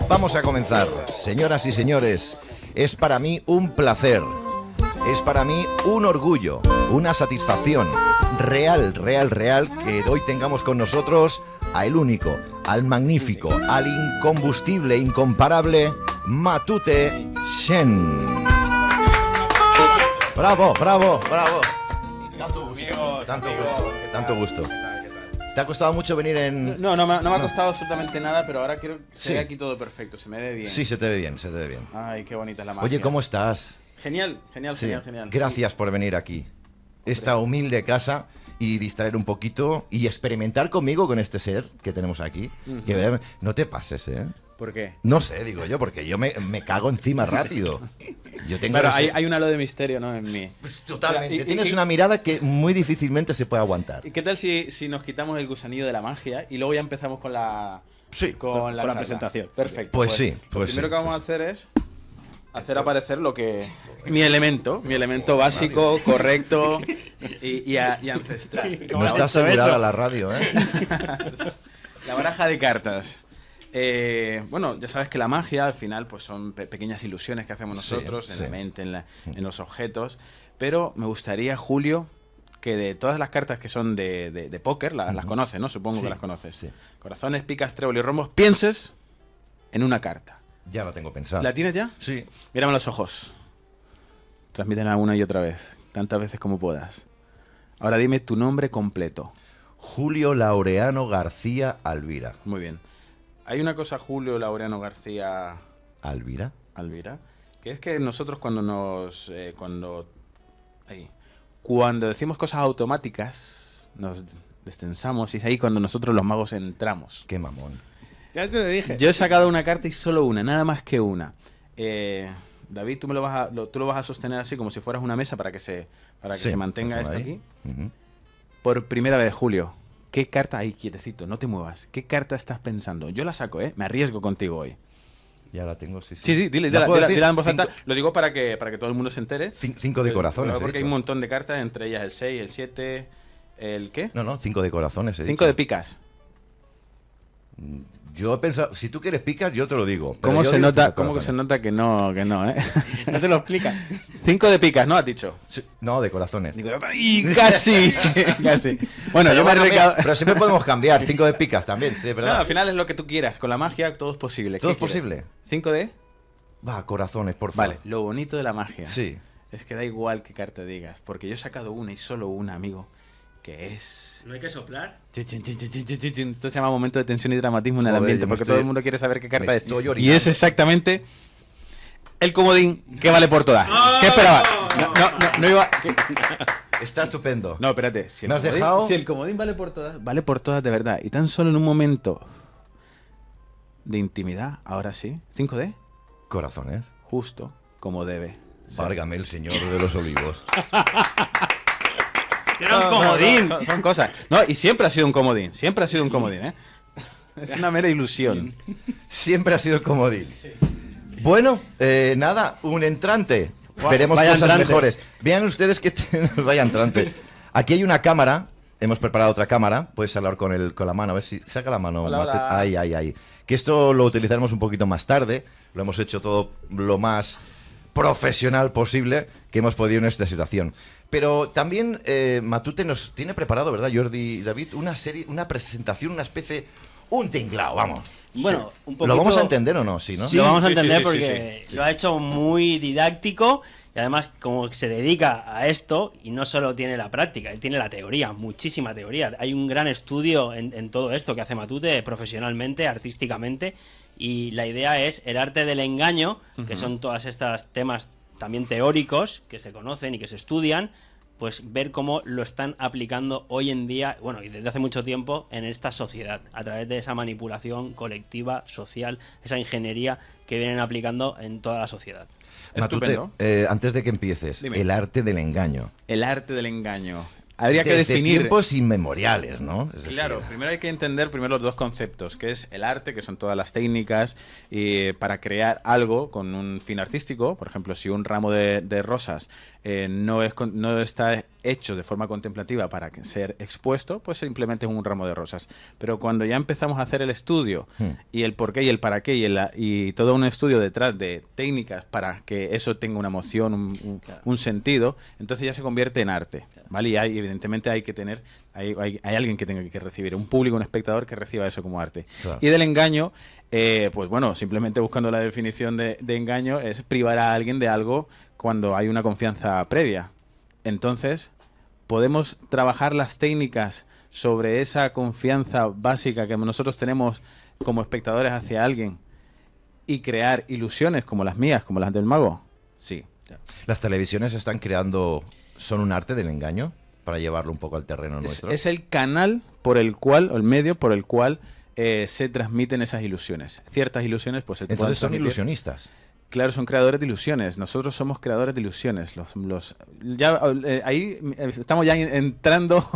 Vamos a comenzar. Señoras y señores, es para mí un placer, es para mí un orgullo, una satisfacción real que hoy tengamos con nosotros a el único, al magnífico, al incombustible, incomparable Matute Shen. Bravo, bravo, bravo. Tanto gusto. ¿Te ha costado mucho venir en...? No me ha costado absolutamente nada, pero ahora quiero que se vea aquí todo perfecto, se me ve bien. Sí, se te ve bien, se te ve bien. Ay, qué bonita es la magia. Oye, ¿cómo estás? Genial. Sí. Gracias por venir aquí. Esta humilde casa y distraer un poquito y experimentar conmigo con este ser que tenemos aquí. Que no te pases, ¿eh? ¿Por qué? No sé, digo yo, porque yo me cago encima rápido. Yo tengo Pero hay un halo de misterio, ¿no? En mí. Pues, totalmente. Tienes una mirada que muy difícilmente se puede aguantar. ¿Y qué tal si nos quitamos el gusanillo de la magia y luego ya empezamos con la... Sí, con la presentación. Perfecto. Pues sí. Lo primero que vamos a hacer es hacer aparecer lo que... Mi elemento básico, correcto y ancestral. No está asegurada la radio, ¿eh? La baraja de cartas. Bueno, ya sabes que la magia al final pues son pequeñas ilusiones que hacemos nosotros en la mente, en los objetos. Pero me gustaría, Julio, que de todas las cartas que son de póker, las conoces, ¿no? Supongo que las conoces. Sí. Corazones, picas, trébol y rombos, pienses en una carta. Ya lo tengo pensado. ¿La tienes ya? Sí. Mírame a los ojos. Transmítela una y otra vez, tantas veces como puedas. Ahora dime tu nombre completo. Julio Laureano García Alvira. Muy bien. Hay una cosa, Julio Laureano García... ¿Alvira? Que es que nosotros cuando cuando decimos cosas automáticas, nos destensamos y es ahí cuando nosotros los magos entramos. Qué mamón. Ya te lo dije. Yo he sacado una carta y solo una, nada más que una. David, tú lo vas a sostener así como si fueras una mesa para que se mantenga esto aquí. Por primera vez, Julio. ¿Qué carta? Ahí, quietecito, no te muevas. ¿Qué carta estás pensando? Yo la saco, ¿eh? Me arriesgo contigo hoy. Ya la tengo, sí. Sí, dile en voz alta. Lo digo para que todo el mundo se entere. 5 de corazones. Porque hay un montón de cartas, entre ellas el 6, el 7, ¿el qué? No, 5 de corazones. 5 de picas. Yo he pensado, si tú quieres picas, yo te lo digo. ¿Cómo se nota que no, eh? No te lo explica. 5 de picas, ¿no? Has dicho. Sí, no, de corazones. ¡Y casi! Casi. Bueno, yo me he arriesgado. Pero siempre podemos cambiar. 5 de picas también, sí, ¿verdad? No, al final es lo que tú quieras. Con la magia todo es posible. ¿Todo es posible? 5 de... Va, corazones, por favor. Vale, lo bonito de la magia. Sí. Es que da igual qué carta digas. Porque yo he sacado una y solo una, amigo. Que es... ¿No hay que soplar? Esto se llama momento de tensión y dramatismo en el ambiente, porque todo el mundo quiere saber qué carta es. Y es exactamente el comodín que vale por todas. ¿Qué esperabas? No iba... Está estupendo. No, espérate. Si ¿Me has dejado? Si el comodín vale por todas de verdad. Y tan solo en un momento de intimidad, ahora sí. 5 de... Corazones. Justo como debe ser. Válgame el señor de los olivos. Era un comodín. Son cosas. No, y siempre ha sido un comodín. Siempre ha sido un comodín, ¿eh? Es una mera ilusión. Siempre ha sido el comodín. Sí. Bueno, nada, un entrante. Veremos vaya cosas entrante. mejores. Vean ustedes que vaya entrante. Aquí hay una cámara. Hemos preparado otra cámara. Puedes hablar con la mano. A ver si saca la mano. Hola. Ahí. Que esto lo utilizaremos un poquito más tarde. Lo hemos hecho todo lo más profesional posible que hemos podido en esta situación. Pero también Matute nos tiene preparado, ¿verdad, Jordi y David? Una serie, una presentación, una especie... Un tinglao, vamos. Bueno, un poquito... ¿Lo vamos a entender o no? Sí, ¿no? Sí, lo vamos a entender sí, porque sí. lo ha hecho muy didáctico y además como que se dedica a esto y no solo tiene la práctica, él tiene la teoría, muchísima teoría. Hay un gran estudio en todo esto que hace Matute profesionalmente, artísticamente, y la idea es el arte del engaño, que son todas estas temas también teóricos que se conocen y que se estudian, pues ver cómo lo están aplicando hoy en día, bueno, y desde hace mucho tiempo, en esta sociedad, a través de esa manipulación colectiva, social, esa ingeniería que vienen aplicando en toda la sociedad. Matute, antes de que empieces, Dime. el arte del engaño. El arte del engaño. Habría que Desde definir... tiempos inmemoriales, ¿no? Es Claro, decir, primero hay que entender los dos conceptos, que es el arte, que son todas las técnicas para crear algo con un fin artístico. Por ejemplo, si un ramo de rosas no está hecho de forma contemplativa para ser expuesto, pues simplemente es un ramo de rosas. Pero cuando ya empezamos a hacer el estudio y el por qué y el para qué y todo un estudio detrás de técnicas para que eso tenga una emoción, un sentido, entonces ya se convierte en arte, ¿vale? Y evidentemente hay que tener, hay alguien que tenga que recibir, un público, un espectador que reciba eso como arte. Claro. Y del engaño, pues bueno, simplemente buscando la definición de engaño es privar a alguien de algo cuando hay una confianza previa. Entonces, podemos trabajar las técnicas sobre esa confianza básica que nosotros tenemos como espectadores hacia alguien y crear ilusiones como las mías, como las del mago. Sí. ¿Las televisiones están creando, son un arte del engaño para llevarlo un poco al terreno nuestro? Es el canal por el cual, o el medio por el cual se transmiten esas ilusiones. Ciertas ilusiones, pues se te pueden transmitir. Entonces son ilusionistas. Claro, son creadores de ilusiones. Nosotros somos creadores de ilusiones. Ahí estamos ya entrando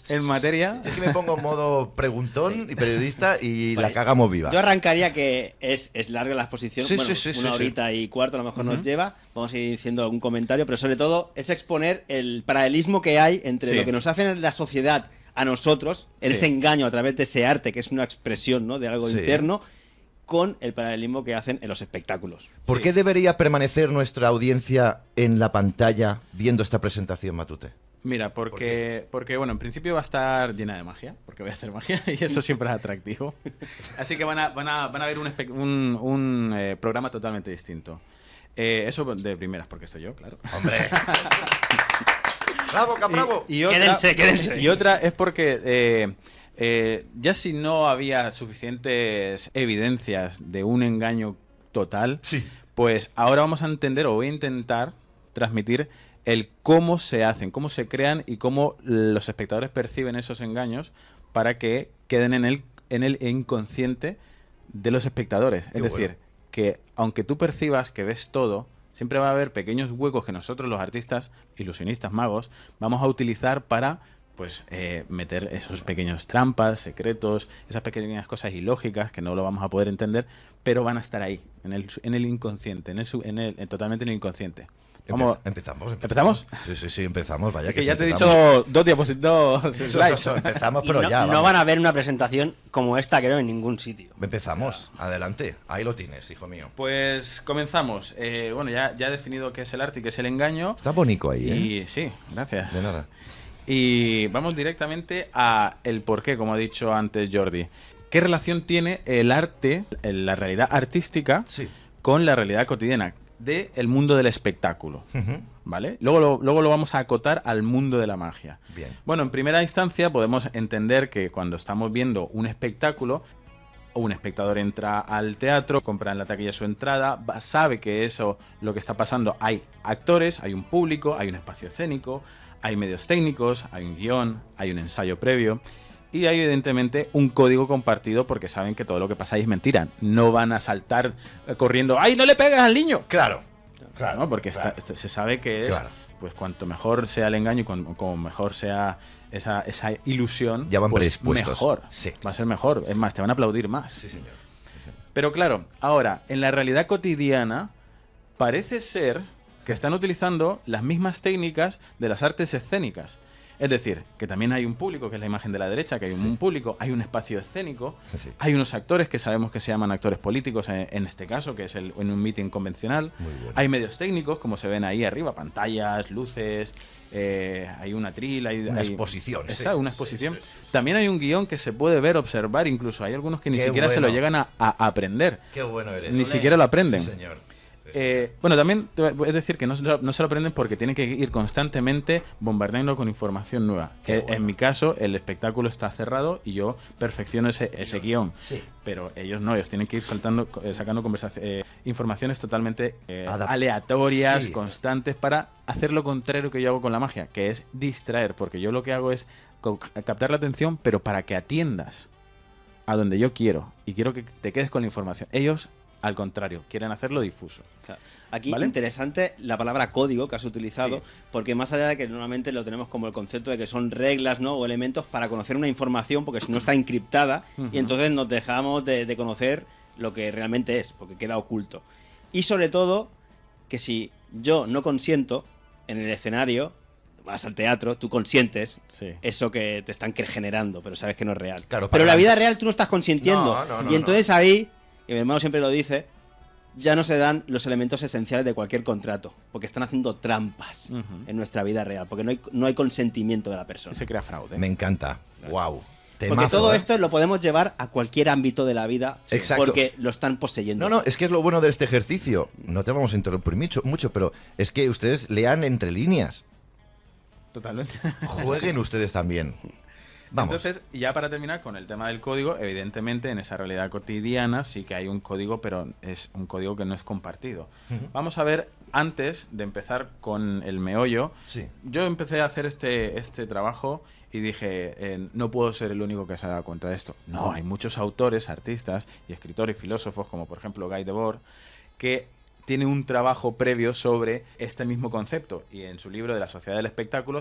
en materia. Es que me pongo en modo preguntón y periodista y la cagamos viva. Yo arrancaría que es larga la exposición. Sí, bueno, una horita y cuarto a lo mejor nos lleva. Vamos a ir diciendo algún comentario, pero sobre todo es exponer el paralelismo que hay entre lo que nos hace en la sociedad a nosotros, en ese engaño a través de ese arte, que es una expresión, ¿no?, de algo interno, con el paralelismo que hacen en los espectáculos. ¿Por qué debería permanecer nuestra audiencia en la pantalla viendo esta presentación, Matute? Mira, porque bueno, en principio va a estar llena de magia, porque voy a hacer magia y eso siempre es atractivo. Así que van a ver un programa totalmente distinto. Eso de primeras, porque estoy yo, claro. ¡Hombre! ¡Bravo, bravo! Quédense. Y otra es porque... ya si no había suficientes evidencias de un engaño total, pues ahora vamos a entender, o voy a intentar transmitir el cómo se hacen, cómo se crean y cómo los espectadores perciben esos engaños para que queden en el inconsciente de los espectadores. Es decir, que aunque tú percibas que ves todo, siempre va a haber pequeños huecos que nosotros, los artistas, ilusionistas, magos, vamos a utilizar para... pues meter esos pequeños trampas, secretos, esas pequeñas cosas ilógicas que no lo vamos a poder entender, pero van a estar ahí, en el inconsciente, totalmente en el inconsciente. ¿Empezamos? Sí, empezamos. Vaya que ya te he dicho dos diapositivas, slides. Empezamos, pero no van a ver una presentación como esta, creo, en ningún sitio. Empezamos. Adelante. Ahí lo tienes, hijo mío. Pues comenzamos. Bueno, ya he definido qué es el arte y qué es el engaño. Está bonito ahí, ¿eh? Y sí, gracias. De nada. Y vamos directamente a el porqué, como ha dicho antes Jordi. ¿Qué relación tiene el arte, la realidad artística, con la realidad cotidiana del mundo del espectáculo? ¿Vale? Luego lo vamos a acotar al mundo de la magia. Bien. Bueno, en primera instancia podemos entender que cuando estamos viendo un espectáculo, un espectador entra al teatro, compra en la taquilla su entrada, sabe que eso, lo que está pasando, hay actores, hay un público, hay un espacio escénico, hay medios técnicos, hay un guión, hay un ensayo previo y hay evidentemente un código compartido porque saben que todo lo que pasa ahí es mentira. No van a saltar corriendo, ¡ay, no le pegas al niño! Claro, ¿no? Porque se sabe que es, pues cuanto mejor sea el engaño y como mejor sea esa ilusión, ya van pues predispuestos. Mejor, va a ser mejor. Es más, te van a aplaudir más. Sí, señor. Pero claro, ahora, en la realidad cotidiana, parece ser que están utilizando las mismas técnicas de las artes escénicas. Es decir, que también hay un público, que es la imagen de la derecha, que hay un público, hay un espacio escénico, hay unos actores que sabemos que se llaman actores políticos en este caso, que es en un meeting convencional. Hay medios técnicos, como se ven ahí arriba, pantallas, luces, hay un atril, hay una exposición. Una exposición. También hay un guión que se puede ver, observar, incluso hay algunos que ni siquiera se lo llegan a aprender. Qué bueno eres. Ni siquiera lo aprenden. Sí, señor. Bueno, también es decir que no se lo aprenden porque tienen que ir constantemente bombardeando con información nueva. En mi caso, el espectáculo está cerrado y yo perfecciono ese guión. Pero ellos no, ellos tienen que ir sacando informaciones totalmente aleatorias, constantes, para hacer lo contrario que yo hago con la magia, que es distraer, porque yo lo que hago es captar la atención, pero para que atiendas a donde yo quiero, y quiero que te quedes con la información. Ellos, al contrario, quieren hacerlo difuso. Claro. Aquí interesante la palabra código que has utilizado, porque más allá de que normalmente lo tenemos como el concepto de que son reglas, ¿no?, o elementos para conocer una información, porque si no está encriptada, y entonces nos dejamos de conocer lo que realmente es, porque queda oculto. Y sobre todo, que si yo no consiento en el escenario, vas al teatro, tú consientes Sí. eso que te están generando, pero sabes que no es real. Claro, pero para la la- vida real tú no estás consintiendo. No, y entonces ahí, y mi hermano siempre lo dice, ya no se dan los elementos esenciales de cualquier contrato, porque están haciendo trampas Ujú. en nuestra vida real, porque no hay consentimiento de la persona. Y se crea fraude. Me encanta. Wow. Porque todo esto lo podemos llevar a cualquier ámbito de la vida, Exacto. porque lo están poseyendo. No, es que es lo bueno de este ejercicio. No te vamos a interrumpir mucho, pero es que ustedes lean entre líneas. Totalmente. Jueguen ustedes también. Vamos. Entonces, ya para terminar con el tema del código, evidentemente en esa realidad cotidiana sí que hay un código, pero es un código que no es compartido. Vamos a ver, antes de empezar con el meollo, Sí. yo empecé a hacer este trabajo y dije, no puedo ser el único que se ha dado cuenta de esto. No, hay muchos autores, artistas y escritores y filósofos, como por ejemplo Guy Debord, que tiene un trabajo previo sobre este mismo concepto, y en su libro de la sociedad del espectáculo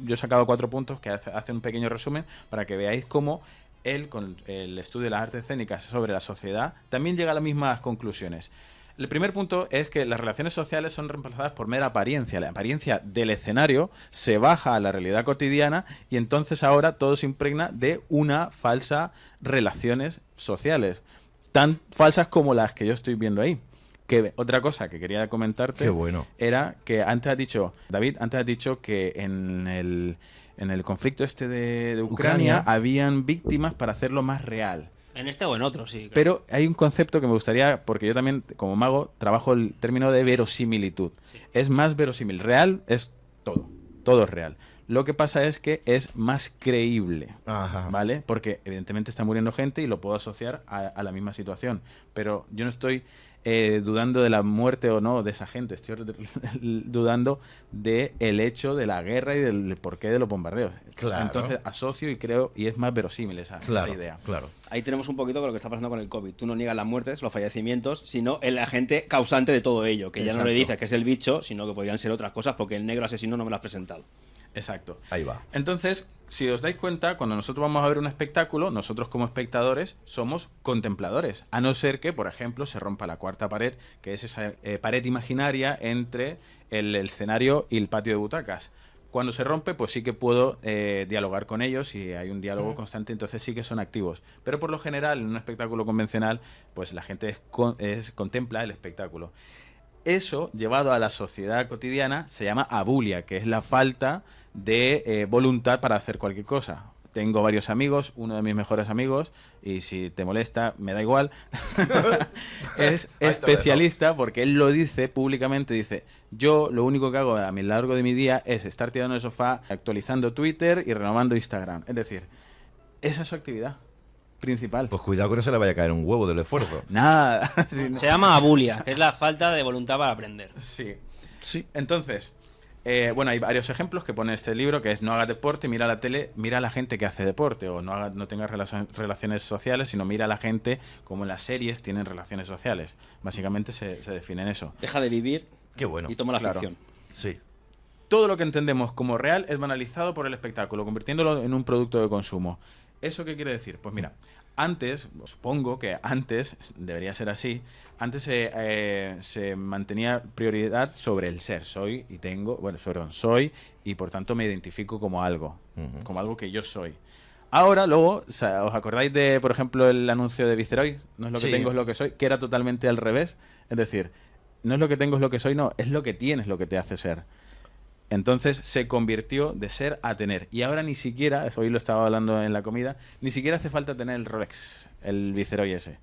yo he sacado 4 puntos que hace un pequeño resumen para que veáis cómo él, con el estudio de las artes escénicas sobre la sociedad, también llega a las mismas conclusiones. El primer punto es que las relaciones sociales son reemplazadas por mera apariencia. La apariencia del escenario se baja a la realidad cotidiana y entonces ahora todo se impregna de una falsa relaciones sociales, tan falsas como las que yo estoy viendo ahí. Que otra cosa que quería comentarte Qué bueno. era que David, antes has dicho que en el conflicto este de Ucrania habían víctimas para hacerlo más real. En este o en otro, sí. claro. Pero hay un concepto que me gustaría, porque yo también, como mago, trabajo el término de verosimilitud. Sí. Es más verosímil. Real es todo es real. Lo que pasa es que es más creíble, Ajá. ¿vale? Porque evidentemente está muriendo gente y lo puedo asociar a la misma situación. Pero yo no estoy dudando de la muerte o no de esa gente, estoy dudando de el hecho de la guerra y del porqué de los bombardeos. Claro. Entonces asocio y creo, y es más verosímil esa idea. Claro. Ahí tenemos un poquito con lo que está pasando con el COVID. Tú no niegas las muertes, los fallecimientos, sino el agente causante de todo ello, que ya no le Exacto. dices que es el bicho, sino que podrían ser otras cosas, porque el negro asesino no me lo has presentado. Exacto. Ahí va. Entonces, si os dais cuenta, cuando nosotros vamos a ver un espectáculo, nosotros como espectadores somos contempladores, a no ser que, por ejemplo, se rompa la cuarta pared, que es esa pared imaginaria entre el escenario y el patio de butacas. Cuando se rompe, pues sí que puedo dialogar con ellos y hay un diálogo constante, entonces sí que son activos. Pero por lo general, en un espectáculo convencional, pues la gente contempla el espectáculo. Eso, llevado a la sociedad cotidiana, se llama abulia, que es la falta de voluntad para hacer cualquier cosa. Tengo varios amigos, uno de mis mejores amigos, y si te molesta, me da igual, es especialista porque él lo dice públicamente, dice, yo lo único que hago a lo largo de mi día es estar tirado en el sofá, actualizando Twitter y renovando Instagram. Es decir, esa es su actividad principal. Pues cuidado que no se le vaya a caer un huevo del esfuerzo. Nada. Sí, no. Se llama abulia, que es la falta de voluntad para aprender. Sí. Entonces, bueno, hay varios ejemplos que pone este libro, que es no hagas deporte, mira la tele, mira a la gente que hace deporte, o no tengas relaciones sociales, sino mira a la gente como en las series tienen relaciones sociales. Básicamente se define en eso. Deja de vivir Qué bueno. y toma la Claro. ficción. Sí. Todo lo que entendemos como real es banalizado por el espectáculo, convirtiéndolo en un producto de consumo. ¿Eso qué quiere decir? Pues mira, antes, supongo que antes, debería ser así, antes se mantenía prioridad sobre el ser. Soy y tengo, bueno, soy y por tanto me identifico como algo, como algo que yo soy. Ahora, luego, ¿os acordáis de, por ejemplo, el anuncio de Viceroy? No es lo que Sí. tengo, es lo que soy, que era totalmente al revés. Es decir, no es lo que tengo, es lo que soy, no, es lo que tienes lo que te hace ser. Entonces se convirtió de ser a tener. Y ahora ni siquiera, hoy lo estaba hablando en la comida, ni siquiera hace falta tener el Rolex, el Viceroy ese.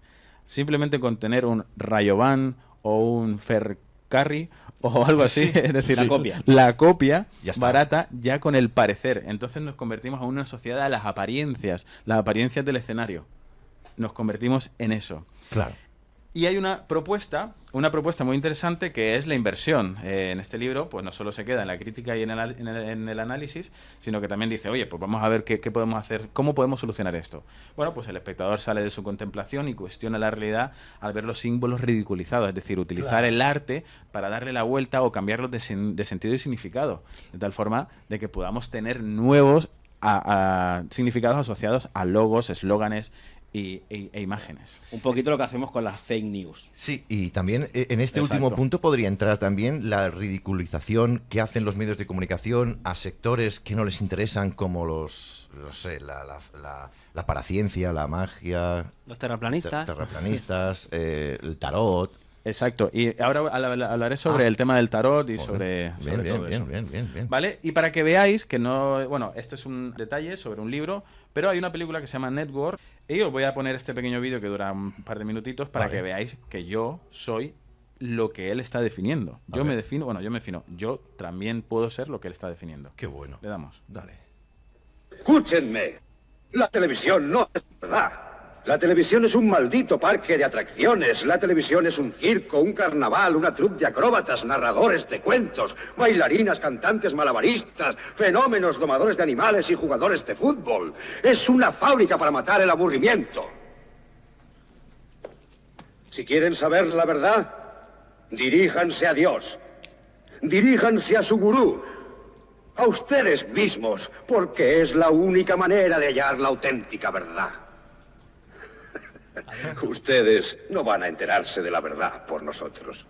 Simplemente con tener un Rayovan o un Ferrari o algo así, es decir, la copia Ya está. barata ya con el parecer. Entonces nos convertimos a una sociedad de las apariencias del escenario. Nos convertimos en eso. Claro. Y hay una propuesta muy interesante que es la inversión. En este libro, pues no solo se queda en la crítica y en el análisis, sino que también dice, oye, pues vamos a ver qué podemos hacer, cómo podemos solucionar esto. Bueno, pues el espectador sale de su contemplación y cuestiona la realidad al ver los símbolos ridiculizados, es decir, utilizar el arte para darle la vuelta o cambiarlos de sentido y significado, de tal forma de que podamos tener nuevos a significados asociados a logos, eslóganes e imágenes. Un poquito lo que hacemos con las fake news. Sí, y también en este Exacto. último punto podría entrar también la ridiculización que hacen los medios de comunicación a sectores que no les interesan, como la paraciencia, la magia, Los terraplanistas. terraplanistas, el tarot. Exacto, y ahora hablaré sobre el tema del tarot y Joder, sobre todo eso. Bien. ¿Vale? Y para que veáis que no... Bueno, esto es un detalle sobre un libro, pero hay una película que se llama Network, y os voy a poner este pequeño vídeo que dura un par de minutitos para que veáis que yo soy lo que él está definiendo. Yo me defino, yo también puedo ser lo que él está definiendo. Qué bueno. Le damos. Dale. Escúchenme. La televisión no es verdad. La televisión es un maldito parque de atracciones. La televisión es un circo, un carnaval, una troupe de acróbatas, narradores de cuentos, bailarinas, cantantes malabaristas, fenómenos, domadores de animales y jugadores de fútbol. Es una fábrica para matar el aburrimiento. Si quieren saber la verdad, diríjanse a Dios. Diríjanse a su gurú. A ustedes mismos, porque es la única manera de hallar la auténtica verdad. Ustedes no van a enterarse de la verdad por nosotros.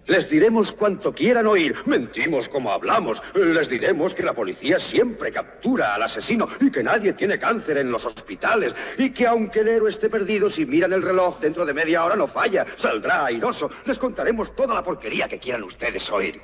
Les diremos cuanto quieran oír. Mentimos como hablamos. Les diremos que la policía siempre captura al asesino y que nadie tiene cáncer en los hospitales. Y que aunque el héroe esté perdido, si miran el reloj, dentro de media hora no falla. Saldrá airoso. Les contaremos toda la porquería que quieran ustedes oír.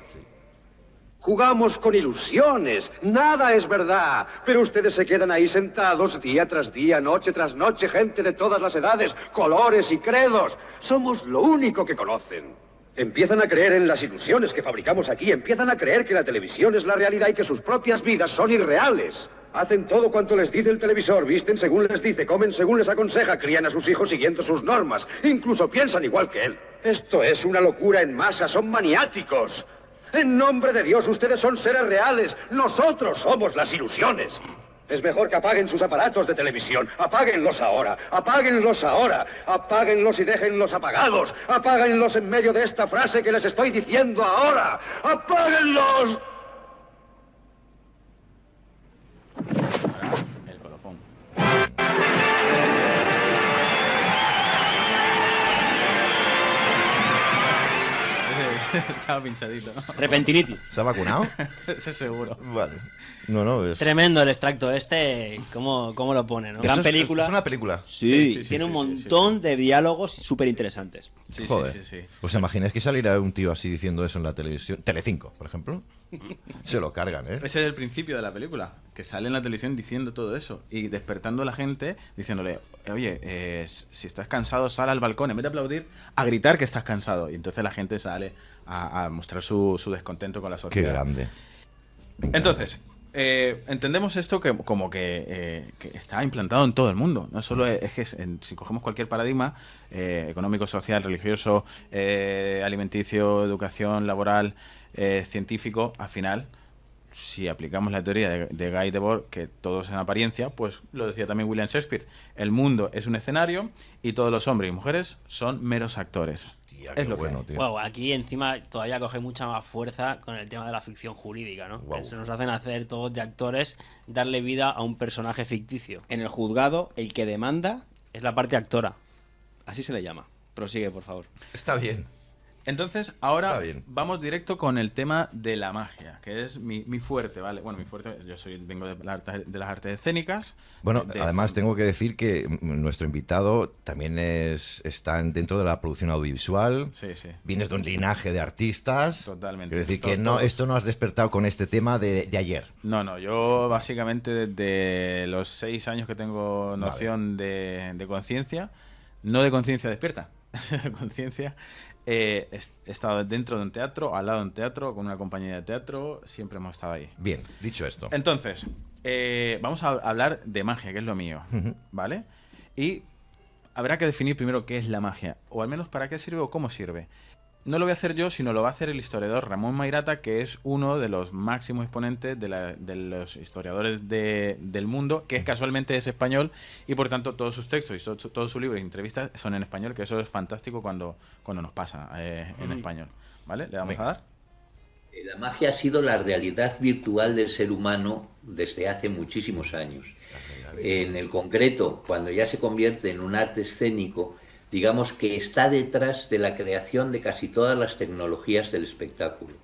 Jugamos con ilusiones, nada es verdad, pero ustedes se quedan ahí sentados día tras día, noche tras noche, gente de todas las edades, colores y credos. Somos lo único que conocen. Empiezan a creer en las ilusiones que fabricamos aquí, empiezan a creer que la televisión es la realidad y que sus propias vidas son irreales. Hacen todo cuanto les dice el televisor, visten según les dice, comen según les aconseja, crían a sus hijos siguiendo sus normas, incluso piensan igual que él. Esto es una locura en masa, son maniáticos. En nombre de Dios, ustedes son seres reales. Nosotros somos las ilusiones. Es mejor que apaguen sus aparatos de televisión. Apáguenlos ahora. Apáguenlos ahora. Apáguenlos y déjenlos apagados. Apáguenlos en medio de esta frase que les estoy diciendo ahora. ¡Apáguenlos! El colofón. Estaba pinchadito, ¿no? Repentinitis. ¿Se ha vacunado? Eso seguro. Vale. No, es... Tremendo el extracto este, cómo lo pone, ¿no? Gran Esto película. Es una película. Sí, tiene un montón de diálogos súper interesantes. Sí, Joder. sí. ¿Os imagináis que saliera un tío así diciendo eso en la televisión? Telecinco, por ejemplo. Se lo cargan, ¿eh? Ese es el principio de la película, que sale en la televisión diciendo todo eso y despertando a la gente, diciéndole, oye, si estás cansado, sal al balcón, en vez de aplaudir, a gritar que estás cansado. Y entonces la gente sale a mostrar su descontento con la sociedad. Qué grande. Entonces, entendemos esto como que está implantado en todo el mundo. No solo es que si cogemos cualquier paradigma económico, social, religioso, alimenticio, educación, laboral, científico, al final, si aplicamos la teoría de Guy Debord, que todo es en apariencia, pues lo decía también William Shakespeare, el mundo es un escenario y todos los hombres y mujeres son meros actores. Hostia, es qué lo bueno, que tío. Wow, aquí encima todavía coge mucha más fuerza con el tema de la ficción jurídica, ¿no? Guau. Que se nos hacen hacer todos de actores, darle vida a un personaje ficticio. En el juzgado, el que demanda, Es la parte actora. así se le llama. Prosigue, por favor. Está bien. Entonces, ahora Está bien. vamos directo con el tema de la magia, que es mi fuerte, ¿vale? Bueno, mi fuerte, vengo de las artes escénicas. Bueno, de- además tengo que decir que nuestro invitado también está dentro de la producción audiovisual. Sí. Vienes de un linaje de artistas. Totalmente. Quiero decir que Todos. esto no has despertado con este tema de ayer. No, yo básicamente desde los 6 años que tengo noción de conciencia, no de conciencia despierta, conciencia, he estado dentro de un teatro, al lado de un teatro, con una compañía de teatro, siempre hemos estado ahí. Bien, dicho esto. Entonces, vamos a hablar de magia, que es lo mío, ¿vale? Y habrá que definir primero qué es la magia, o al menos para qué sirve o cómo sirve. No lo voy a hacer yo, sino lo va a hacer el historiador Ramón Mairata, que es uno de los máximos exponentes de los historiadores del mundo, que casualmente es español, y por tanto todos sus textos y todos sus libros y entrevistas son en español, que eso es fantástico cuando nos pasa en español. ¿Vale? ¿Le vamos a dar? La magia ha sido la realidad virtual del ser humano desde hace muchísimos años. En el concreto, cuando ya se convierte en un arte escénico, digamos que está detrás de la creación de casi todas las tecnologías del espectáculo.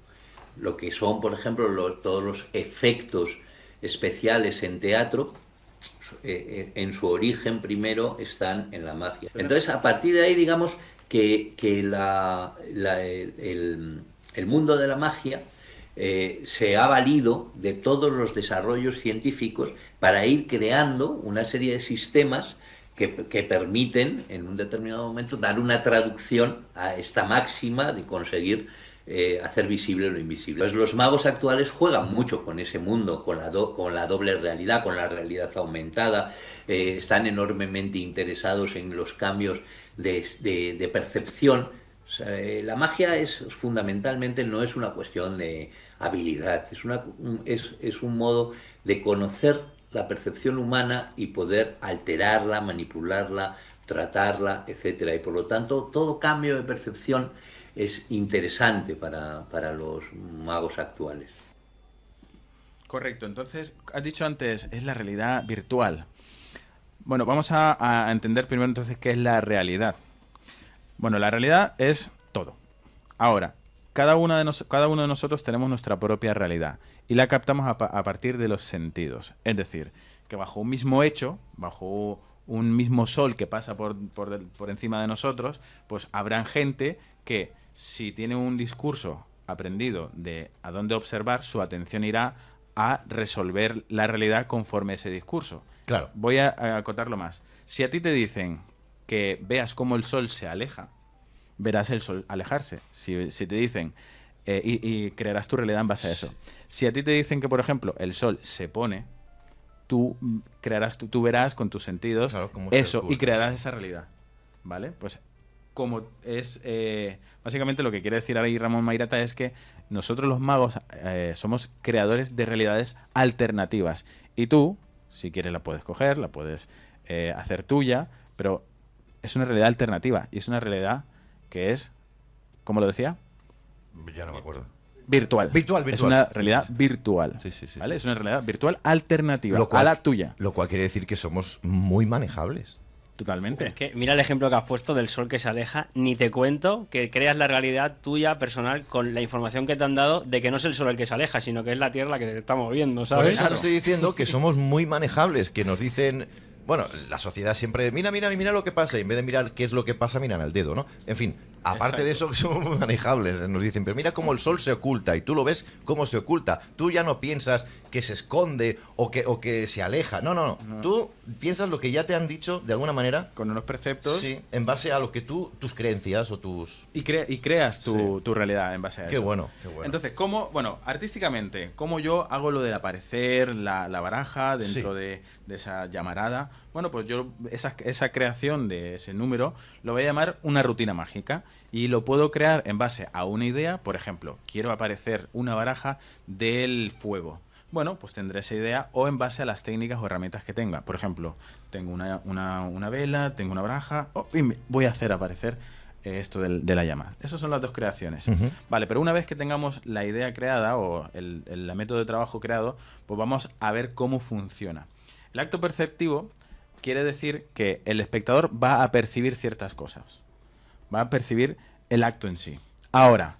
Lo que son, por ejemplo, todos los efectos especiales en teatro, en su origen primero están en la magia. Entonces, a partir de ahí, digamos que el mundo de la magia se ha valido de todos los desarrollos científicos para ir creando una serie de sistemas que permiten, en un determinado momento, dar una traducción a esta máxima de conseguir hacer visible lo invisible. Pues los magos actuales juegan mucho con ese mundo, con la doble realidad, con la realidad aumentada, están enormemente interesados en los cambios de percepción. O sea, la magia fundamentalmente no es una cuestión de habilidad, es un modo de conocer la percepción humana y poder alterarla, manipularla, tratarla, etcétera. Y por lo tanto, todo cambio de percepción es interesante para los magos actuales. Correcto, entonces, has dicho antes, es la realidad virtual. Bueno, vamos a entender primero entonces qué es la realidad. Bueno, la realidad es todo. Ahora, cada uno de nosotros tenemos nuestra propia realidad y la captamos a partir de los sentidos. Es decir, que bajo un mismo hecho, bajo un mismo sol que pasa por encima de nosotros, pues habrá gente que si tiene un discurso aprendido de a dónde observar, su atención irá a resolver la realidad conforme ese discurso. Claro. Voy a acotarlo más. Si a ti te dicen que veas cómo el sol se aleja, verás el sol alejarse. Si te dicen, y crearás tu realidad en base a eso. Si a ti te dicen que, por ejemplo, el sol se pone, tú verás con tus sentidos eso y crearás esa realidad. ¿Vale? Pues como es... básicamente lo que quiere decir ahí Ramón Mairata es que nosotros los magos somos creadores de realidades alternativas. Y tú, si quieres, la puedes coger, la puedes hacer tuya, pero es una realidad alternativa y es una realidad que es, ¿cómo lo decía? Ya no me acuerdo. Virtual. Virtual. Es una realidad virtual. Sí, ¿vale? Es una realidad virtual alternativa a la tuya. Lo cual quiere decir que somos muy manejables. Totalmente. Es que mira el ejemplo que has puesto del sol que se aleja, ni te cuento que creas la realidad tuya personal con la información que te han dado de que no es el sol el que se aleja, sino que es la Tierra la que se está moviendo, Por ¿sabes? eso estoy diciendo que somos muy manejables, que nos dicen... Bueno, la sociedad siempre mira lo que pasa y en vez de mirar qué es lo que pasa, miran al dedo, ¿no? En fin, aparte de eso, que somos muy manejables. Nos dicen, pero mira cómo el sol se oculta y tú lo ves cómo se oculta. Tú ya no piensas que se esconde o que se aleja. No. Tú piensas lo que ya te han dicho de alguna manera. Con unos preceptos. Sí, en base a lo que tus creencias o tus... Y creas tu realidad en base a eso. Qué bueno. Entonces, artísticamente, ¿cómo yo hago lo del aparecer, la baraja dentro de esa llamarada? Bueno, pues yo esa creación de ese número lo voy a llamar una rutina mágica y lo puedo crear en base a una idea. Por ejemplo, quiero aparecer una baraja del fuego. Bueno, pues tendré esa idea o en base a las técnicas o herramientas que tenga. Por ejemplo, tengo una vela, tengo una baraja y voy a hacer aparecer esto de la llama. Esas son las dos creaciones. Vale, pero una vez que tengamos la idea creada o el método de trabajo creado, pues vamos a ver cómo funciona. El acto perceptivo quiere decir que el espectador va a percibir ciertas cosas. Va a percibir el acto en sí. Ahora,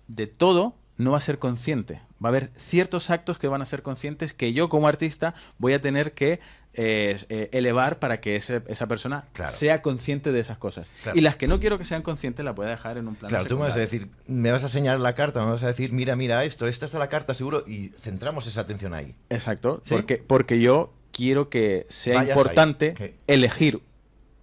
de todo no va a ser consciente. Va a haber ciertos actos que van a ser conscientes que yo como artista voy a tener que elevar para que esa persona sea consciente de esas cosas. Claro. Y las que no quiero que sean conscientes las voy a dejar en un plano secundario. Tú me vas a decir, me vas a señalar la carta, me vas a decir, mira esto, esta es la carta seguro y centramos esa atención ahí. Exacto, ¿sí? porque yo quiero que sea importante elegir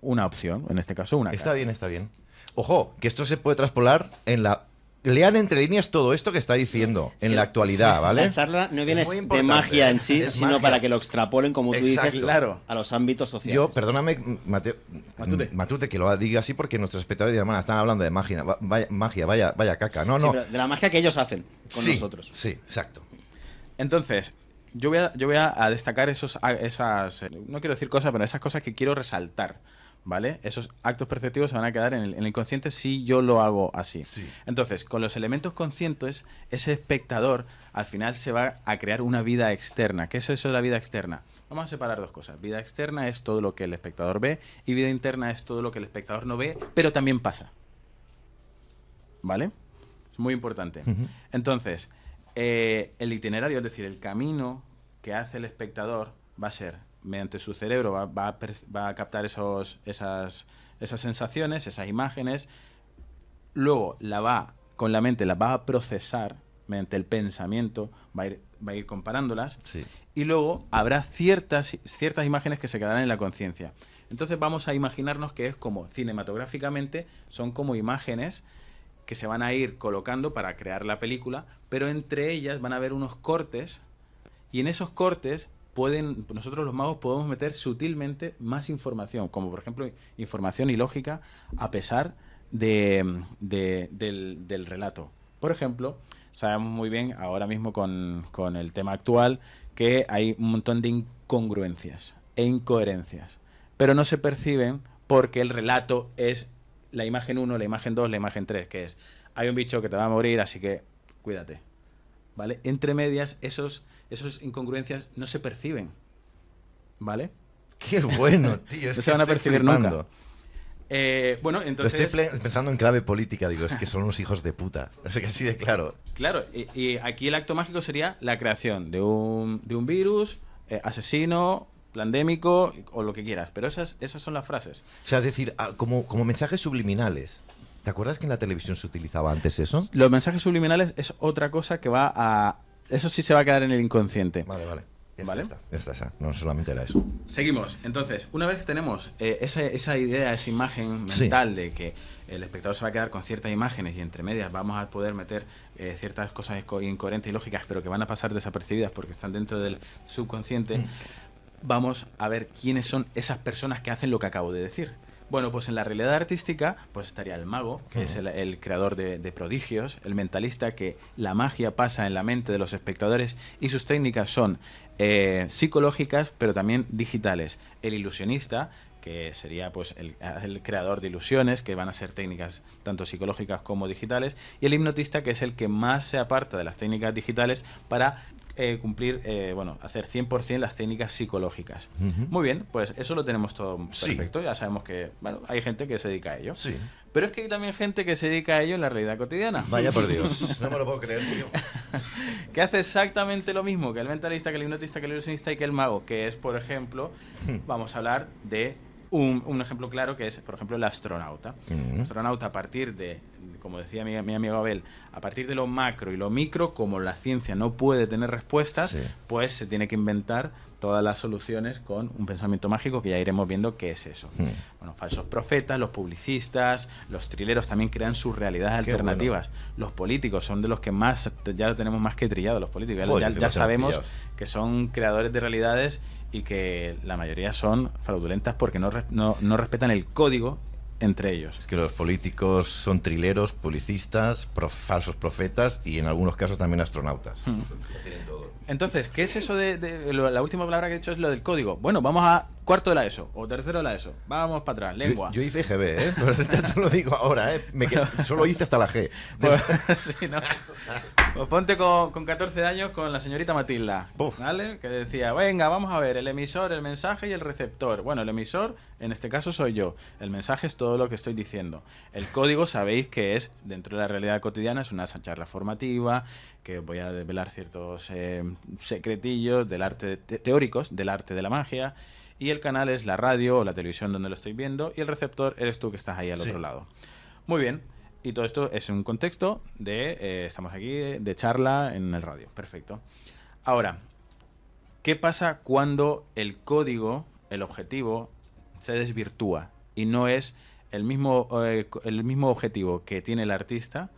una opción, en este caso una carta. Está bien. Ojo, que esto se puede traspolar en la... Lean entre líneas todo esto que está diciendo en la actualidad, ¿vale? La charla no viene de magia en sí, sino magia. Para que lo extrapolen, como tú dices, a los ámbitos sociales. Yo, perdóname, Matute, que lo diga así porque nuestros espectadores dirán, están hablando de magia, vaya caca. No. De la magia que ellos hacen con nosotros. Sí, exacto. Entonces, yo voy a destacar esas, no quiero decir cosas, pero esas cosas que quiero resaltar. ¿vale? Esos actos perceptivos se van a quedar en el inconsciente si yo lo hago así. Sí. Entonces, con los elementos conscientes, ese espectador al final se va a crear una vida externa. ¿Qué es eso de la vida externa? Vamos a separar dos cosas. Vida externa es todo lo que el espectador ve y vida interna es todo lo que el espectador no ve, pero también pasa. ¿Vale? Es muy importante. Entonces, el itinerario, es decir, el camino que hace el espectador va a ser, mediante su cerebro, va a captar esas sensaciones, esas imágenes, luego con la mente las va a procesar mediante el pensamiento, va a ir comparándolas, Sí. y luego habrá ciertas imágenes que se quedarán en la conciencia. Entonces vamos a imaginarnos que es como, cinematográficamente, son como imágenes que se van a ir colocando para crear la película, pero entre ellas van a haber unos cortes, y en esos cortes nosotros los magos podemos meter sutilmente más información, como por ejemplo información ilógica a pesar del relato. Por ejemplo, sabemos muy bien ahora mismo con el tema actual que hay un montón de incongruencias e incoherencias, pero no se perciben porque el relato es la imagen 1, la imagen 2, la imagen 3, que es, hay un bicho que te va a morir, así que cuídate. ¿Vale? Entre medias, esas incongruencias no se perciben. ¿Vale? Qué bueno, tío. No se van a percibir nunca. Bueno, Lo entonces... estoy pensando en clave política, digo, es que son unos hijos de puta. Es que así de claro. Claro, y aquí el acto mágico sería la creación de un virus, asesino, pandémico o lo que quieras. Pero esas son las frases. O sea, es decir, como mensajes subliminales. ¿Te acuerdas que en la televisión se utilizaba antes eso? Los mensajes subliminales es otra cosa que va a... Eso sí se va a quedar en el inconsciente. Vale. ¿Vale? Esta. No solamente era eso. Seguimos. Entonces, una vez que tenemos esa idea, esa imagen mental de que el espectador se va a quedar con ciertas imágenes y entre medias vamos a poder meter ciertas cosas incoherentes y lógicas, pero que van a pasar desapercibidas porque están dentro del subconsciente, vamos a ver quiénes son esas personas que hacen lo que acabo de decir. Bueno, pues en la realidad artística pues estaría el mago, que es el creador de prodigios, el mentalista, que la magia pasa en la mente de los espectadores y sus técnicas son psicológicas, pero también digitales. El ilusionista, que sería pues el creador de ilusiones, que van a ser técnicas tanto psicológicas como digitales, y el hipnotista, que es el que más se aparta de las técnicas digitales para cumplir, hacer 100% las técnicas psicológicas. Muy bien, pues eso lo tenemos todo perfecto. Ya sabemos que hay gente que se dedica a ello. Sí. Pero es que hay también gente que se dedica a ello en la realidad cotidiana. Vaya por Dios, no me lo puedo creer, tío. Que hace exactamente lo mismo que el mentalista, que el hipnotista, que el ilusionista y que el mago, que es, por ejemplo, vamos a hablar de un ejemplo claro, que es, por ejemplo, el astronauta. El astronauta, a partir de, como decía mi amigo Abel, a partir de lo macro y lo micro, como la ciencia no puede tener respuestas, pues se tiene que inventar todas las soluciones con un pensamiento mágico, que ya iremos viendo qué es eso. Bueno, falsos profetas, los publicistas, los trileros también crean sus realidades alternativas. Bueno. Los políticos son de los que más, ya lo tenemos más que trillado, los políticos. Joder, ya sabemos que son creadores de realidades y que la mayoría son fraudulentas porque no respetan el código entre ellos. Es que los políticos son trileros, publicistas, falsos profetas y en algunos casos también astronautas. Lo tienen todo. Entonces, ¿qué es eso la última palabra que he dicho es lo del código? Bueno, vamos a cuarto de la ESO o tercero de la ESO. Vamos para atrás, lengua. Yo hice GB, ¿eh? Pero te lo digo ahora, ¿eh? Solo hice hasta la G. Sí, ¿no? Pues ponte con 14 años con la señorita Matilda, ¿vale? Que decía, venga, vamos a ver, el emisor, el mensaje y el receptor. Bueno, el emisor, en este caso soy yo. El mensaje es todo lo que estoy diciendo. El código, sabéis que es, dentro de la realidad cotidiana, es una charla formativa, que voy a desvelar ciertos secretillos del arte teóricos del arte de la magia, y el canal es la radio o la televisión donde lo estoy viendo, y el receptor eres tú que estás ahí al otro lado. Muy bien, y todo esto es en un contexto de estamos aquí de charla en el radio. Perfecto. Ahora, ¿qué pasa cuando el código, el objetivo, se desvirtúa y no es el mismo objetivo que tiene el artista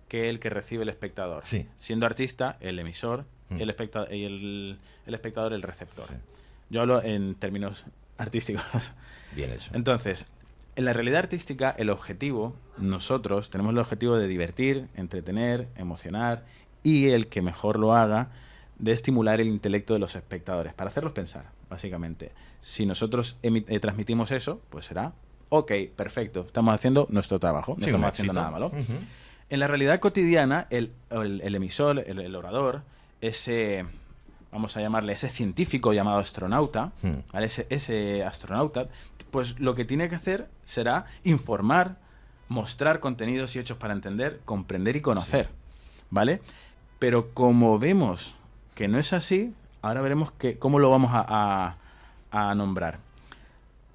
que el que recibe el espectador? Siendo artista, el emisor, y el espectador, el receptor. Yo hablo en términos artísticos. Bien hecho. Entonces, en la realidad artística, el objetivo, nosotros tenemos el objetivo de divertir, entretener, emocionar, y el que mejor lo haga, de estimular el intelecto de los espectadores, para hacerlos pensar, básicamente. Si nosotros transmitimos eso, pues será Ok, perfecto, estamos haciendo nuestro trabajo, no Sí, estamos un haciendo éxito. nada malo. Ujú. En la realidad cotidiana, el emisor, el orador, ese, vamos a llamarle, ese científico llamado astronauta, ¿vale? Ese astronauta, pues lo que tiene que hacer será informar, mostrar contenidos y hechos para entender, comprender y conocer, ¿vale? Pero como vemos que no es así, ahora veremos cómo lo vamos a nombrar.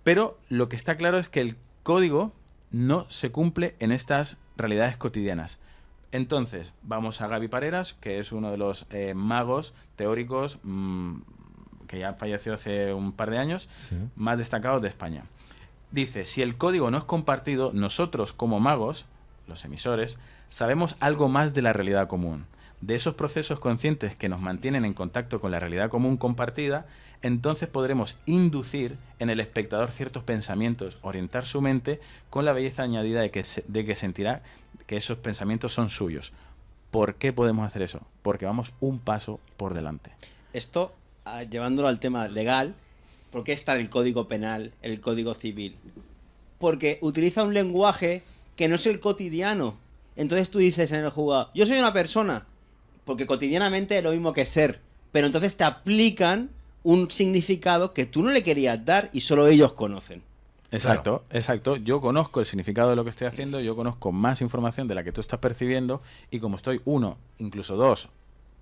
Pero lo que está claro es que el código no se cumple en estas realidades cotidianas. Entonces, vamos a Gaby Pareras, que es uno de los magos teóricos que ya falleció hace un par de años, más destacados de España. Dice, si el código no es compartido, nosotros como magos, los emisores, sabemos algo más de la realidad común, de esos procesos conscientes que nos mantienen en contacto con la realidad común compartida. Entonces podremos inducir en el espectador ciertos pensamientos, orientar su mente con la belleza añadida de que sentirá que esos pensamientos son suyos. ¿Por qué podemos hacer eso? Porque vamos un paso por delante. Esto, llevándolo al tema legal, ¿por qué está el Código Penal, el Código Civil? Porque utiliza un lenguaje que no es el cotidiano. Entonces tú dices en el juzgado, yo soy una persona, porque cotidianamente es lo mismo que ser, pero entonces te aplican un significado que tú no le querías dar y solo ellos conocen. Exacto, exacto. Yo conozco el significado de lo que estoy haciendo, yo conozco más información de la que tú estás percibiendo y como estoy 1, incluso 2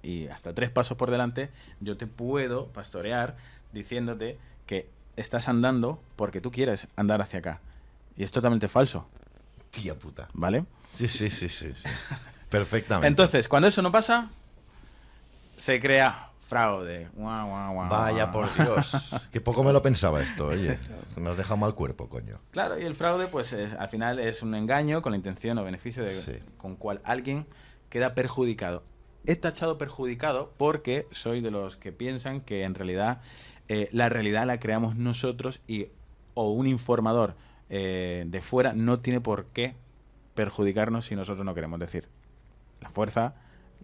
y hasta 3 pasos por delante, yo te puedo pastorear diciéndote que estás andando porque tú quieres andar hacia acá. Y es totalmente falso. Tía puta. ¿Vale? Sí. Perfectamente. Entonces, cuando eso no pasa, se crea fraude. Vaya por Dios. Que poco me lo pensaba esto, oye. Me has dejado mal cuerpo, coño. Claro, y el fraude, pues al final es un engaño con la intención o beneficio Sí. con cual alguien queda perjudicado. He tachado perjudicado porque soy de los que piensan que en realidad la realidad la creamos nosotros o un informador de fuera no tiene por qué perjudicarnos si nosotros no queremos. Decir, la fuerza,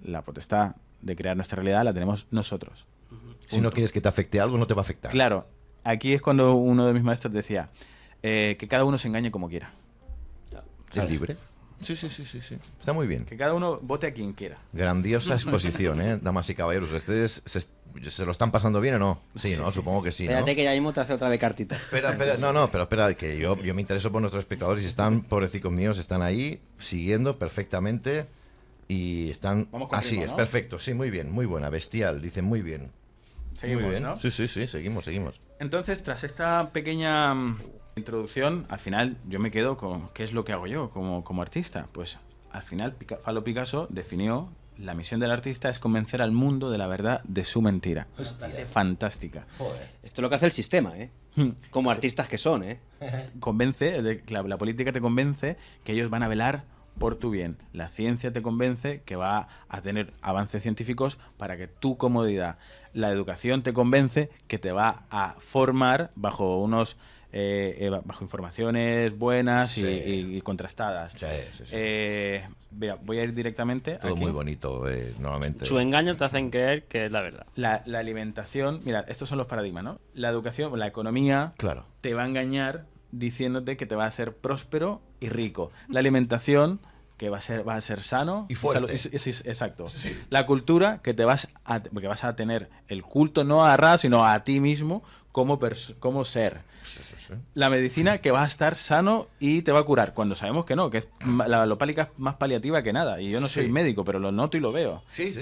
la potestad de crear nuestra realidad la tenemos nosotros. Si no quieres que te afecte algo, no te va a afectar. Claro, aquí es cuando uno de mis maestros decía que cada uno se engañe como quiera. ¿Es libre? Sí. Está muy bien. Que cada uno vote a quien quiera. Grandiosa exposición, damas y caballeros. ¿Ustedes se lo están pasando bien o no? Sí, ¿no? Supongo que sí, ¿no? Espérate que ya mismo te hace otra de cartita. Espera, pero espera, que yo me intereso por nuestros espectadores y están, pobrecicos míos, están ahí siguiendo perfectamente y están... Vamos con Así ritmo, es, ¿no? perfecto, sí, muy bien, muy buena, bestial, dicen muy bien. Seguimos, Muy bien. ¿no? Sí, seguimos. Entonces, tras esta pequeña introducción, al final yo me quedo con ¿qué es lo que hago yo como artista? Pues al final Pablo Picasso definió la misión del artista es convencer al mundo de la verdad de su mentira. Fantástica. Esto es lo que hace el sistema, ¿eh? Como artistas que son, ¿eh? Convence, la política te convence que ellos van a velar por tu bien. La ciencia te convence que va a tener avances científicos para que tu comodidad. La educación te convence que te va a formar bajo unos bajo informaciones buenas y contrastadas. Sí. Mira, voy a ir directamente Todo aquí. muy bonito, normalmente. Su engaño te hacen creer que es la verdad. La alimentación, mira, estos son los paradigmas, ¿no? La educación, la economía Claro. te va a engañar diciéndote que te va a hacer próspero y rico. La alimentación que va a ser sano Y fuerte. Exacto. La cultura que porque vas a tener el culto no a Ra, sino a ti mismo como ser. La medicina que va a estar sano y te va a curar, cuando sabemos que no, que es la alopálica es más paliativa que nada. Y yo no soy Sí. médico, pero lo noto y lo veo. Sí.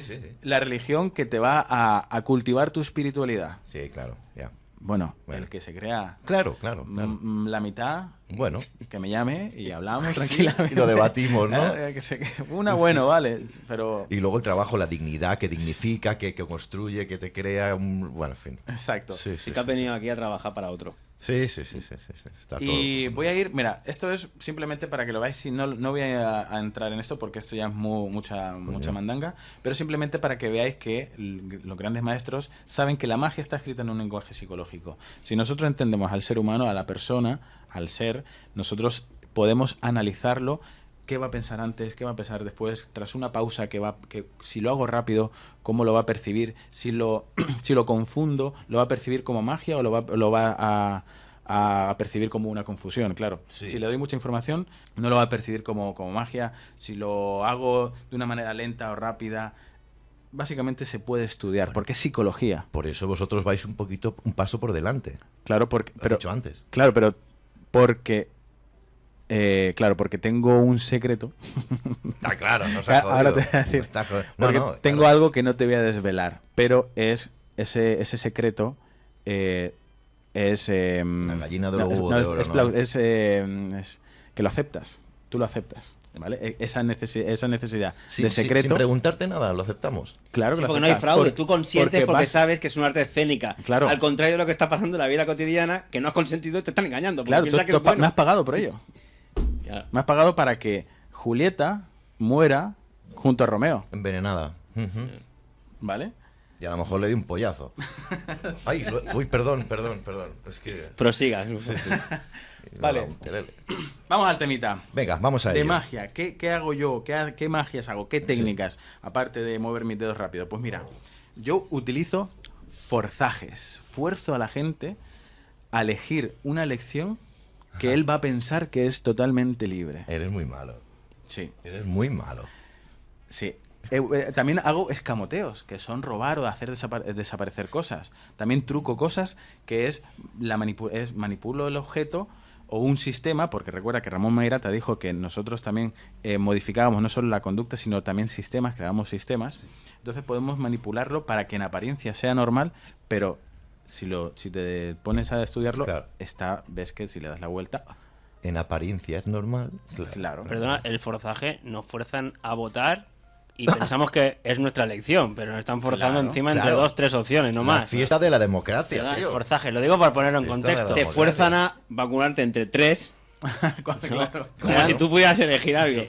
La religión que te va a cultivar tu espiritualidad. Sí, claro, ya. Bueno, Bueno. el que se crea Claro. la mitad, Bueno. que me llame y hablamos tranquilamente. Y lo debatimos, ¿no? Bueno, vale, pero... Y luego el trabajo, la dignidad que dignifica, que construye, que te crea bueno, en fin. Exacto. Sí. Sí que has venido aquí a trabajar para otro. Sí. Está Y todo. voy a ir, mira, esto es simplemente para que lo veáis, no voy a entrar en esto porque esto ya es mucha mandanga, pero simplemente para que veáis que los grandes maestros saben que la magia está escrita en un lenguaje psicológico. Si nosotros entendemos al ser humano, a la persona, al ser, nosotros podemos analizarlo. ¿Qué va a pensar antes? ¿Qué va a pensar después? Tras una pausa, que si lo hago rápido, ¿cómo lo va a percibir? Si lo confundo, ¿lo va a percibir como magia o lo va a percibir como una confusión, claro. Sí. Si le doy mucha información, no lo va a percibir como magia. Si lo hago de una manera lenta o rápida, básicamente se puede estudiar, porque es psicología. Por eso vosotros vais un paso por delante. Claro, porque... Lo he dicho antes. Claro, pero porque... porque tengo un secreto. Está claro, no se ha jodido. Ahora te voy a decir. Porque tengo claro. algo que no te voy a desvelar, pero es ese secreto es... La gallina de los huevos no, de oro, ¿no? es que lo aceptas. Tú lo aceptas, ¿vale? Esa necesidad de secreto... Sin preguntarte nada, lo aceptamos. Claro que Sí, lo porque no hay aceptas. fraude. Tú consientes porque vas- sabes que es un arte escénica. Claro. Al contrario de lo que está pasando en la vida cotidiana, que no has consentido y te están engañando. porque Claro, piensas que es me bueno. has pagado por ello. Claro. Me has pagado para que Julieta muera junto a Romeo, Envenenada. Ujú. ¿vale? Y a lo mejor le di un pollazo. Ay, uy, perdón. Es que... Prosiga. Vale. Vamos al temita. Venga, vamos a De ello. magia, ¿qué hago yo? ¿Qué magias hago? ¿Qué técnicas? Aparte de mover mis dedos rápido. Pues mira, yo utilizo forzajes. Fuerzo a la gente a elegir una elección que él va a pensar que es totalmente libre. Eres muy malo. Sí, Eres muy malo. sí. También hago escamoteos, que son robar o hacer desaparecer cosas. También truco cosas, que es manipulo el objeto o un sistema, porque recuerda que Ramón Mairata dijo que nosotros también modificábamos no solo la conducta, sino también sistemas, creamos sistemas. Entonces podemos manipularlo para que en apariencia sea normal, pero si te pones a estudiarlo, Claro. ves que si le das la vuelta, En apariencia es normal. claro. Perdona, el forzaje nos fuerzan a votar y pensamos que es nuestra elección, pero nos están forzando Claro, encima entre claro. 2-3 opciones, no La más. fiesta de la democracia, Claro, tío. Forzaje, lo digo para ponerlo en Fiesta contexto. de Te fuerzan a vacunarte entre 3, Claro. como Claro. si tú pudieras elegir algo.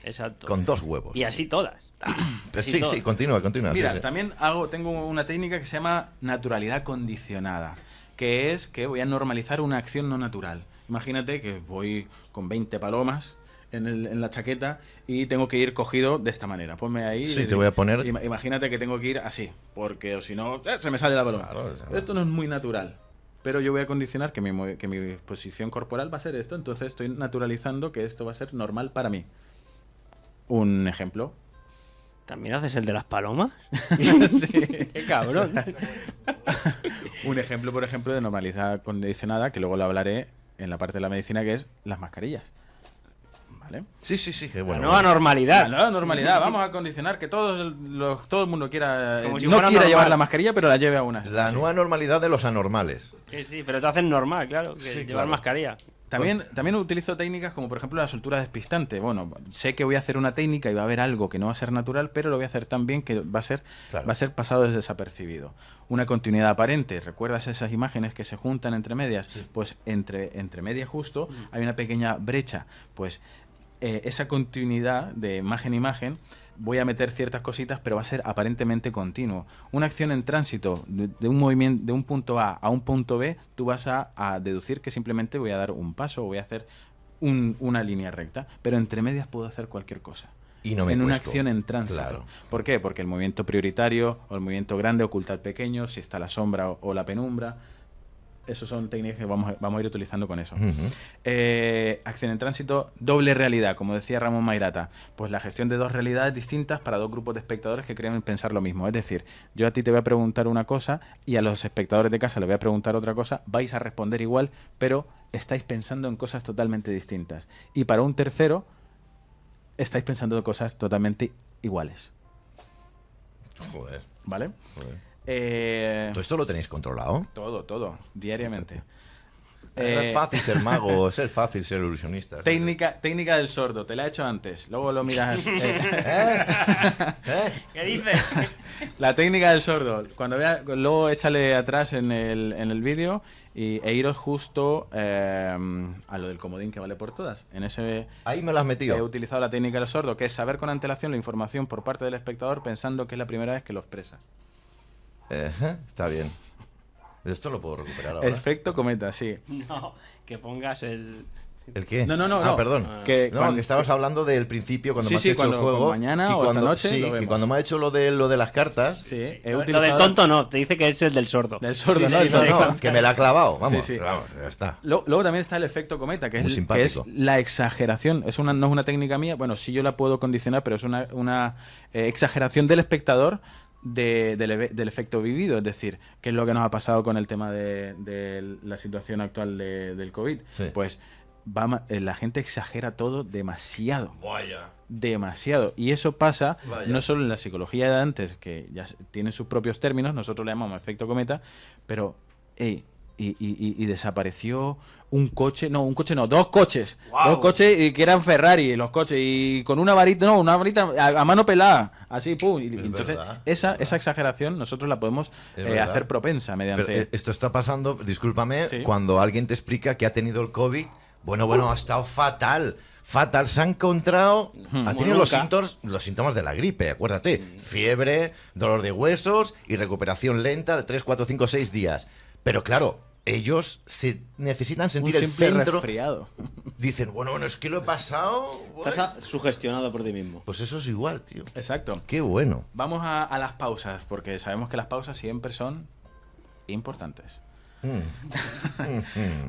Exacto. Con 2 huevos. Y así todas. Sí, todo. sí, continúa. Mira, sí. también tengo una técnica que se llama naturalidad condicionada, que es que voy a normalizar una acción no natural. Imagínate que voy con 20 palomas en la chaqueta y tengo que ir cogido de esta manera. Ponme ahí. Sí, te voy a poner- Imagínate que tengo que ir así, porque o si no, se me sale la paloma. Claro, o sea, Esto no es muy natural. Pero yo voy a condicionar que mi posición corporal va a ser esto, entonces estoy naturalizando que esto va a ser normal para mí. Un ejemplo. ¿También haces el de las palomas? Sí. ¡Qué cabrón! Un ejemplo, por ejemplo, de normalizada condicionada, que luego lo hablaré en la parte de la medicina, que es las mascarillas. ¿Vale? Sí, qué La bueno. nueva normalidad. La nueva normalidad. Vamos a condicionar que todo el mundo quiera Como si no fuera quiera normal. llevar la mascarilla, pero la lleve a una. La Sí. nueva normalidad de los anormales. Sí, pero te hacen normal, claro, que Sí, llevar claro. mascarilla. También utilizo técnicas como, por ejemplo, la soltura despistante. Bueno, sé que voy a hacer una técnica y va a haber algo que no va a ser natural, pero lo voy a hacer tan bien que va a ser pasado desapercibido. Una continuidad aparente. ¿Recuerdas esas imágenes que se juntan entre medias? Pues entre medias justo hay una pequeña brecha. Pues esa continuidad de imagen-imagen, voy a meter ciertas cositas, pero va a ser aparentemente continuo. Una acción en tránsito de un movimiento de un punto A a un punto B, tú vas a deducir que simplemente voy a dar un paso o voy a hacer una línea recta, pero entre medias puedo hacer cualquier cosa. Y no me en una cuesco. acción en tránsito. Claro. ¿Por qué? Porque el movimiento prioritario o el movimiento grande oculta al pequeño, si está la sombra o la penumbra. Esas son técnicas que vamos a ir utilizando con eso. Ujú. Acción en tránsito, doble realidad, como decía Ramón Mairata. Pues la gestión de dos realidades distintas para dos grupos de espectadores que creen pensar lo mismo. Es decir, yo a ti te voy a preguntar una cosa y a los espectadores de casa les voy a preguntar otra cosa. Vais a responder igual, pero estáis pensando en cosas totalmente distintas. Y para un tercero, estáis pensando en cosas totalmente iguales. Joder. ¿Vale? Joder. ¿Todo esto lo tenéis controlado? Todo, diariamente. Es fácil ser mago, es fácil ser ilusionista. Técnica del sordo, te la he hecho antes, luego lo miras. ¿Eh? ¿Qué dices? La técnica del sordo, luego échale atrás en el vídeo e iros justo a lo del comodín que vale por todas. En ese Ahí me lo has he metido. utilizado la técnica del sordo, que es saber con antelación la información por parte del espectador pensando que es la primera vez que lo expresa. Está bien. Esto lo puedo recuperar ahora. Efecto cometa, sí. No, que pongas el... ¿El qué? No. Perdón. Que que estabas hablando del principio cuando me has hecho el juego. Mañana o esta noche. Sí, lo vemos. y cuando me ha hecho lo de las cartas. Sí, he Lo utilizado... del tonto no, te dice que es el del sordo. Del sordo, Sí, ¿no? sí, El tonto. no, que me la ha clavado. Vamos, Sí. vamos, ya está. Luego también está el efecto cometa, que Muy es simpático. la exageración. No es una técnica mía, bueno, sí yo la puedo condicionar, pero es una exageración del espectador del efecto vivido. Es decir, ¿qué es lo que nos ha pasado con el tema de la situación actual del COVID? Sí. Pues la gente exagera todo demasiado. Vaya. Demasiado. Y eso pasa Vaya. no solo en la psicología de antes, que ya tiene sus propios términos, nosotros le llamamos efecto cometa, pero y desapareció dos coches. ¡Guau! Dos coches y que eran Ferrari, los coches, y con una varita a mano pelada, así, pum. Y entonces, verdad. esa exageración nosotros la podemos Es verdad. hacer propensa Pero mediante... esto está pasando, discúlpame, Sí. cuando alguien te explica que ha tenido el COVID. Bueno, ha estado fatal. Fatal, se ha encontrado, ha tenido los síntomas de la gripe, acuérdate, fiebre, dolor de huesos y recuperación lenta de 3, 4, 5, 6 días. Pero claro, ellos necesitan un sentir el simple centro. resfriado. Dicen, bueno, es que lo he pasado. Estás sugestionado por ti mismo. Pues eso es igual, tío. Exacto. Qué bueno. Vamos a las pausas, porque sabemos que las pausas siempre son importantes.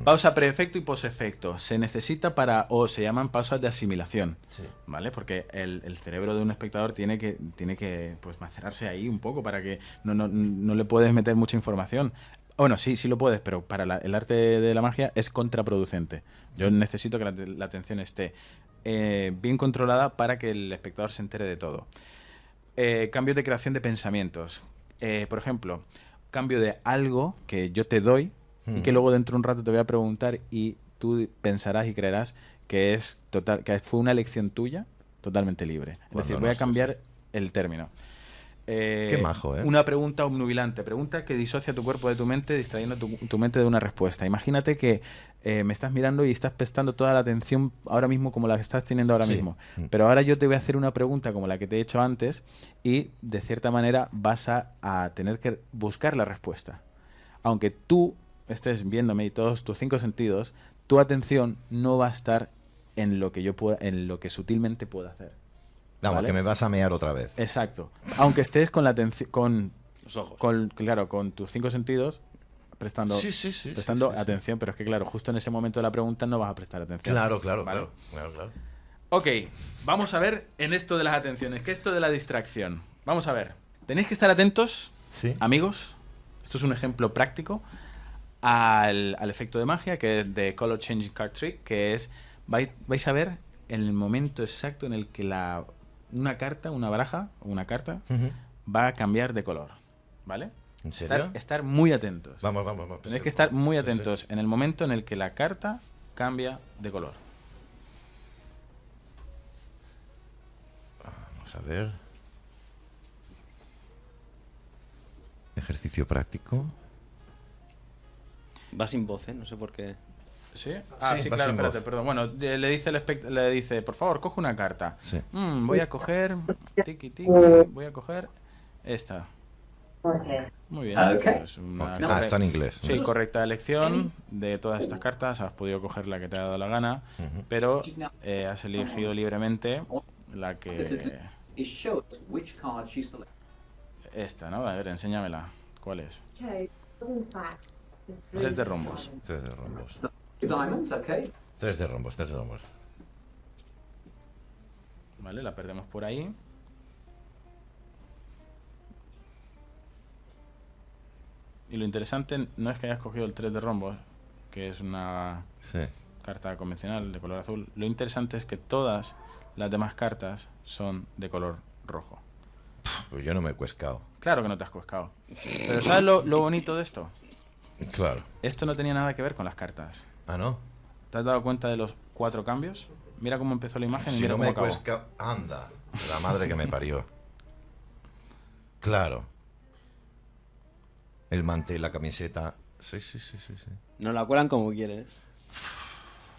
Pausa preefecto y posefecto. Se necesita o se llaman pausas de asimilación, Sí. ¿vale? Porque el cerebro de un espectador tiene que pues macerarse ahí un poco para que no le puedes meter mucha información. Bueno, sí lo puedes, pero para el arte de la magia es contraproducente. Yo necesito que la atención esté bien controlada para que el espectador se entere de todo. Cambios de creación de pensamientos. Por ejemplo, cambio de algo que yo te doy y que luego dentro de un rato te voy a preguntar y tú pensarás y creerás que fue una elección tuya totalmente libre. Es Cuando decir, no voy a es cambiar así. el término. Qué majo, ¿eh? Una pregunta obnubilante, pregunta que disocia tu cuerpo de tu mente, distrayendo tu mente de una respuesta. Imagínate que me estás mirando y estás prestando toda la atención ahora mismo como la que estás teniendo ahora Sí. mismo. Pero ahora yo te voy a hacer una pregunta como la que te he hecho antes y de cierta manera vas a tener que buscar la respuesta. Aunque tú estés viéndome y todos tus 5 sentidos, tu atención no va a estar en lo que sutilmente puedo hacer. Vamos, ¿Vale? que me vas a mear otra vez. Exacto. Aunque estés con la atención, con Los ojos. con tus 5 sentidos prestando atención, pero es que claro, justo en ese momento de la pregunta no vas a prestar atención. Claro. ¿Vale? Ok, vamos a ver en esto de las atenciones, ¿qué es esto de la distracción? Vamos a ver. Tenéis que estar atentos, Sí. amigos. Esto es un ejemplo práctico al efecto de magia, que es de Color Changing Card Trick, que es vais a ver en el momento exacto en el que una carta Ujú. va a cambiar de color, ¿vale? ¿En serio? Estar muy atentos. Vamos. Tenéis que estar muy Sí, atentos en el momento en el que la carta cambia de color. Vamos a ver. Ejercicio práctico. Va sin voz, ¿eh? No sé por qué. ¿Sí? Sí, Sí, va claro, sin espérate, voz. perdón. Bueno, le dice, por favor, coge una carta. Sí. Voy a coger, tiki, voy a coger esta. Muy bien. Ok. Pues Está en inglés. Sí, correcta elección de todas estas cartas. Has podido coger la que te ha dado la gana, Ujú. pero has elegido libremente la que... It shows which card she selected. Esta, ¿no? A ver, enséñamela. ¿Cuál es? In fact, there's 3 de rombos. 3 de rombos. Diamonds, okay. 3 de rombos, 3 de rombos. Vale, la perdemos por ahí. Y lo interesante no es que hayas cogido el 3 de rombos, que es una Sí. carta convencional de color azul. Lo interesante es que todas las demás cartas son de color rojo. Pues yo no me he cuescado. Claro que no te has coscado. Pero ¿sabes lo bonito de esto? Claro. Esto no tenía nada que ver con las cartas. Ah, ¿no? ¿Te has dado cuenta de los 4 cambios? Mira cómo empezó la imagen y Si mira no cómo me he acabó. cuescado... Anda. La madre que me parió. Claro. El mantel, la camiseta... Sí. Nos la cuelan como quieren, ¿eh?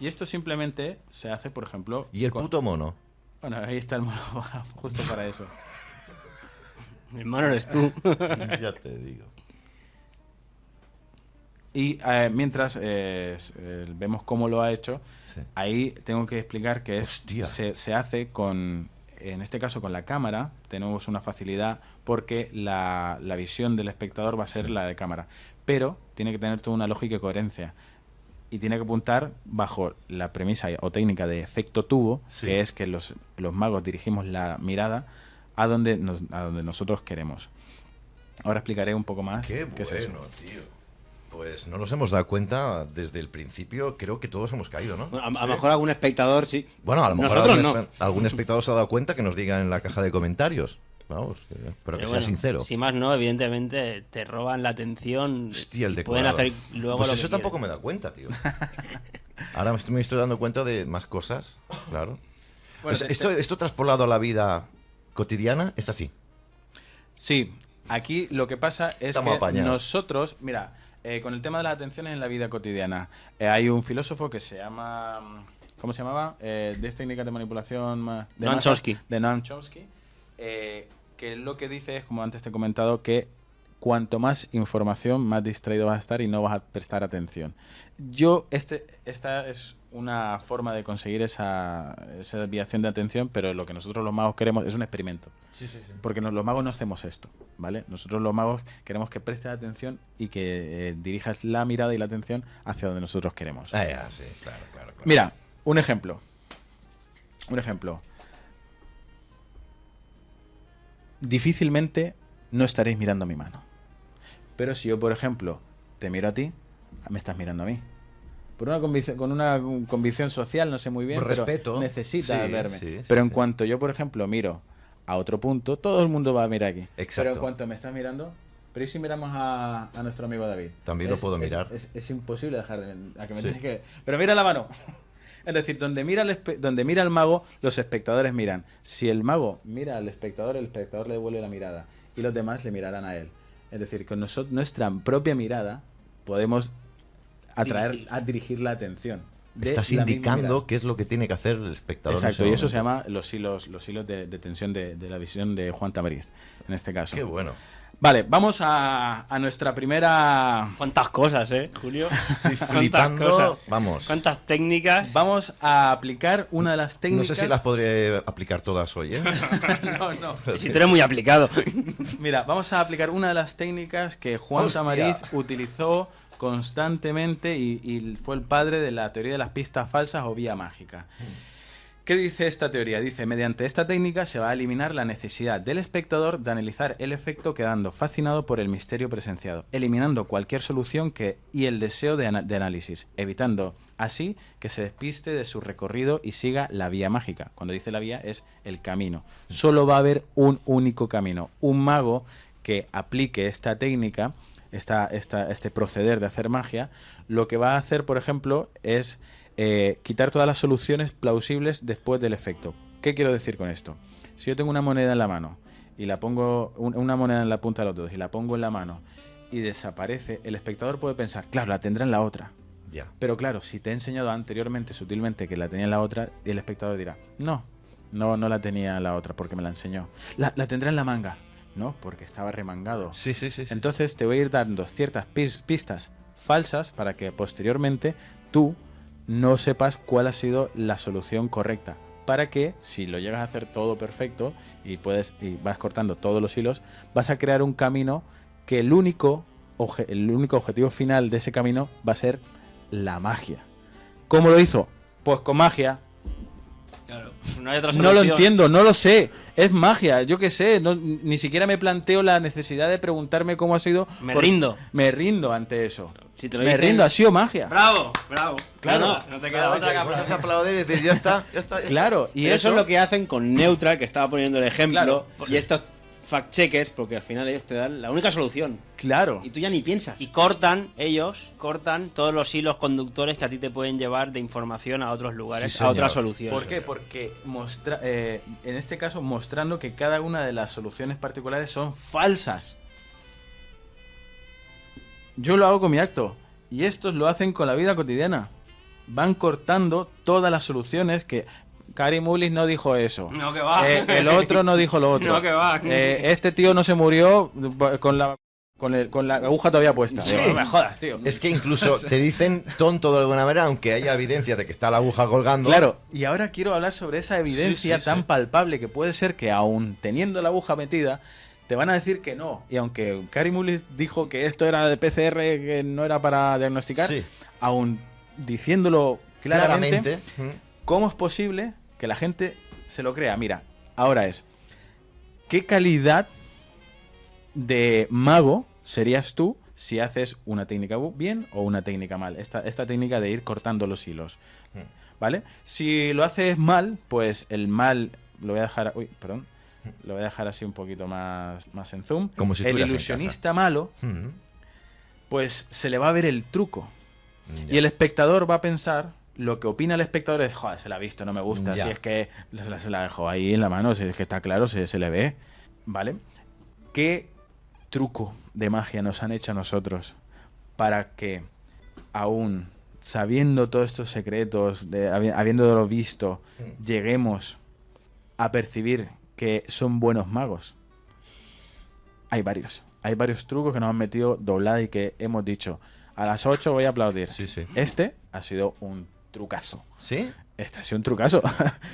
Y esto simplemente se hace, por ejemplo... Y el con- puto mono. Bueno, ahí está el mono, justo para eso. Mi hermano eres tú. Ya te digo. Y mientras vemos cómo lo ha hecho, Sí. ahí tengo que explicar que Hostia. se hace con, en este caso con la cámara, tenemos una facilidad porque la visión del espectador va a ser la de cámara, pero tiene que tener toda una lógica y coherencia. Y tiene que apuntar bajo la premisa o técnica de efecto tubo, Sí. que es que los magos dirigimos la mirada a donde nosotros queremos. Ahora explicaré un poco más Qué qué es eso. bueno, tío. Pues no nos hemos dado cuenta desde el principio, creo que todos hemos caído, ¿no? Bueno, a lo mejor algún espectador sí. Bueno, a lo mejor Nosotros no. algún espectador se ha dado cuenta, que nos diga en la caja de comentarios. Vamos, pero que sea bueno, sincero. Si más no, evidentemente te roban la atención. Hostia, el y pueden decorado. hacer luego Pues lo eso que tampoco quieran. me he dado cuenta, tío. Ahora me estoy dando cuenta de más cosas, claro. Bueno, Esto traspolado a la vida cotidiana es así. Sí, aquí lo que pasa es Estamos que apañados. nosotros, mira, con el tema de las atenciones en la vida cotidiana, hay un filósofo que se llama, ¿cómo se llamaba? De esta técnica de manipulación de Noam masas, Chomsky. de Noam Chomsky, que lo que dice es, como antes te he comentado, que cuanto más información, más distraído vas a estar y no vas a prestar atención. Esta es una forma de conseguir esa desviación de atención, pero lo que nosotros los magos queremos es un experimento. Porque los magos no hacemos esto, ¿vale? Nosotros los magos queremos que prestes atención y que dirijas la mirada y la atención hacia donde nosotros queremos. Ah, ya, sí, claro. Mira, un ejemplo. Un ejemplo. Difícilmente no estaréis mirando a mi mano. Pero si yo, por ejemplo, te miro a ti, me estás mirando a mí. Por una con una convicción social, no sé muy bien, Por pero respeto. necesitas Sí, verme. sí, Pero sí, en sí. cuanto yo, por ejemplo, miro a otro punto, todo el mundo va a mirar aquí. Exacto. Pero en cuanto me estás mirando, pero ¿y si miramos a nuestro amigo David? También lo puedo mirar. Es imposible dejar de a que me Sí. tienes que... Pero mira la mano. Es decir, donde mira el mago, los espectadores miran. Si el mago mira al espectador, el espectador le devuelve la mirada. Y los demás le mirarán a él. Es decir, con nuestra propia mirada podemos dirigir la atención. de Estás la misma indicando mirada. qué es lo que tiene que hacer el espectador. en Exacto, ese y eso se momento. llama los hilos de tensión de la visión de Juan Tamariz, en este caso. Qué bueno. Vale, vamos a nuestra primera... ¿Cuántas cosas, Julio? Estoy ¿Cuántas flipando. cosas? Vamos. ¿Cuántas técnicas? Vamos a aplicar una de las No técnicas... sé si las podré aplicar todas hoy, ¿eh? No. Si tú eres muy aplicado. Mira, vamos a aplicar una de las técnicas que Juan ¡Hostia! Tamariz utilizó constantemente y fue el padre de la teoría de las pistas falsas o vía mágica. ¿Qué dice esta teoría? Dice, mediante esta técnica se va a eliminar la necesidad del espectador de analizar el efecto quedando fascinado por el misterio presenciado, eliminando cualquier solución y el deseo de análisis, evitando así que se despiste de su recorrido y siga la vía mágica. Cuando dice la vía es el camino. Solo va a haber un único camino. Un mago que aplique esta técnica, este proceder de hacer magia, lo que va a hacer, por ejemplo, es... quitar todas las soluciones plausibles después del efecto. ¿Qué quiero decir con esto? Si yo tengo una moneda en la mano y la pongo, una moneda en la punta de los dedos y la pongo en la mano y desaparece, el espectador puede pensar, claro, la tendrá en la otra. Ya. Pero claro, si te he enseñado anteriormente, sutilmente, que la tenía en la otra, el espectador dirá, no la tenía en la otra porque me la enseñó. La tendrá en la manga. No, porque estaba remangado. Sí. Entonces te voy a ir dando ciertas pistas falsas para que posteriormente tú no sepas cuál ha sido la solución correcta, para que si lo llegas a hacer todo perfecto y vas cortando todos los hilos, vas a crear un camino que el único objetivo final de ese camino va a ser la magia. ¿Cómo lo hizo? Pues con magia. Claro, no hay otra No lo solución. entiendo, no lo sé. Es magia, yo qué sé. Ni siquiera me planteo la necesidad de preguntarme cómo ha sido. Me rindo. Me rindo ante eso. Si te lo Me dicen- rindo, ha sido magia. Bravo. Claro. No te queda otra que Puedes aplaudir. aplaudir y decir, ya está. Claro, y Pero eso es lo que hacen con Neutral, que estaba poniendo el ejemplo, Claro, y estos fact-checkers, porque al final ellos te dan la única solución. Claro. Y tú ya ni piensas. Y ellos cortan todos los hilos conductores que a ti te pueden llevar de información a otros lugares, Sí, a otras señor. soluciones. ¿Por qué? Porque en este caso mostrando que cada una de las soluciones particulares son falsas. Yo lo hago con mi acto y estos lo hacen con la vida cotidiana. Van cortando todas las soluciones que Karim Mullis no dijo eso. No, que va. El otro no dijo lo otro. No, que va. Este tío no se murió con la... con la aguja todavía puesta. Sí. Digo, no me jodas, tío. Es que incluso te dicen tonto de alguna manera, aunque haya evidencia de que está la aguja colgando. Claro, y ahora quiero hablar sobre esa evidencia Sí, sí, tan sí. palpable que puede ser que aún teniendo la aguja metida, te van a decir que no. Y aunque Kary Mullis dijo que esto era de PCR, que no era para diagnosticar, Sí. aún diciéndolo claramente, Claramente. ¿cómo es posible que la gente se lo crea? Mira, ahora es, ¿qué calidad de mago serías tú si haces una técnica bien o una técnica mal? Esta técnica de ir cortando los hilos, ¿vale? Si lo haces mal, pues el mal lo voy a dejar... Uy, perdón. Lo voy a dejar así un poquito más en zoom. Como si el estuvieras en ilusionista malo, Mm. pues se le va a ver el truco. Ya. Y el espectador va a pensar, lo que opina el espectador es, joder, se la ha visto, no me gusta. Ya. Si es que se la dejó ahí en la mano, si es que está claro, se le ve. ¿Vale? ¿Qué truco de magia nos han hecho a nosotros para que, aún sabiendo todos estos secretos, habiéndolo visto, lleguemos a percibir que son buenos magos? Hay varios trucos que nos han metido doblada y que hemos dicho, a las 8 voy a aplaudir. Sí, sí. Este ha sido un trucazo. ¿Sí? Este ha sido un trucazo.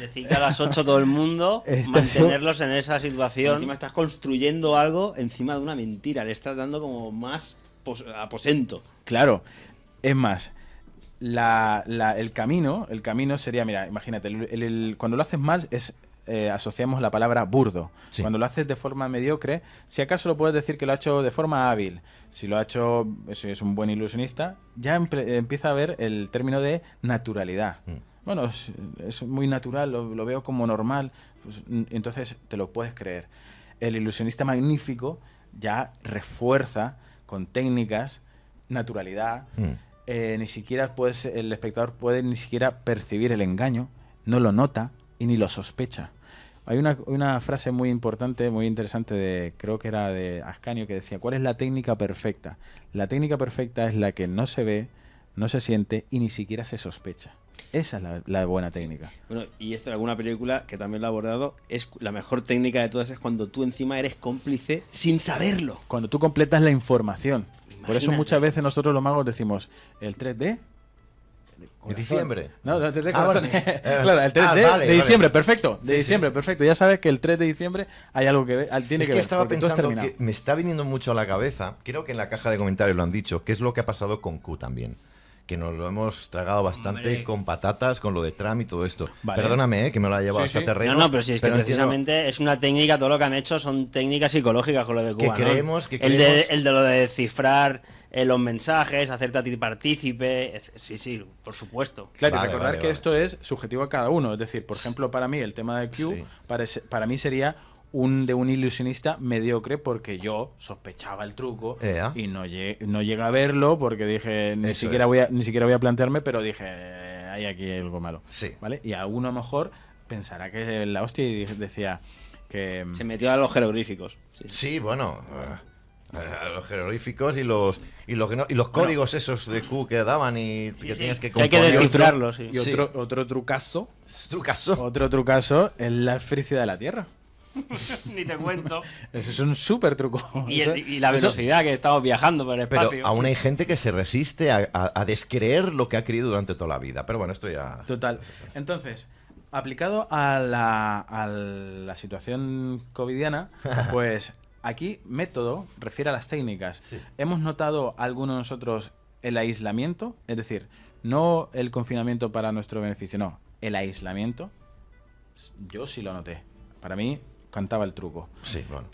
Decir que a las 8 todo el mundo, Este ha sido- mantenerlos en esa situación. Encima estás construyendo algo encima de una mentira. Le estás dando como más aposento. Claro. Es más, el camino sería, mira, imagínate, cuando lo haces mal asociamos la palabra burdo. Sí. Cuando lo haces de forma mediocre, si acaso lo puedes decir que lo ha hecho de forma hábil. Si lo ha hecho, si es un buen ilusionista, ya empieza a ver el término de naturalidad. Bueno, es muy natural, lo veo como normal, pues, entonces te lo puedes creer. El ilusionista magnífico ya refuerza con técnicas, naturalidad, ni siquiera el espectador puede ni siquiera percibir el engaño, no lo nota y ni lo sospecha. Hay una frase muy importante, muy interesante, creo que era de Ascanio, que decía, ¿cuál es la técnica perfecta? La técnica perfecta es la que no se ve, no se siente y ni siquiera se sospecha. Esa es la buena técnica. Bueno, y esto en alguna película que también lo ha abordado, es la mejor técnica de todas es cuando tú encima eres cómplice sin saberlo. Cuando tú completas la información. Por eso Imagínate. muchas veces nosotros los magos decimos, el 3D... ¿De diciembre? No, el 3D Ah, corazón. bueno. Claro, el 3D Vale, de diciembre, vale. perfecto. De Sí, diciembre, sí. perfecto. Ya sabes que el 3 de diciembre hay algo que ver, tiene Es que que ver. estaba porque tú has pensando terminado. que me está viniendo mucho a la cabeza, creo que en la caja de comentarios lo han dicho, que es lo que ha pasado con Q también. Que nos lo hemos tragado bastante Hombre. con patatas, con lo de Trump y todo esto. Vale. Perdóname, que me lo ha llevado Sí, a sí. terreno. No, pero si es que entiendo- precisamente es una técnica, todo lo que han hecho son técnicas psicológicas con lo de Que Cuba, ¿no? creemos- El de lo de descifrar los mensajes, hacerte a ti partícipe, sí, por supuesto. Claro, y Vale, recordar vale, que vale. esto es subjetivo a cada uno. Es decir, por ejemplo, para mí el tema de Q, Sí. para mí sería de un ilusionista mediocre porque yo sospechaba el truco y no llegué a verlo porque dije, ni Eso siquiera es. voy a plantearme, pero dije, hay aquí algo malo. Sí. ¿Vale? Y a uno mejor pensará que la hostia y decía que... Se metió a los jeroglíficos. Sí. Sí, bueno. Los jeroglíficos y los códigos esos de Q que daban y que tenías que Que hay que componer. descifrarlos, sí. Y otro trucazo, Trucazo. es la esfericidad de la Tierra. Ni te cuento. Eso es un súper truco. Y la velocidad que estamos viajando por el Pero espacio. aún hay gente que se resiste a descreer lo que ha creído durante toda la vida. Pero bueno, esto ya... Total. Entonces, aplicado a la situación covidiana, pues aquí método refiere a las técnicas. Sí. Hemos notado algunos de nosotros el aislamiento, es decir, no el confinamiento para nuestro beneficio, no, el aislamiento. Yo sí lo noté. Para mí cantaba el truco. Sí, bueno.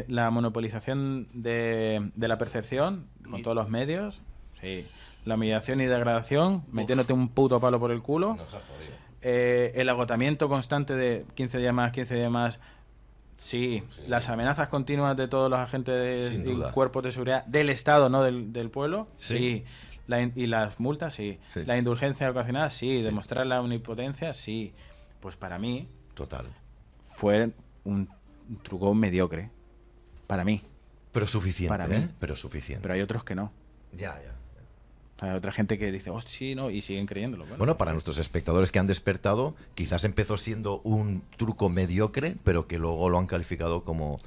La monopolización de la percepción con todos los medios, sí. La humillación y degradación, metiéndote un puto palo por el culo. Nos ha jodido. El agotamiento constante de 15 días más, sí. Las amenazas continuas de todos los agentes Sin y duda. cuerpos de seguridad del Estado, no del pueblo, Sí. sí. Y las multas, sí. Sí. La indulgencia ocasionada, sí. Demostrar la omnipotencia, sí. Pues para mí Total. fue un truco mediocre. Para mí. Pero suficiente, Para mí. Pero suficiente. Pero hay otros que no. Ya. Hay otra gente que dice, hostia, sí, no, y siguen creyéndolo. Bueno, para nuestros espectadores que han despertado, quizás empezó siendo un truco mediocre, pero que luego lo han calificado como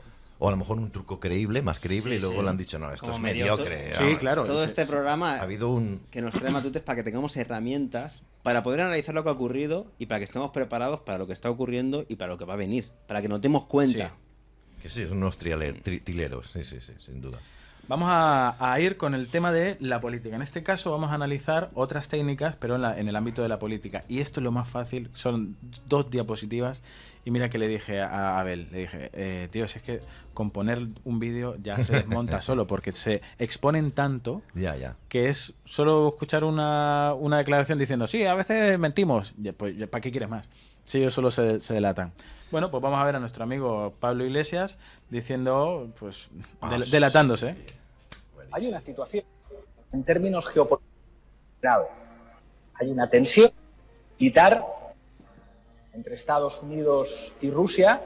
O a lo mejor un truco creíble, más creíble, Sí, y luego sí. le han dicho, no, esto Como es medio mediocre. Sí, claro. Todo ese- este programa Ha habido un... que nos trae Matute es para que tengamos herramientas para poder analizar lo que ha ocurrido y para que estemos preparados para lo que está ocurriendo y para lo que va a venir. Para que nos demos cuenta. Que sí, son unos trileros, sí, sin duda. Vamos a ir con el tema de la política. En este caso vamos a analizar otras técnicas, pero en el ámbito de la política. Y esto es lo más fácil, son 2 diapositivas. Y mira que le dije a Abel, le dije, tío, si es que con poner un vídeo ya se desmonta solo, porque se exponen tanto Ya. que es solo escuchar una declaración diciendo, sí, a veces mentimos. Pues, ¿para qué quieres más? Sí, ellos solo se delatan. Bueno, pues vamos a ver a nuestro amigo Pablo Iglesias diciendo, pues, delatándose. Hay una situación, en términos geopolíticos, grave. Hay una tensión militar entre Estados Unidos y Rusia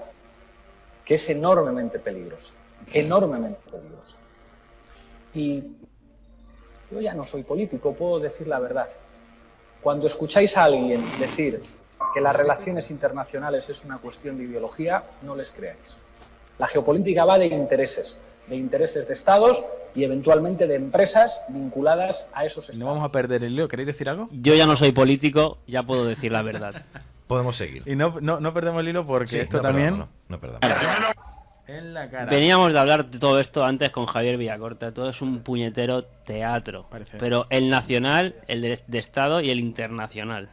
que es enormemente peligrosa. Enormemente peligrosa. Y yo ya no soy político, puedo decir la verdad. Cuando escucháis a alguien decir que las relaciones internacionales es una cuestión de ideología, no les creáis. La geopolítica va de intereses de estados y eventualmente de empresas vinculadas a esos estados. No vamos a perder el lío. ¿Queréis decir algo? Yo ya no soy político, ya puedo decir la verdad. Podemos seguir. Y no perdemos el hilo porque Sí, esto no también... perdamos, no perdamos. En la cara. Veníamos de hablar de todo esto antes con Javier Villacorta. Todo es un puñetero teatro. Parece. Pero el nacional, el de Estado y el internacional.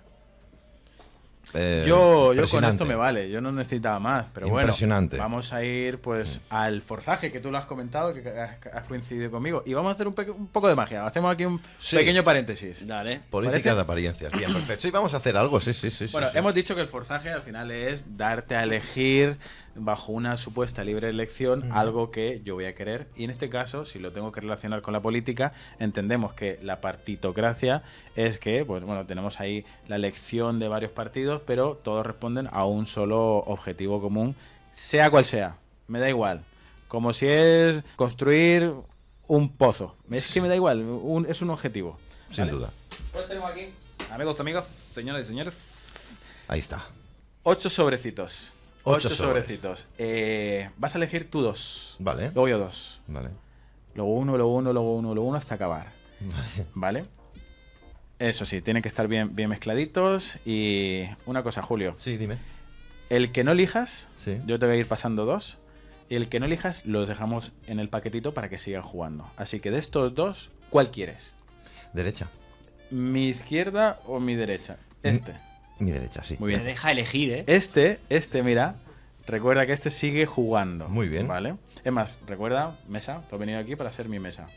Yo con impresionante. esto me vale, yo no necesitaba más, pero bueno, Impresionante. vamos a ir pues al forzaje, que tú lo has comentado, que has coincidido conmigo, y vamos a hacer un poco de magia. Hacemos aquí un Sí. pequeño paréntesis. Dale. Política ¿Parece? de apariencias. Bien, perfecto. Sí, vamos a hacer algo, sí. Bueno, sí. hemos dicho que el forzaje al final es darte a elegir bajo una supuesta libre elección algo que yo voy a querer, y en este caso, si lo tengo que relacionar con la política, entendemos que la partitocracia es que, pues bueno, tenemos ahí la elección de varios partidos, pero todos responden a un solo objetivo común, sea cual sea, me da igual. Como si es construir un pozo, es que me da igual, es un objetivo. Sin ¿Vale? duda. Pues tenemos aquí, amigos, señoras y señores, Ahí está. 8 sobrecitos. 8 8 sobrecitos. Vas a elegir tú 2. Vale. Luego yo 2. Vale. Luego uno hasta acabar. ¿Vale? Eso sí, tienen que estar bien mezcladitos. Y una cosa, Julio. Sí, dime. El que no elijas, Sí. yo te voy a ir pasando 2. Y el que no elijas, los dejamos en el paquetito para que sigan jugando. Así que de estos 2, ¿cuál quieres? Derecha. ¿Mi izquierda o mi derecha? Este. Mi derecha, sí. Muy Me bien. deja elegir, ¿eh? Este, mira, recuerda que este sigue jugando. Muy bien. ¿Vale? Es más, recuerda, mesa, tú has venido aquí para ser mi mesa.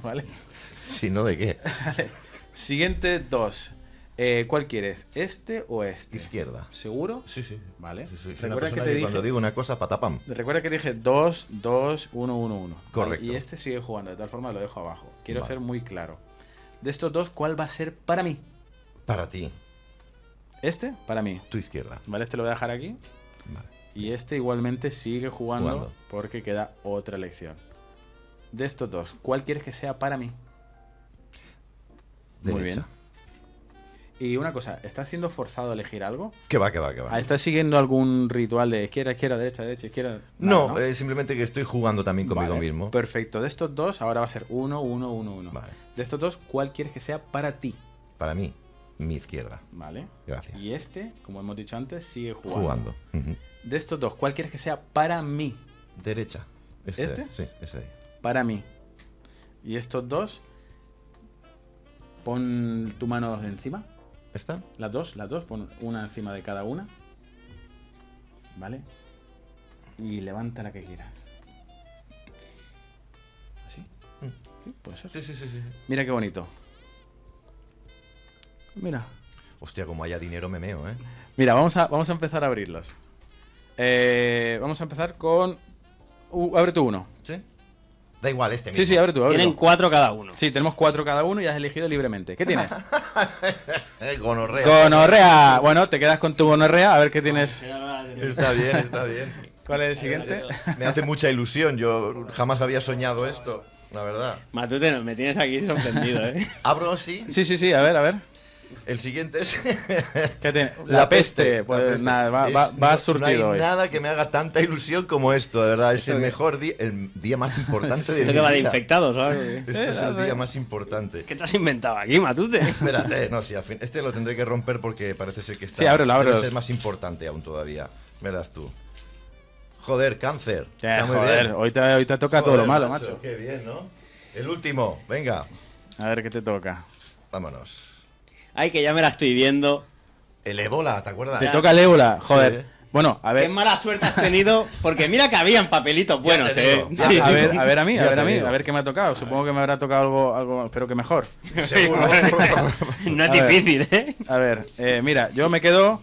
¿Vale? Si no, ¿de qué? Siguiente 2. ¿Cuál quieres? ¿Este o este? Izquierda. ¿Seguro? Sí. Vale. Sí, soy una Recuerda que persona te que dije, cuando digo una cosa, patapam. recuerda que dije 2, 2, 1, 1, 1. Correcto. Y este sigue jugando, de tal forma lo dejo abajo. Quiero Vale. ser muy claro. De estos 2, ¿cuál va a ser para mí? Para ti. Este, para mí. Tu izquierda. ¿Vale? Este lo voy a dejar aquí. Vale. Y este igualmente sigue jugando, Jugando. porque queda otra elección. De estos 2, ¿cuál quieres que sea para mí? Muy Derecha. bien. Y una cosa, ¿estás siendo forzado a elegir algo? Que va. ¿Estás siguiendo algún ritual de izquierda, derecha, izquierda? No, Nada, simplemente que estoy jugando también conmigo Vale, mismo. Perfecto. De estos 2, ahora va a ser 1, 1, 1, 1. Vale. De estos 2, ¿cuál quieres que sea para ti? Para mí, mi izquierda. Vale. Gracias. Y este, como hemos dicho antes, sigue jugando. Jugando. Ujú. De estos 2, ¿cuál quieres que sea para mí? Derecha. ¿Este? Sí, ese ahí. Para mí. Y estos 2, pon tu mano encima. ¿Esta? Las dos, pon una encima de cada una. ¿Vale? Y levanta la que quieras. ¿Así? Sí, puede ser. Sí. Mira qué bonito. Mira. Hostia, como haya dinero me meo, ¿eh? Mira, vamos a empezar a abrirlos. Vamos a empezar con... abre tú uno. ¿Sí? Da igual, este mismo. Sí, abre tú. Tienen 4 cada uno. Sí, tenemos 4 cada uno y has elegido libremente. ¿Qué tienes? Gonorrea. Gonorrea. Bueno, te quedas con tu gonorrea, a ver qué tienes. Está bien. ¿Cuál es el siguiente? Me hace mucha ilusión. Yo jamás había soñado esto, la verdad. Matute, me tienes aquí sorprendido, ¿eh? ¿Abro así? Sí, a ver. El siguiente es La peste. Pues La peste. nada, va No surtido hay hoy. nada que me haga tanta ilusión como esto, de verdad. Es Esto el que- mejor día, el día más importante de Esto mi que va de vida. infectados o algo. Este es el día más importante. ¿Qué te has inventado aquí, Matute? Espérate, no, sí, al fin, este lo tendré que romper porque parece ser que está. Sí, ábrelo, debe ábrelo. ser más importante aún todavía. Verás tú. Joder, cáncer. Ya, Está muy joder, bien. hoy te toca todo Joder, lo malo, macho. Qué bien, ¿no? El último, venga, A ver qué te toca. vámonos. Ay, que ya me la estoy viendo. El ébola, ¿te acuerdas? Te toca el ébola, joder. Sí. Bueno, a Qué ver. mala suerte has tenido, porque mira que habían papelitos buenos, te digo, ya A te ver, digo. a ver a mí, Ya te digo. a ver qué me ha tocado. Supongo que me habrá tocado algo, espero que mejor. Seguro. No es A ver. difícil, ¿eh? A ver, mira, yo me quedo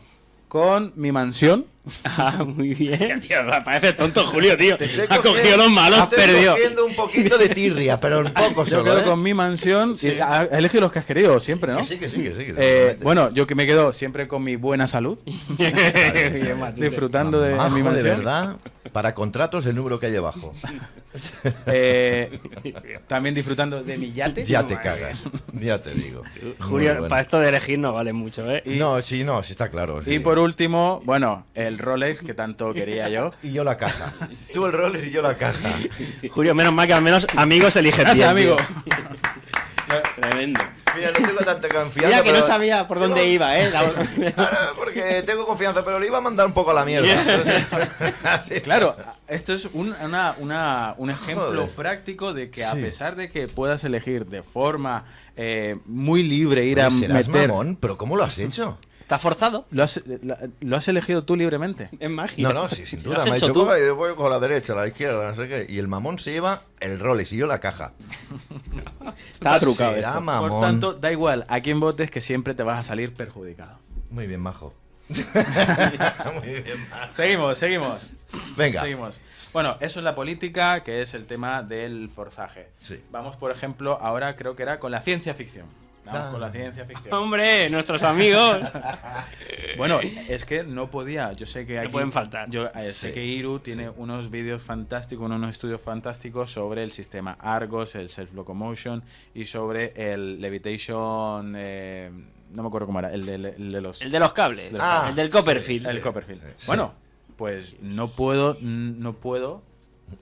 con mi mansión. Ah, muy bien. Tío, parece tonto Julio, tío. Estoy Ha cogido cogiendo- los malos, estoy perdió. cogiendo un poquito de tirria, pero un poco Yo solo, quedo ¿eh? con mi mansión. Sí. Y has elegido los que has querido siempre, ¿no? Que sí, que sí, que sí. que sí, Bueno, yo que me quedo siempre con mi buena salud, Bien, Matute. disfrutando de Majo, mi de mansión. verdad, para contratos el número que hay abajo. También disfrutando de mi yate. Ya te cagas, ya te digo. Muy Julio, bueno. para esto de elegir no vale mucho, ¿eh? No, sí, está claro. sí. Y por último, bueno, el Rolex que tanto quería yo. Y yo la caja. Tú el Rolex y yo la caja. Julio, menos mal que al menos amigos eliges bien. Gracias, amigo. tío. Tremendo. Mira, no tengo tanta confianza. Mira que no pero- sabía por dónde iba, ¿eh? Ahora, porque tengo confianza, pero le iba a mandar un poco a la mierda. Así. Claro, esto es un ejemplo Joder. práctico de que a Sí. pesar de que puedas elegir de forma muy libre ir a Oye, serás meter... mamón, pero ¿cómo lo has hecho? ¿Está forzado? Lo has elegido tú libremente. Es magia. No, no, sí, sin lo duda. has Me ha hecho dicho, tú. coja, y yo voy con la derecha, la izquierda, no sé qué. Y el mamón se lleva el Rolex y yo la caja. Estaba trucado Será esto. mamón. Por tanto, da igual a quién votes que siempre te vas a salir perjudicado. Muy bien, majo. Muy bien, majo. Seguimos. Venga. Seguimos. Bueno, eso es la política, que es el tema del forzaje. Sí. Vamos, por ejemplo, ahora creo que era con la ciencia ficción. Vamos Ah. con la ciencia ficción. Hombre, nuestros amigos. Bueno, es que no podía. Yo sé que aquí pueden faltar. Yo sé Sí, que Iru tiene unos vídeos fantásticos, unos estudios fantásticos sobre el sistema Argos, el self-locomotion y sobre el levitation. No me acuerdo cómo era, el de los. El de los cables. Ah, el del Copperfield. el sí, Copperfield. sí. Bueno, pues no puedo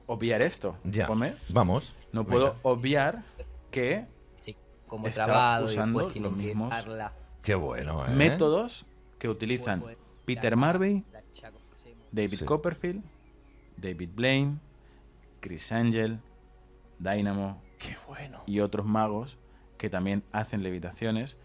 obviar esto. Ya. Ponme. Vamos. No Venga. puedo obviar que Sí, como está trabado usando y después los tienen que mismos dejarla. Qué bueno, ¿eh? métodos que utilizan Peter Marvey, David Sí. Copperfield, David Blaine, Chris Angel, Dynamo Qué bueno. y otros magos que también hacen levitaciones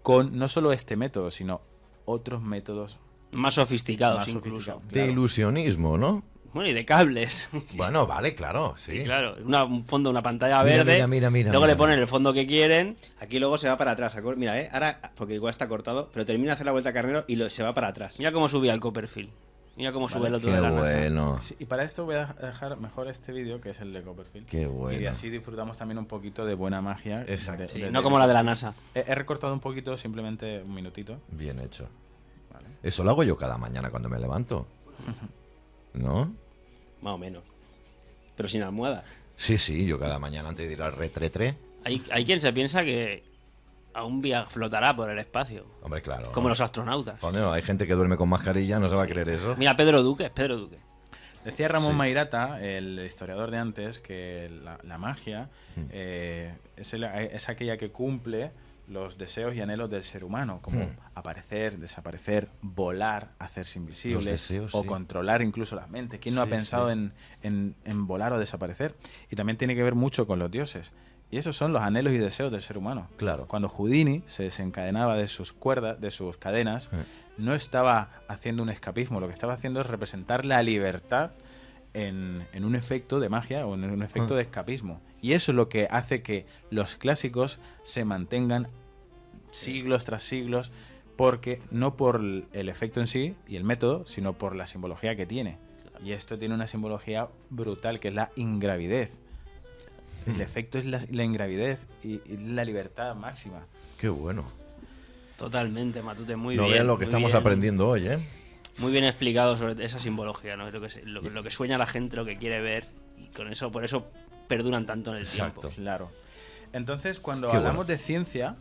con no solo este método, sino otros métodos Más sofisticados, más incluso. sofisticados. De Claro. ilusionismo, ¿no? Bueno, y de cables. Bueno, vale, claro, sí. Sí, claro. Un fondo, una pantalla Mira, verde. mira, luego mira. le ponen el fondo que quieren. Aquí luego se va para atrás. Mira, ahora, porque igual está cortado, pero termina de hacer la vuelta a carnero y se va para atrás. Mira cómo subía el Copperfield. Mira cómo sube el otro Qué de la NASA. bueno. Sí, y para esto voy a dejar mejor este vídeo, que es el de Copperfield. Qué bueno. Y así disfrutamos también un poquito de buena magia. Exacto. Sí, no como la de la NASA. He recortado un poquito, simplemente un minutito. Bien hecho. Vale. Eso lo hago yo cada mañana cuando me levanto. ¿No? Más o menos. Pero sin almohada. Sí, sí, yo cada mañana antes de ir al retretre. Hay quien se piensa que aún flotará por el espacio. Hombre, claro. Como los astronautas. Joder, hay gente que duerme con mascarilla, no se va a creer eso. Mira, Pedro Duque, es Pedro Duque. Decía Ramón Sí. Mairata, el historiador de antes, que la magia es aquella que cumple los deseos y anhelos del ser humano, como aparecer, desaparecer, volar, hacerse invisibles Los deseos, o sí. controlar incluso la mente. ¿Quién no Sí, ha pensado sí. en volar o desaparecer? Y también tiene que ver mucho con los dioses. Y esos son los anhelos y deseos del ser humano. Claro. Cuando Houdini se desencadenaba de sus cuerdas, de sus cadenas, no estaba haciendo un escapismo, lo que estaba haciendo es representar la libertad en un efecto de magia o en un efecto de escapismo. Y eso es lo que hace que los clásicos se mantengan siglos tras siglos, porque no por el efecto en sí y el método, sino por la simbología que tiene. Y esto tiene una simbología brutal, que es la ingravidez. El efecto es la ingravidez y la libertad máxima. Qué bueno. Totalmente, Matute, muy No bien. vean lo que muy estamos bien. aprendiendo hoy, ¿eh? Muy bien explicado sobre esa simbología, ¿no? Lo que sueña la gente, lo que quiere ver, y con eso, por eso perduran tanto en el Exacto. tiempo. Claro. Entonces, cuando Qué hablamos bueno. de ciencia,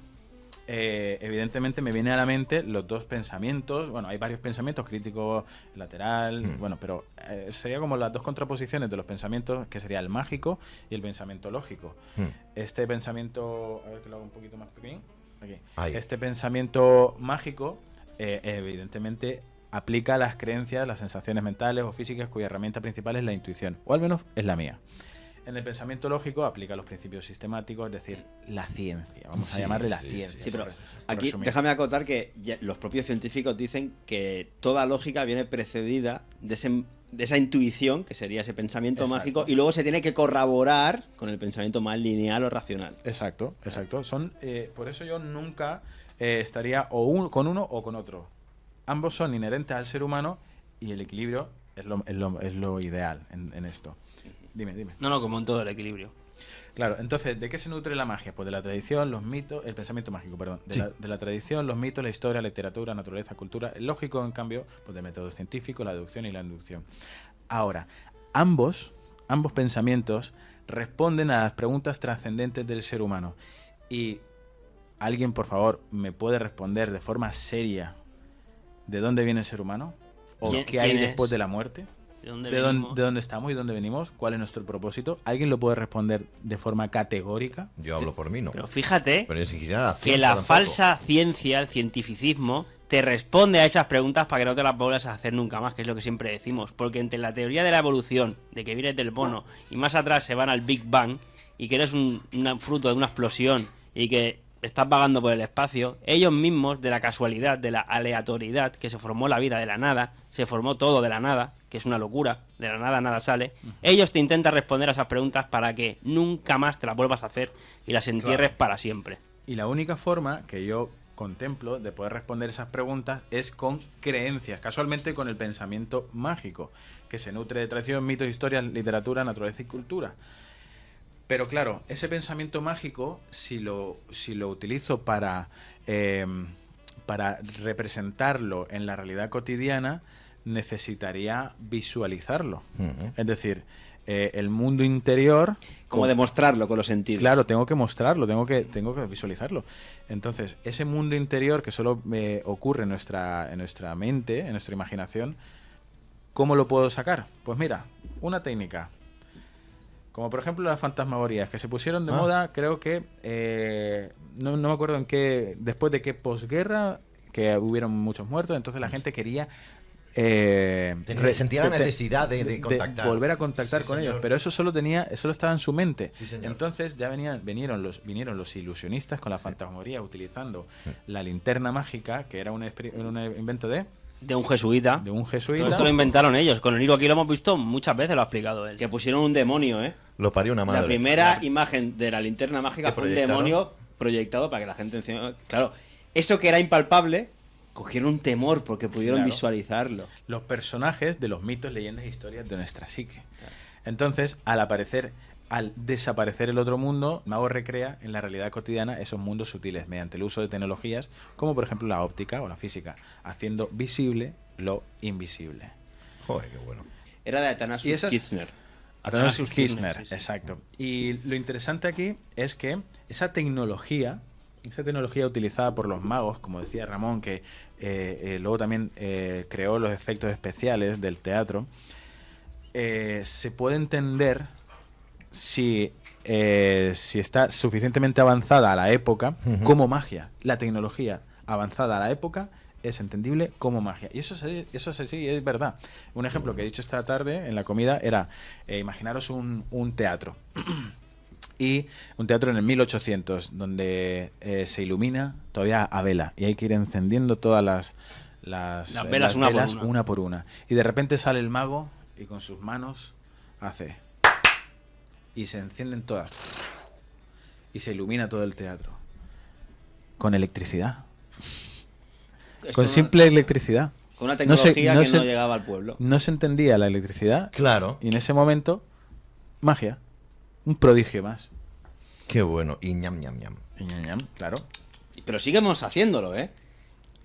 evidentemente me viene a la mente los dos pensamientos. Bueno, hay varios pensamientos, crítico, lateral, bueno, pero sería como las dos contraposiciones de los pensamientos, que sería el mágico y el pensamiento lógico. Este pensamiento, a ver que lo hago un poquito más pequeño, aquí. Este pensamiento mágico, evidentemente, aplica las creencias, las sensaciones mentales o físicas cuya herramienta principal es la intuición, o al menos es la mía. En el pensamiento lógico aplica los principios sistemáticos, es decir, la ciencia. Vamos a llamarle la ciencia. Sí, pero aquí déjame acotar que los propios científicos dicen que toda lógica viene precedida de esa intuición, que sería ese pensamiento mágico, y luego se tiene que corroborar con el pensamiento más lineal o racional. Exacto. Son, por eso yo nunca estaría con uno o con otro. Ambos son inherentes al ser humano y el equilibrio es lo ideal en esto. Dime. No, como en todo el equilibrio. Claro, entonces, ¿de qué se nutre la magia? Pues de la tradición, los mitos, el pensamiento mágico, perdón. De la tradición, los mitos, la historia, la literatura, naturaleza, cultura. El lógico, en cambio, pues del método científico, la deducción y la inducción. Ahora, ambos pensamientos responden a las preguntas trascendentes del ser humano. Y alguien, por favor, me puede responder de forma seria ¿de dónde viene el ser humano? ¿O qué hay después de la muerte? ¿De dónde estamos y dónde venimos? ¿Cuál es nuestro propósito? ¿Alguien lo puede responder de forma categórica? Yo hablo por mí, ¿no? Pero fíjate que la falsa ciencia, el cientificismo, te responde a esas preguntas para que no te las vuelvas a hacer nunca más, que es lo que siempre decimos. Porque entre la teoría de la evolución, de que vienes del mono, y más atrás se van al Big Bang, y que eres un fruto de una explosión, y que estás vagando por el espacio, ellos mismos, de la casualidad, de la aleatoriedad, que se formó la vida de la nada, se formó todo de la nada, que es una locura, de la nada nada sale, ellos te intentan responder a esas preguntas para que nunca más te las vuelvas a hacer y las entierres para siempre. Y la única forma que yo contemplo de poder responder esas preguntas es con creencias, casualmente con el pensamiento mágico, que se nutre de tradición, mitos, historias, literatura, naturaleza y cultura. Pero claro, ese pensamiento mágico, si lo utilizo para representarlo en la realidad cotidiana, necesitaría visualizarlo. Es decir, el mundo interior... Como demostrarlo con los sentidos. Claro, tengo que mostrarlo, tengo que visualizarlo. Entonces, ese mundo interior que solo ocurre en nuestra mente, en nuestra imaginación, ¿cómo lo puedo sacar? Pues mira, una técnica... Como por ejemplo las fantasmagorías, que se pusieron de moda, creo que, no me acuerdo después de qué posguerra, que hubieron muchos muertos, entonces la gente quería... sentía la necesidad de contactar. Volver a contactar con ellos, pero eso solo estaba en su mente. Sí, entonces ya vinieron los ilusionistas con la fantasmagoría, utilizando la linterna mágica, que era un invento de un jesuita. Todo esto lo inventaron ellos. Con el hilo aquí lo hemos visto muchas veces, lo ha explicado él. Que pusieron un demonio, ¿eh? Lo parió una madre. La primera imagen de la linterna mágica fue un demonio proyectado para que la gente... Claro, eso que era impalpable, cogieron un temor porque pudieron visualizarlo. Los personajes de los mitos, leyendas e historias de nuestra psique. Entonces, al desaparecer el otro mundo, Mago recrea en la realidad cotidiana esos mundos sutiles mediante el uso de tecnologías como por ejemplo la óptica o la física, haciendo visible lo invisible. Joder, qué bueno. Era de Athanasius Kirchner. Athanasius Kirchner, exacto. Y lo interesante aquí es que esa tecnología utilizada por los magos, como decía Ramón, que luego también creó los efectos especiales del teatro, se puede entender si está suficientemente avanzada a la época como magia. La tecnología avanzada a la época es entendible como magia. Y eso sí, es verdad. Un ejemplo que he dicho esta tarde en la comida era, imaginaros un teatro. Y un teatro en el 1800, donde se ilumina todavía a vela. Y hay que ir encendiendo todas las velas una por una. Y de repente sale el mago y con sus manos hace... Y se encienden todas. Y se ilumina todo el teatro. Con electricidad. Con simple electricidad. Con una tecnología que no llegaba al pueblo. No se entendía la electricidad. Claro. Y en ese momento, magia. Un prodigio más. Qué bueno. Y ñam, ñam, ñam. Y ñam, ñam, claro. Pero seguimos haciéndolo, ¿eh?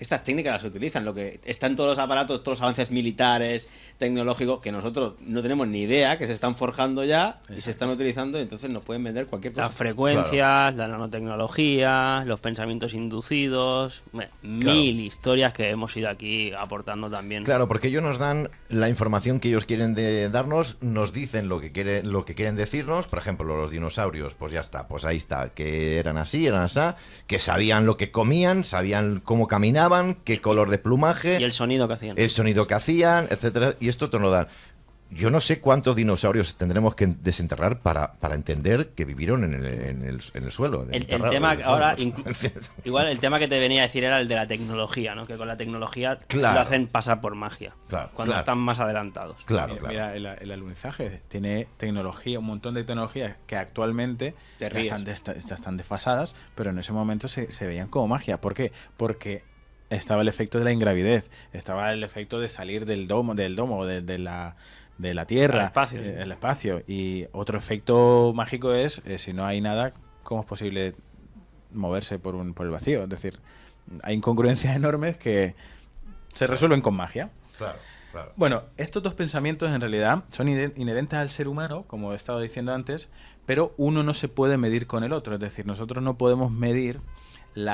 estas técnicas las utilizan. Lo que están todos los aparatos, todos los avances militares, tecnológicos, que nosotros no tenemos ni idea, que se están forjando ya y se están utilizando, y entonces nos pueden vender cualquier cosa. Las frecuencias, la nanotecnología, los pensamientos inducidos, mil historias que hemos ido aquí aportando también. Claro, porque ellos nos dan la información que ellos quieren darnos, nos dicen lo que quieren decirnos. Por ejemplo, los dinosaurios, pues ya está, pues ahí está, que eran así, que sabían lo que comían, sabían cómo caminaban, qué color de plumaje, y el sonido que hacían, etcétera, y esto te lo dan. Yo no sé cuántos dinosaurios tendremos que desenterrar para entender que vivieron en el suelo. El tema ahora, igual el tema que te venía a decir era el de la tecnología, ¿no? Que con la tecnología lo hacen pasar por magia, cuando están más adelantados. Mira, el alunizaje tiene tecnología, un montón de tecnologías que actualmente están desfasadas, pero en ese momento se veían como magia. ¿Por qué? Porque estaba el efecto de la ingravidez, estaba el efecto de salir del domo, de la Tierra, el espacio. Y otro efecto mágico es, si no hay nada, ¿cómo es posible moverse por el vacío? Es decir, hay incongruencias enormes que se resuelven con magia. Claro. Bueno, estos dos pensamientos en realidad son inherentes al ser humano, como he estado diciendo antes, pero uno no se puede medir con el otro. Es decir, nosotros no podemos medir el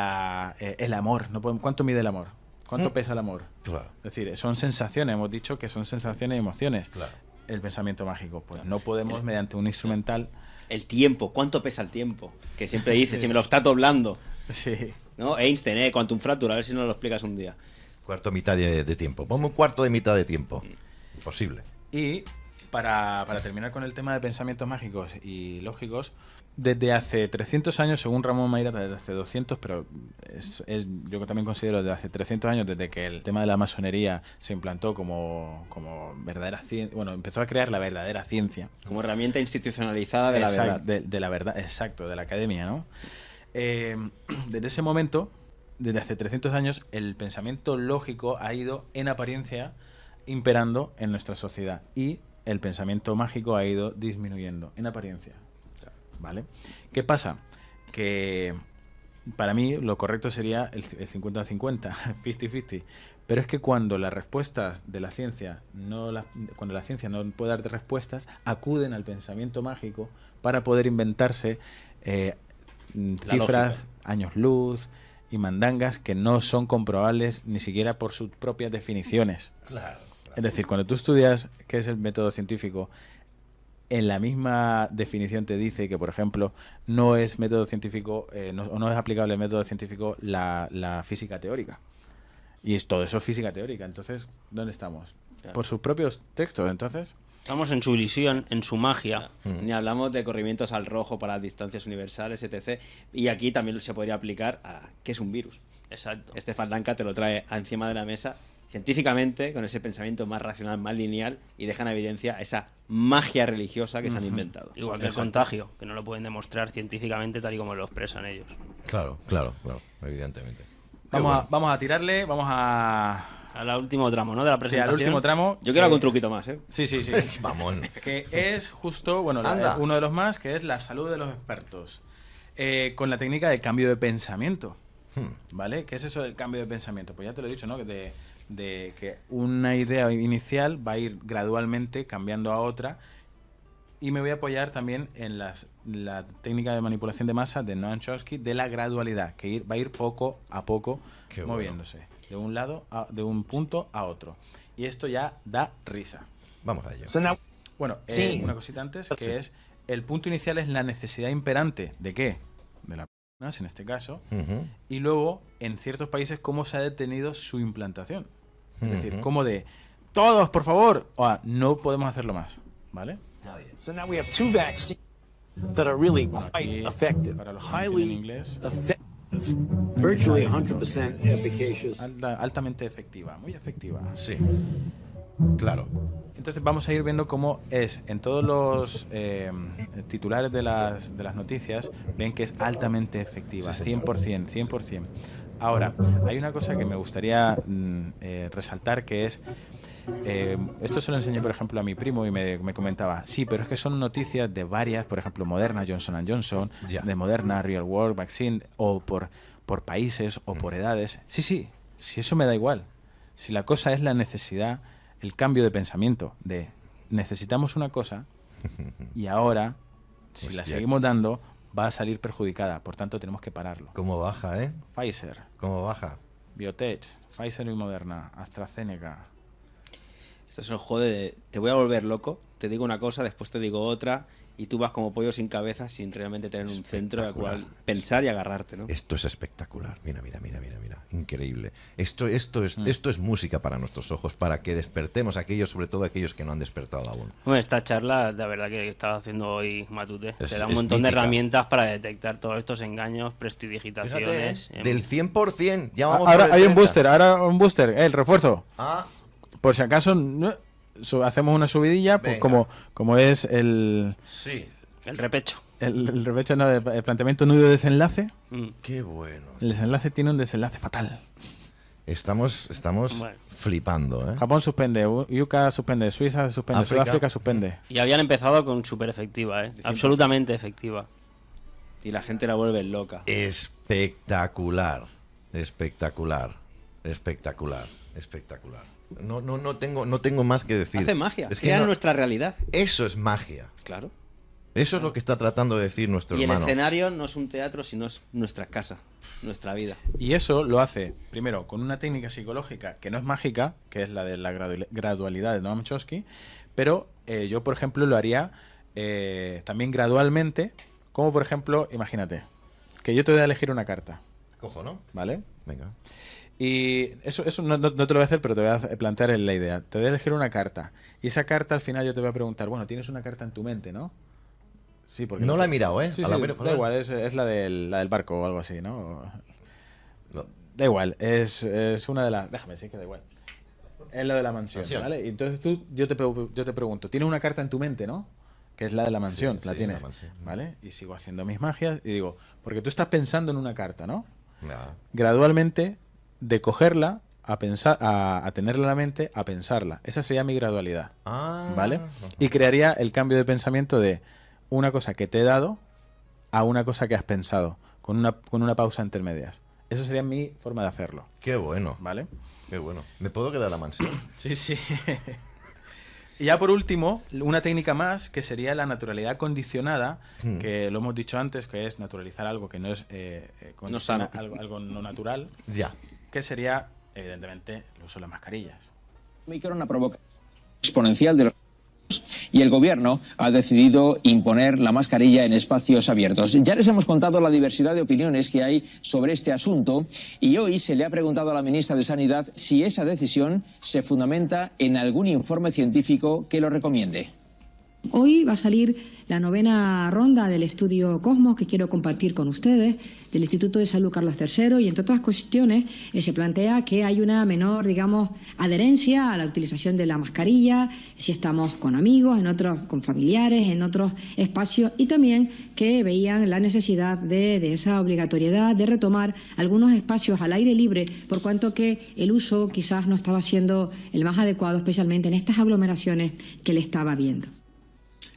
amor. ¿Cuánto mide el amor? ¿Cuánto pesa el amor? Claro. Es decir, son sensaciones, hemos dicho que son sensaciones y emociones. Claro. El pensamiento mágico, pues no podemos mediante un instrumental... El tiempo, ¿cuánto pesa el tiempo? Que siempre dice, si me lo está doblando. Sí. ¿No? Einstein, Quantum Fracture, a ver si nos lo explicas un día. Cuarto mitad de tiempo. Ponme un cuarto de mitad de tiempo. Imposible. Y para terminar con el tema de pensamientos mágicos y lógicos, desde hace 300 años, según Ramón Mairata, desde hace 200, pero yo también considero desde hace 300 años, desde que el tema de la masonería se implantó como verdadera ciencia, bueno, empezó a crear la verdadera ciencia. Como herramienta institucionalizada de la verdad. De la verdad, exacto, de la academia, ¿no? Desde ese momento, desde hace 300 años, el pensamiento lógico ha ido, en apariencia, imperando en nuestra sociedad, y el pensamiento mágico ha ido disminuyendo, en apariencia. ¿Vale? ¿Qué pasa? Que para mí lo correcto sería el 50-50, 50-50. Pero es que cuando las respuestas de la ciencia, cuando la ciencia no puede dar respuestas, acuden al pensamiento mágico para poder inventarse cifras, años luz y mandangas que no son comprobables ni siquiera por sus propias definiciones. Claro. Es decir, cuando tú estudias qué es el método científico, en la misma definición te dice que, por ejemplo, no es método científico, no es aplicable el método científico la física teórica. Y todo eso es física teórica. Entonces, ¿dónde estamos? Claro. Por sus propios textos, entonces. Estamos en su ilusión, en su magia. Ni hablamos de corrimientos al rojo para distancias universales, etc. Y aquí también se podría aplicar a qué es un virus. Exacto. Stefan Danka te lo trae encima de la mesa científicamente, con ese pensamiento más racional, más lineal, y dejan en evidencia esa magia religiosa que se han inventado. Igual que el contagio, que no lo pueden demostrar científicamente tal y como lo expresan ellos. Claro, evidentemente. Vamos a tirarle, vamos a... Al último tramo, ¿no? De la presentación. Sí, al último tramo. Yo quiero algún truquito más, ¿eh? Sí. Vamos. Que es justo, uno de los más, que es la salud de los expertos. Con la técnica de cambio de pensamiento. ¿Vale? ¿Qué es eso del cambio de pensamiento? Pues ya te lo he dicho, ¿no? De que una idea inicial va a ir gradualmente cambiando a otra, y me voy a apoyar también en la técnica de manipulación de masa de Noam Chomsky, de la gradualidad, que va a ir poco a poco moviéndose de un lado de un punto a otro, y esto ya da risa. Vamos a ello. Bueno, una cosita antes, que es el punto inicial es la necesidad imperante de ¿qué? De la en este caso, y luego en ciertos países cómo se ha detenido su implantación. Es decir, como de todos, por favor, no podemos hacerlo más, ¿vale? So now we have two vaccines that are really quite effective, para los highly inglés, effective, virtually 100% efficacious. Altamente efectiva, muy efectiva. Sí, claro. Entonces vamos a ir viendo cómo es en todos los titulares de las noticias, ven que es altamente efectiva, 100%. Ahora, hay una cosa que me gustaría resaltar, que es, esto se lo enseñé, por ejemplo, a mi primo, y me comentaba, sí, pero es que son noticias de varias, por ejemplo, Moderna, Johnson & Johnson, de Moderna, Real World Vaccine, o por países o por edades. Sí, si eso me da igual, si la cosa es la necesidad, el cambio de pensamiento de necesitamos una cosa y ahora, si la seguimos dando, va a salir perjudicada. Por tanto, tenemos que pararlo. ¿Cómo baja, Pfizer. ¿Cómo baja? Biotech, Pfizer y Moderna, AstraZeneca. Esto es el juego de te voy a volver loco, te digo una cosa, después te digo otra, y tú vas como pollo sin cabeza sin realmente tener un centro al cual pensar y agarrarte, ¿no? Esto es espectacular. Mira. Increíble. Esto es música para nuestros ojos, para que despertemos aquellos, sobre todo aquellos que no han despertado aún. Bueno, esta charla, la verdad que estaba haciendo hoy Matute, te da un es montón de mítica. herramientas para detectar todos estos engaños, prestidigitaciones. Fíjate, del 100%, ya vamos Ahora por el hay un 30. booster, el refuerzo. Ah, Por si acaso hacemos una subidilla, pues como es el repecho. El repecho no, el planteamiento nudo-desenlace. Qué bueno. El desenlace tiene un desenlace fatal. Estamos flipando, ¿eh? Japón suspende, UK suspende, Suiza suspende, Sudáfrica suspende. Y habían empezado con súper efectiva, ¿eh? Absolutamente efectiva. Y la gente la vuelve loca. Espectacular. No tengo más que decir. Hace magia, Es que crea nuestra realidad. Eso es magia. Claro. Eso es lo que está tratando de decir nuestro hermano. Y el escenario no es un teatro, sino es nuestra casa, nuestra vida. Y eso lo hace, primero, con una técnica psicológica que no es mágica, que es la de la gradualidad de Noam Chomsky, pero yo, por ejemplo, lo haría también gradualmente, como por ejemplo, imagínate, que yo te voy a elegir una carta. Cojo, ¿no? ¿Vale? Venga. Y eso no te lo voy a hacer, pero te voy a plantear la idea. Te voy a elegir una carta. Y esa carta al final yo te voy a preguntar, bueno, tienes una carta en tu mente, ¿no? Sí, porque no la he mirado, ¿eh? Sí, da igual, es la del barco o algo así, ¿no? Da igual, es una de las... Déjame decir que da igual. Es la de la mansión, ¿vale? Y entonces yo te pregunto, ¿tienes una carta en tu mente, no? Que es la de la mansión, la tienes, ¿vale? Y sigo haciendo mis magias y digo, porque tú estás pensando en una carta, ¿no? Gradualmente, de cogerla a pensar, a tenerla en la mente, a pensarla. Esa sería mi gradualidad, ¿vale? Y crearía el cambio de pensamiento de una cosa que te he dado a una cosa que has pensado, con una pausa intermedias. Eso sería mi forma de hacerlo. Qué bueno. ¿Vale? Qué bueno. ¿Me puedo quedar la mansión? Sí. Y ya por último, una técnica más que sería la naturalidad condicionada, que lo hemos dicho antes, que es naturalizar algo que no es no sano. algo no natural. Ya. Que sería, evidentemente, el uso de las mascarillas. Omicron ha provocado exponencial de los y el gobierno ha decidido imponer la mascarilla en espacios abiertos. Ya les hemos contado la diversidad de opiniones que hay sobre este asunto y hoy se le ha preguntado a la ministra de Sanidad si esa decisión se fundamenta en algún informe científico que lo recomiende. Hoy va a salir la 9ª ronda del estudio Cosmos que quiero compartir con ustedes, del Instituto de Salud Carlos III, y entre otras cuestiones se plantea que hay una menor, digamos, adherencia a la utilización de la mascarilla, si estamos con amigos, en otros con familiares, en otros espacios, y también que veían la necesidad de esa obligatoriedad de retomar algunos espacios al aire libre, por cuanto que el uso quizás no estaba siendo el más adecuado, especialmente en estas aglomeraciones que le estaba viendo.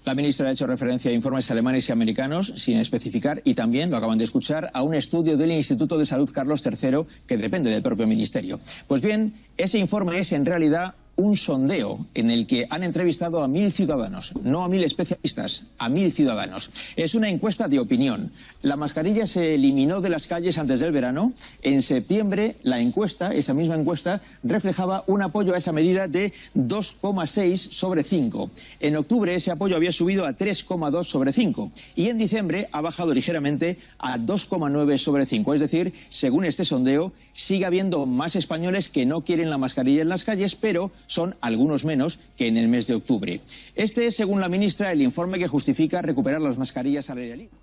La ministra ha hecho referencia a informes alemanes y americanos, sin especificar, y también, lo acaban de escuchar, a un estudio del Instituto de Salud Carlos III, que depende del propio ministerio. Pues bien, ese informe es en realidad un sondeo en el que han entrevistado a 1000 ciudadanos, no a 1000 especialistas, a 1000 ciudadanos. Es una encuesta de opinión. La mascarilla se eliminó de las calles antes del verano. En septiembre, la encuesta, esa misma encuesta, reflejaba un apoyo a esa medida de 2,6 sobre 5. En octubre, ese apoyo había subido a 3,2 sobre 5. Y en diciembre ha bajado ligeramente a 2,9 sobre 5. Es decir, según este sondeo, sigue habiendo más españoles que no quieren la mascarilla en las calles, pero son algunos menos que en el mes de octubre. Este es, según la ministra, el informe que justifica recuperar las mascarillas al aire libre.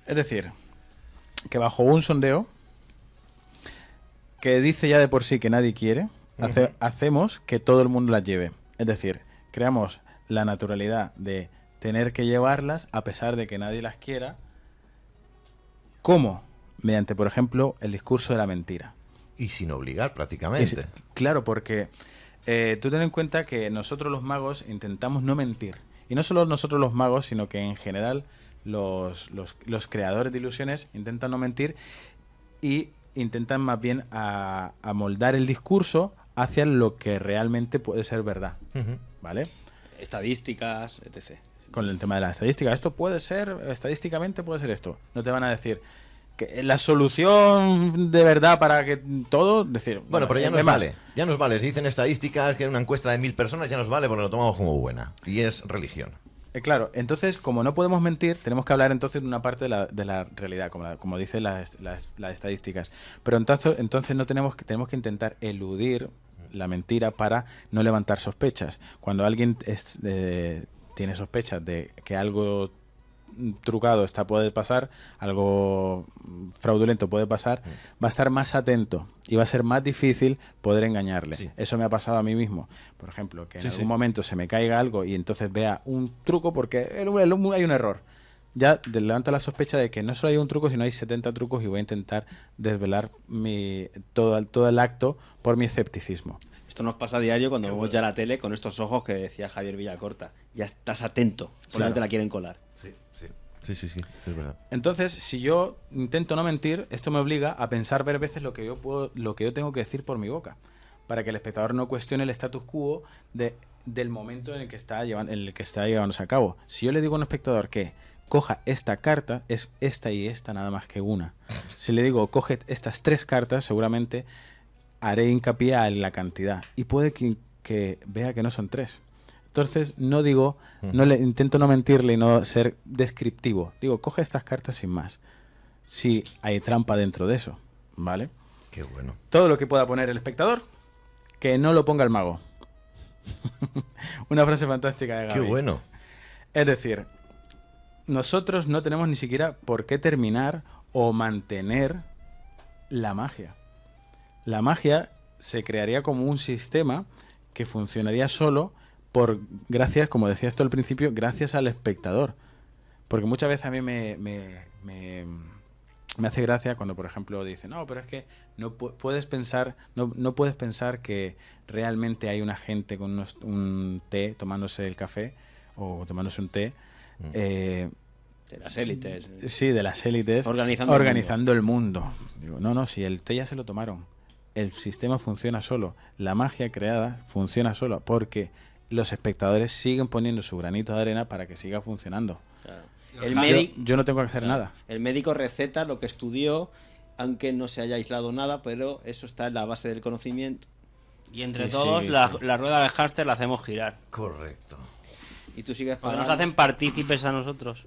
Es decir, que bajo un sondeo que dice ya de por sí que nadie quiere, hacemos que todo el mundo las lleve. Es decir, creamos la naturalidad de tener que llevarlas a pesar de que nadie las quiera. ¿Cómo? Mediante, por ejemplo, el discurso de la mentira. Y sin obligar, prácticamente. Claro, porque tú ten en cuenta que nosotros los magos intentamos no mentir. Y no solo nosotros los magos, sino que en general los creadores de ilusiones intentan no mentir y intentan más bien a moldar el discurso hacia lo que realmente puede ser verdad, ¿vale? Estadísticas, etc. Con el tema de la estadística, esto puede ser, estadísticamente puede ser esto. No te van a decir que la solución de verdad para que todo, decir... Bueno, pero ya nos vale, ya nos vale. Si dicen estadísticas que en una encuesta de 1000 personas ya nos vale porque lo tomamos como buena. Y es religión. Claro, entonces, como no podemos mentir, tenemos que hablar entonces de una parte de la realidad, como dicen las estadísticas. Pero entonces no tenemos que intentar eludir la mentira para no levantar sospechas. Cuando alguien tiene sospechas de que algo trucado puede pasar, algo fraudulento puede pasar, va a estar más atento y va a ser más difícil poder engañarle. Sí. Eso me ha pasado a mí mismo. Por ejemplo, que en algún momento se me caiga algo y entonces vea un truco porque hay un error. Ya levanta la sospecha de que no solo hay un truco, sino hay 70 trucos y voy a intentar desvelar todo el acto por mi escepticismo. Esto nos pasa a diario cuando vemos ya la tele con estos ojos que decía Javier Villacorta. Ya estás atento, porque te la quieren colar. Sí, es verdad. Entonces, si yo intento no mentir, esto me obliga a pensar ver veces lo que yo tengo que decir por mi boca, para que el espectador no cuestione el status quo del momento en el que está llevándose a cabo. Si yo le digo a un espectador que coja esta carta, es esta y esta nada más que una. Si le digo coge estas 3 cartas, seguramente haré hincapié en la cantidad y puede que vea que no son 3. Entonces intento no mentirle y no ser descriptivo. Digo, coge estas cartas sin más. Si hay trampa dentro de eso, ¿vale? Qué bueno. Todo lo que pueda poner el espectador, que no lo ponga el mago. Una frase fantástica de Gaby. Qué bueno. Es decir, nosotros no tenemos ni siquiera por qué terminar o mantener la magia. La magia se crearía como un sistema que funcionaría solo gracias, como decía esto al principio, gracias al espectador. Porque muchas veces a mí me hace gracia cuando, por ejemplo, dicen, no, pero es que no puedes pensar que realmente hay una gente con un té, tomándose el café o tomándose un té. De las élites. Sí, de las élites. Organizando el mundo. Digo, no, si el té ya se lo tomaron. El sistema funciona solo. La magia creada funciona solo porque los espectadores siguen poniendo su granito de arena para que siga funcionando. Claro. Yo no tengo que hacer nada. El médico receta lo que estudió, aunque no se haya aislado nada, pero eso está en la base del conocimiento. Y entre todos la rueda del hámster la hacemos girar. Correcto. Y tú sigues pagando. pagando. Nos hacen partícipes a nosotros.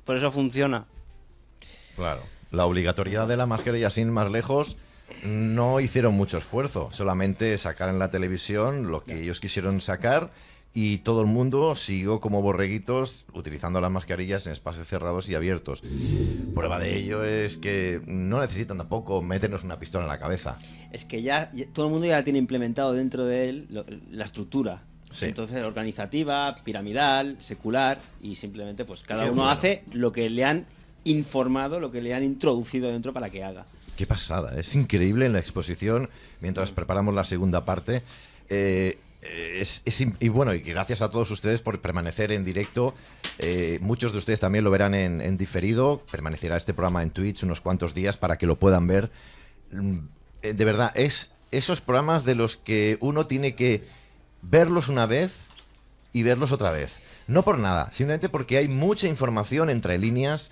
Por eso funciona. Claro. La obligatoriedad de la magia, y así más lejos, no hicieron mucho esfuerzo. Solamente sacar en la televisión lo que ellos quisieron sacar y todo el mundo siguió como borreguitos utilizando las mascarillas en espacios cerrados y abiertos. Prueba de ello es que no necesitan tampoco meternos una pistola en la cabeza. Es que ya todo el mundo ya tiene implementado dentro de él la estructura. Sí. Entonces, organizativa, piramidal, secular, y simplemente pues cada uno hace lo que le han informado, lo que le han introducido dentro para que haga. Qué pasada, es increíble en la exposición, mientras preparamos la segunda parte. Y bueno, y gracias a todos ustedes por permanecer en directo. Muchos de ustedes también lo verán en diferido. Permanecerá este programa en Twitch unos cuantos días para que lo puedan ver. De verdad, es esos programas de los que uno tiene que verlos una vez y verlos otra vez. No por nada, simplemente porque hay mucha información entre líneas.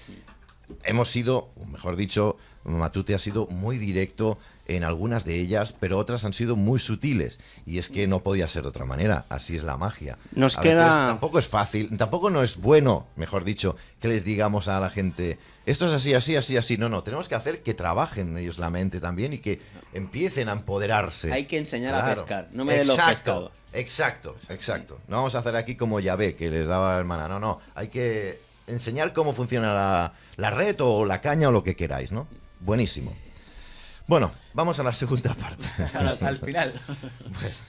Hemos sido, o mejor dicho, Matute ha sido muy directo en algunas de ellas, pero otras han sido muy sutiles. Y es que no podía ser de otra manera. Así es la magia. Nos a queda... veces tampoco es fácil, tampoco no es bueno, mejor dicho, que les digamos a la gente, esto es así, así, así, así. No, tenemos que hacer que trabajen ellos la mente también y que empiecen a empoderarse. Hay que enseñar a pescar, no me den los pescados. Exacto. No vamos a hacer aquí como Yahvé, que les daba la hermana. No, hay que enseñar cómo funciona la red o la caña o lo que queráis, ¿no? Buenísimo. Bueno, vamos a la segunda parte. Al final. Pues,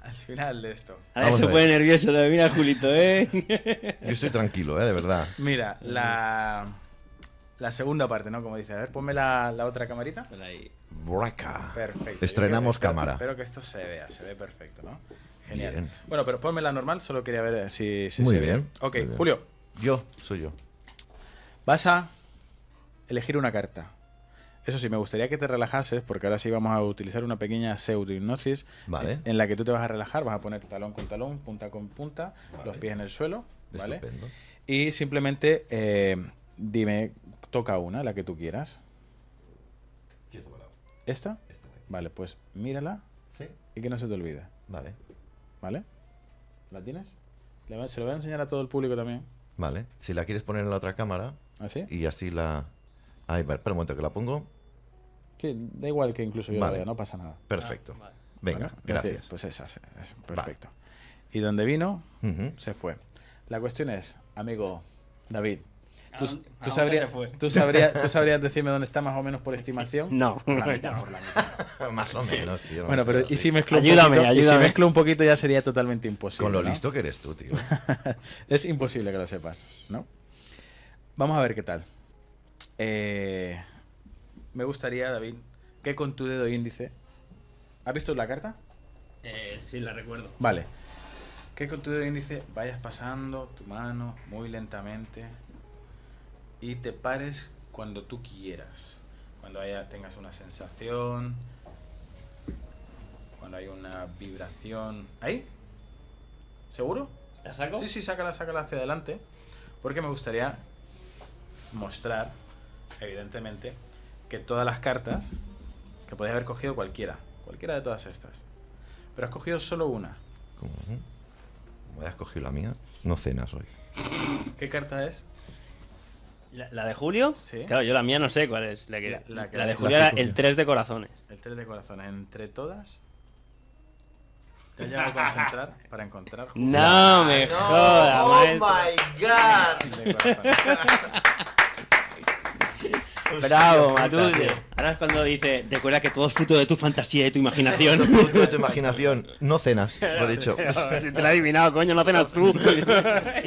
al final de esto. Ahora se pone nervioso también, mira, Julito, Yo estoy tranquilo, de verdad. Mira, la segunda parte, ¿no? Como dice, a ver, ponme la otra camarita. Braca. Perfecto. Estrenamos cámara. Espero que esto se ve perfecto, ¿no? Genial. Bien. Bueno, pero ponme la normal, solo quería ver si muy se bien. ve. Ok, muy bien. Julio. Soy yo. Vas a elegir una carta. Eso sí, me gustaría que te relajases, porque ahora sí vamos a utilizar una pequeña pseudo-hipnosis en la que tú te vas a relajar, vas a poner talón con talón, punta con punta, los pies en el suelo, ¿vale? Estupendo. Y simplemente dime, toca una, la que tú quieras. ¿Esta? Vale, pues mírala y que no se te olvide. Vale. ¿Vale? ¿La tienes? Se lo voy a enseñar a todo el público también. Vale. Si la quieres poner en la otra cámara. ¿Así? Y así la... Ahí, espera un momento que la pongo. Sí, da igual que incluso yo la vea, no pasa nada. Perfecto. Venga, ¿Vale? gracias. Pues esa, es perfecto. Y donde vino, se fue. La cuestión es, amigo David, ¿tú sabrías decirme dónde está más o menos por estimación? No. Por la mitad. Más o menos, tío. Bueno, pero Sí. ¿y si mezclo Ayúdame. y si mezclo un poquito ya sería totalmente imposible? Con lo ¿no? listo que eres tú, tío. Es imposible que lo sepas, ¿no? Vamos a ver qué tal. Me gustaría, David, que con tu dedo índice... ¿Has visto la carta? Sí, la recuerdo. Vale. Que con tu dedo índice vayas pasando tu mano muy lentamente y te pares cuando tú quieras. Cuando tengas una sensación, cuando hay una vibración. ¿Ahí? ¿Seguro? ¿La saco? Sí, sácala hacia adelante. Porque me gustaría mostrar, evidentemente, que todas las cartas, que podías haber cogido cualquiera de todas estas, pero has cogido solo una. Como hayas cogido la mía, no cenas hoy. ¿Qué carta es? ¿La de Julio? Sí. Claro, yo la mía no sé cuál es. La de Julio la era el 3 de corazones. El 3 de corazones. Entre todas, ¿te has llegado a concentrar para encontrar Julio? No me jodas, maestro. my God. De corazones. Bravo, Matute. Ahora es cuando dice, recuerda que todo es fruto de tu fantasía y de tu imaginación. Fruto de tu imaginación. No cenas, lo he dicho. Si te la he adivinado, coño, no cenas tú.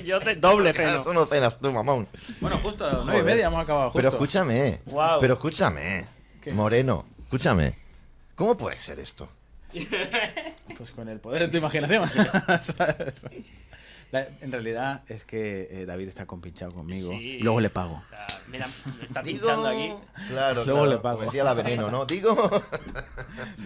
Yo te doble ceno. Eso no cenas tú, mamón. Bueno, justo a las 9:30 hemos acabado. Justo. Pero escúchame. Guau. Pero escúchame. ¿Qué? Moreno, escúchame. ¿Cómo puede ser esto? Pues con el poder de tu imaginación. ¿Sabes? En realidad es que David está compinchado conmigo. Sí. Luego le pago. Mira, me está pinchando aquí. Claro, Luego claro. le pago. Como decía la veneno, ¿no? Digo.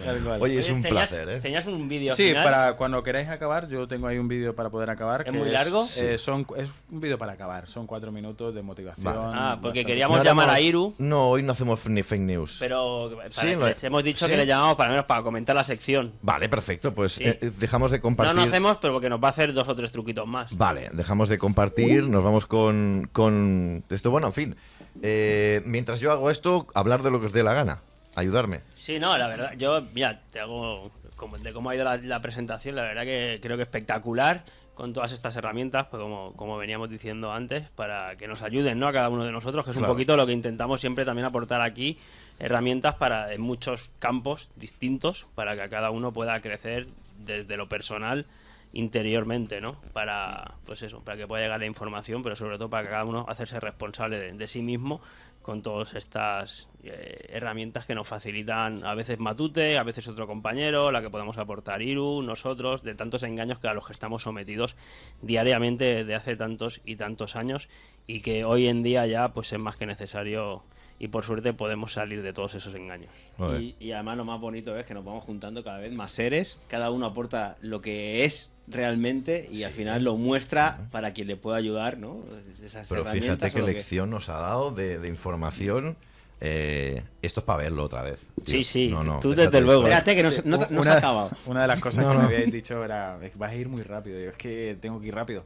Tal cual. Oye, es un ¿Tenías- placer, ¿eh? ¿Tenías un vídeo Sí, final? para cuando queráis acabar, yo tengo ahí un vídeo para poder acabar. ¿Es que muy largo? es un vídeo para acabar. Son 4 minutos de motivación. Vale. Ah, porque bastante- queríamos No llamar haremos- a Iru, No, hoy no hacemos ni fake news. pero Sí, les hemos dicho sí. que le llamamos para menos para comentar la sección. Vale, perfecto. Pues Sí. dejamos de compartir. No hacemos, pero porque nos va a hacer 2 o 3 truquitos más. Vale, dejamos de compartir, nos vamos con esto. Bueno, en fin, mientras yo hago esto, hablar de lo que os dé la gana, ayudarme. Sí, no, la verdad, yo, mira, te hago de cómo ha ido la presentación, la verdad que creo que espectacular con todas estas herramientas, pues como veníamos diciendo antes, para que nos ayuden, ¿no? A cada uno de nosotros, que es Claro. un poquito lo que intentamos siempre también aportar aquí, herramientas para en muchos campos distintos, para que cada uno pueda crecer desde lo personal interiormente, ¿no? Para, pues eso, para que pueda llegar la información, pero sobre todo para que cada uno hacerse responsable de sí mismo con todas estas herramientas que nos facilitan a veces Matute, a veces otro compañero, la que podemos aportar Iru, nosotros, de tantos engaños que a los que estamos sometidos diariamente desde hace tantos y tantos años y que hoy en día ya pues es más que necesario y por suerte podemos salir de todos esos engaños. Y además lo más bonito es que nos vamos juntando cada vez más seres, cada uno aporta lo que es realmente y al final lo muestra para quien le pueda ayudar, ¿no? Esas Pero herramientas fíjate qué o lo que- lección nos ha dado de información. Esto es para verlo otra vez. tío. Sí, tú déjate desde luego. de Espérate que no se Una- ha acabado. Una de las cosas No, que no. me habíais dicho era: vas a ir muy rápido. Yo, es que tengo que ir rápido.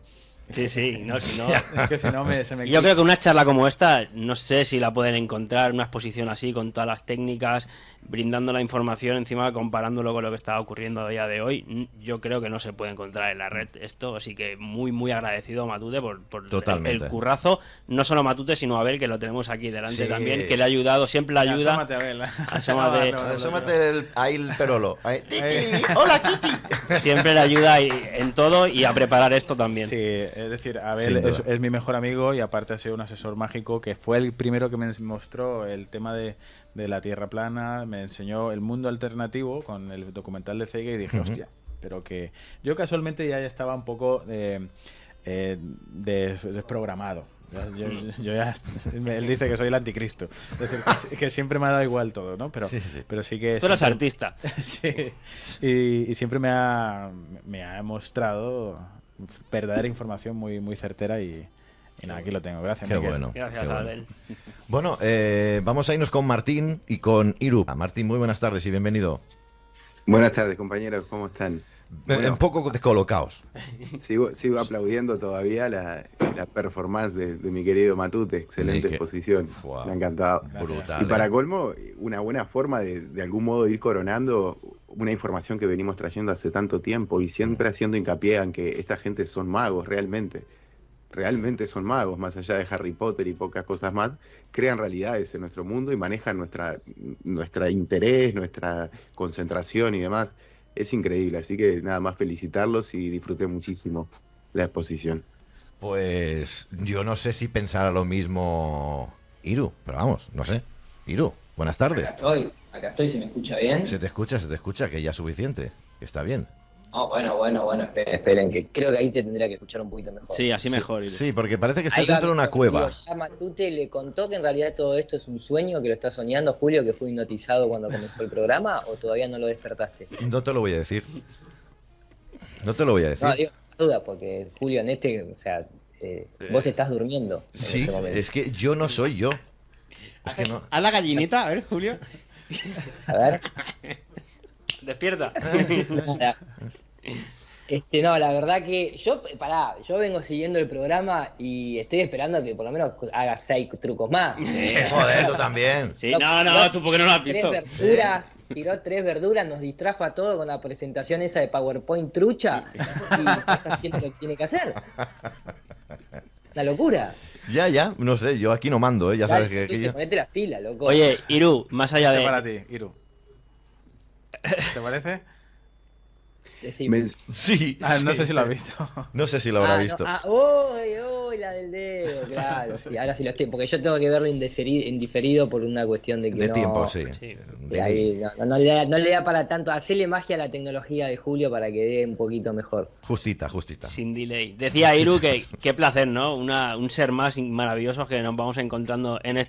Sí, no, si no... Es que si no se me Yo creo que una charla como esta, no sé si la pueden encontrar, una exposición así, con todas las técnicas, brindando la información, encima comparándolo con lo que está ocurriendo a día de hoy. Yo creo que no se puede encontrar en la red esto, así que muy agradecido a Matute por Totalmente. el currazo. No solo a Matute, sino a Abel, que lo tenemos aquí delante Sí. también, que le ha ayudado, siempre le ayuda. Asómate, Abel. Asómate. Asómate ahí el perolo. Ahí. Titi, ¡hola, Kitty! Siempre le ayuda en todo y a preparar esto también. Sí, es decir, Sin Abel duda. es mi mejor amigo y aparte ha sido un asesor mágico que fue el primero que me mostró el tema de la Tierra plana, me enseñó el mundo alternativo con el documental de Cega y dije, hostia, pero que yo casualmente ya estaba un poco desprogramado. Él dice que soy el anticristo. Es decir, que siempre me ha dado igual todo, ¿no? Pero sí que... Tú eres artista. Sí. Y siempre me ha mostrado verdadera información muy, muy certera y nada, aquí lo tengo. Gracias, Qué Miguel. bueno. Gracias, Abel. Bueno, vamos a irnos con Martín y con Iru. Martín, muy buenas tardes y bienvenido. Buenas tardes, compañeros, ¿cómo están? Bueno, un poco descolocados. Sigo aplaudiendo todavía la performance de mi querido Matute. Excelente exposición. Wow. Me ha encantado. Brutal. Y para colmo, una buena forma de algún modo ir coronando una información que venimos trayendo hace tanto tiempo y siempre haciendo hincapié en que esta gente son magos realmente. Realmente son magos, más allá de Harry Potter y pocas cosas más, crean realidades en nuestro mundo y manejan nuestra interés, nuestra concentración y demás. Es increíble, así que nada más felicitarlos y disfruté muchísimo la exposición. Pues yo no sé si pensará lo mismo Iru, pero vamos, no sé. Iru, buenas tardes. Acá estoy, ¿se me escucha bien? Se te escucha, que ya es suficiente, que está bien. Oh, bueno, esperen, que creo que ahí se tendría que escuchar un poquito mejor. Sí, así mejor. Sí, porque parece que estás dentro de una cueva. Ya Matute le contó que en realidad todo esto es un sueño, que lo está soñando, Julio, que fue hipnotizado cuando comenzó el programa, ¿o todavía no lo despertaste? No te lo voy a decir. No, digo, duda, porque Julio, vos estás durmiendo. Sí, es que yo no soy yo. Es que no. Haz la gallineta, a ver, Julio. A ver. Despierta. No, la verdad que yo vengo siguiendo el programa y estoy esperando que por lo menos haga 6 trucos más. Sí, joder, tú también. Sí, no, tú porque no lo has visto. 3 verduras, tiró 3 verduras, nos distrajo a todos con la presentación esa de PowerPoint trucha y está haciendo lo que tiene que hacer. Una locura. Ya, no sé, yo aquí no mando, ya sabes que Ponete las pilas, loco. Oye, Iru, más allá de... Para ti, Iru. ¿Te parece? Sí. No sé si lo has visto. No sé si lo habrá visto. La del dedo, claro. Sí, ahora sí lo estoy, porque yo tengo que verlo en diferido por una cuestión de que tiempo, sí. Ahí no le da para tanto. Hacerle magia a la tecnología de Julio para que dé un poquito mejor. Justita. Sin delay. Decía Iru que qué placer, ¿no? Un ser más maravilloso que nos vamos encontrando en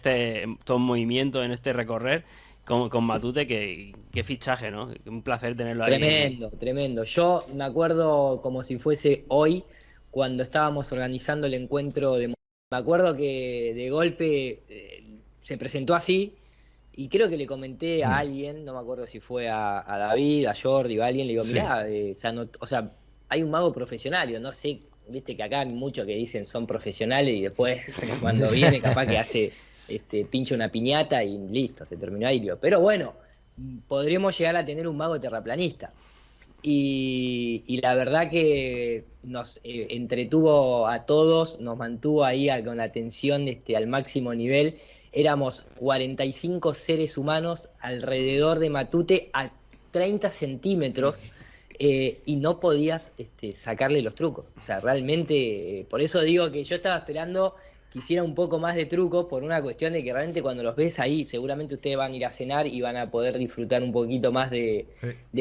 todo movimiento, en este recorrer. Con Matute, qué fichaje, ¿no? Un placer tenerlo ahí. Tremendo. Yo me acuerdo como si fuese hoy, cuando estábamos organizando el encuentro de... Me acuerdo que de golpe se presentó así, y creo que le comenté a alguien, no me acuerdo si fue a David, a Jordi o a alguien, le digo, mirá, hay un mago profesional, yo no sé, viste que acá hay muchos que dicen son profesionales y después cuando viene capaz que hace... pincha una piñata y listo, se terminó ahí. Pero bueno, podríamos llegar a tener un mago terraplanista. Y la verdad que nos entretuvo a todos, nos mantuvo ahí con la atención al máximo nivel. Éramos 45 seres humanos alrededor de Matute a 30 centímetros y no podías sacarle los trucos. O sea, realmente, por eso digo que yo estaba esperando quisiera un poco más de trucos por una cuestión de que realmente cuando los ves ahí, seguramente ustedes van a ir a cenar y van a poder disfrutar un poquito más de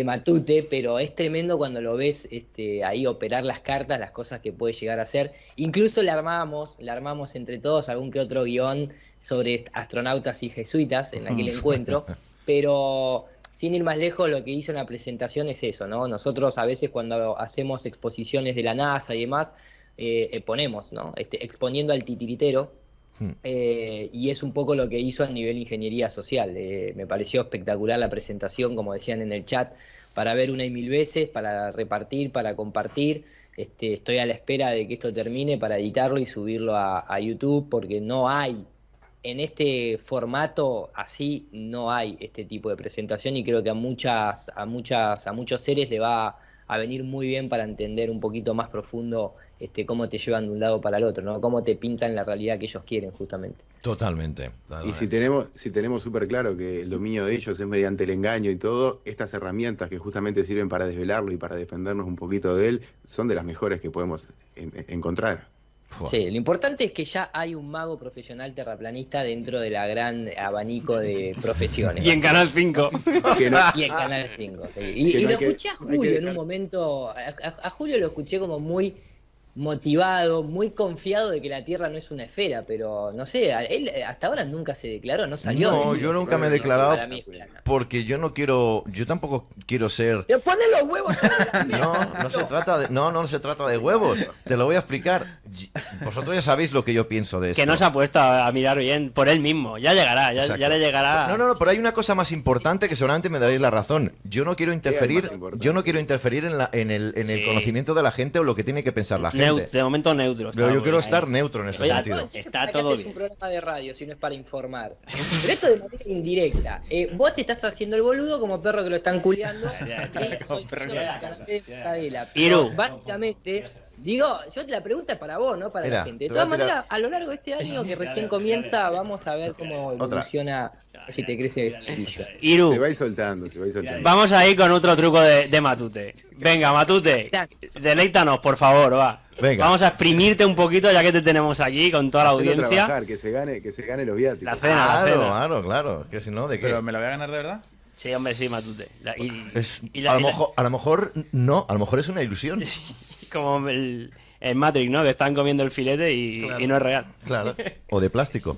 Matute, pero es tremendo cuando lo ves ahí operar las cartas, las cosas que puede llegar a hacer. Incluso le armamos entre todos algún que otro guión sobre astronautas y jesuitas en aquel encuentro, pero sin ir más lejos, lo que hizo en la presentación es eso, ¿no? Nosotros a veces cuando hacemos exposiciones de la NASA y demás, ponemos, ¿no? Exponiendo al titiritero, y es un poco lo que hizo a nivel ingeniería social. Me pareció espectacular la presentación, como decían en el chat, para ver una y mil veces, para repartir, para compartir. Estoy a la espera de que esto termine para editarlo y subirlo a YouTube, porque no hay, en este formato así, no hay este tipo de presentación, y creo que a muchos seres le va a venir muy bien para entender un poquito más profundo cómo te llevan de un lado para el otro, ¿no? Cómo te pintan la realidad que ellos quieren, justamente. Totalmente. Y si tenemos súper claro que el dominio de ellos es mediante el engaño y todo, estas herramientas que justamente sirven para desvelarlo y para defendernos un poquito de él, son de las mejores que podemos encontrar. Sí, lo importante es que ya hay un mago profesional terraplanista dentro de la gran abanico de profesiones. Y en Canal 5. Y en Canal 5. Sí. Y lo escuché a Julio en un momento, a Julio lo escuché como muy motivado, muy confiado de que la Tierra no es una esfera, pero no sé, él hasta ahora nunca se declaró, no salió. No, yo nunca me he declarado Para mí es plana. porque yo tampoco quiero ser... Pero ponen los huevos. No se trata de huevos. Te lo voy a explicar. Vosotros ya sabéis lo que yo pienso de esto. Que no se ha puesto a mirar bien por él mismo. Ya llegará, ya le llegará. No, pero hay una cosa más importante que seguramente me daréis la razón. Yo no quiero interferir en el conocimiento de la gente o lo que tiene que pensar la gente. De momento neutro. Pero yo quiero estar neutro en este sentido. Está todo bien. Es un programa de radio, si no es para informar. Pero esto de manera indirecta. Vos te estás haciendo el boludo como perro que lo están culeando. Básicamente, digo, la pregunta es para vos, no para la gente. De todas maneras, a lo largo de este año que recién comienza, vamos a ver cómo evoluciona. Si te crece el flequillo. Se va a ir soltando, Vamos a ir con otro truco de Matute. Venga, Matute, deleítanos, por favor, va. Venga. Vamos a exprimirte un poquito ya que te tenemos aquí con toda la audiencia. Trabajar, que se gane los viáticos. La cena. Claro. Que si no, ¿de qué? ¿Pero me lo voy a ganar de verdad? Sí, hombre, sí, Matute. A lo mejor no, a lo mejor es una ilusión. Sí, como el Matrix, ¿no? Que están comiendo el filete y no es real. Claro. O de plástico.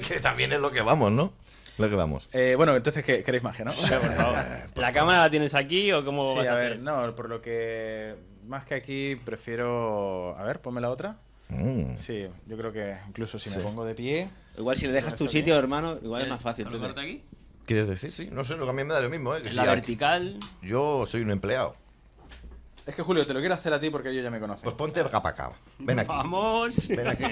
Que también es lo que vamos, ¿no? Lo que vamos. Bueno, entonces, ¿queréis magia, no? O sea, por favor. ¿La cámara la tienes aquí o cómo vas a hacer? Ver, no, por lo que... Más que aquí, prefiero... A ver, ponme la otra. Sí, yo creo que incluso si me pongo de pie... Igual si le dejas tu sitio, hermano, igual es más fácil. ¿Colocarte aquí? ¿Quieres decir? Sí, no sé, lo que a mí me da lo mismo, ¿eh? Que la vertical... Yo soy un empleado. Es que, Julio, te lo quiero hacer a ti porque yo ya me conozco. Pues ponte acá para acá. Ven aquí. ¡Vamos! Ven aquí.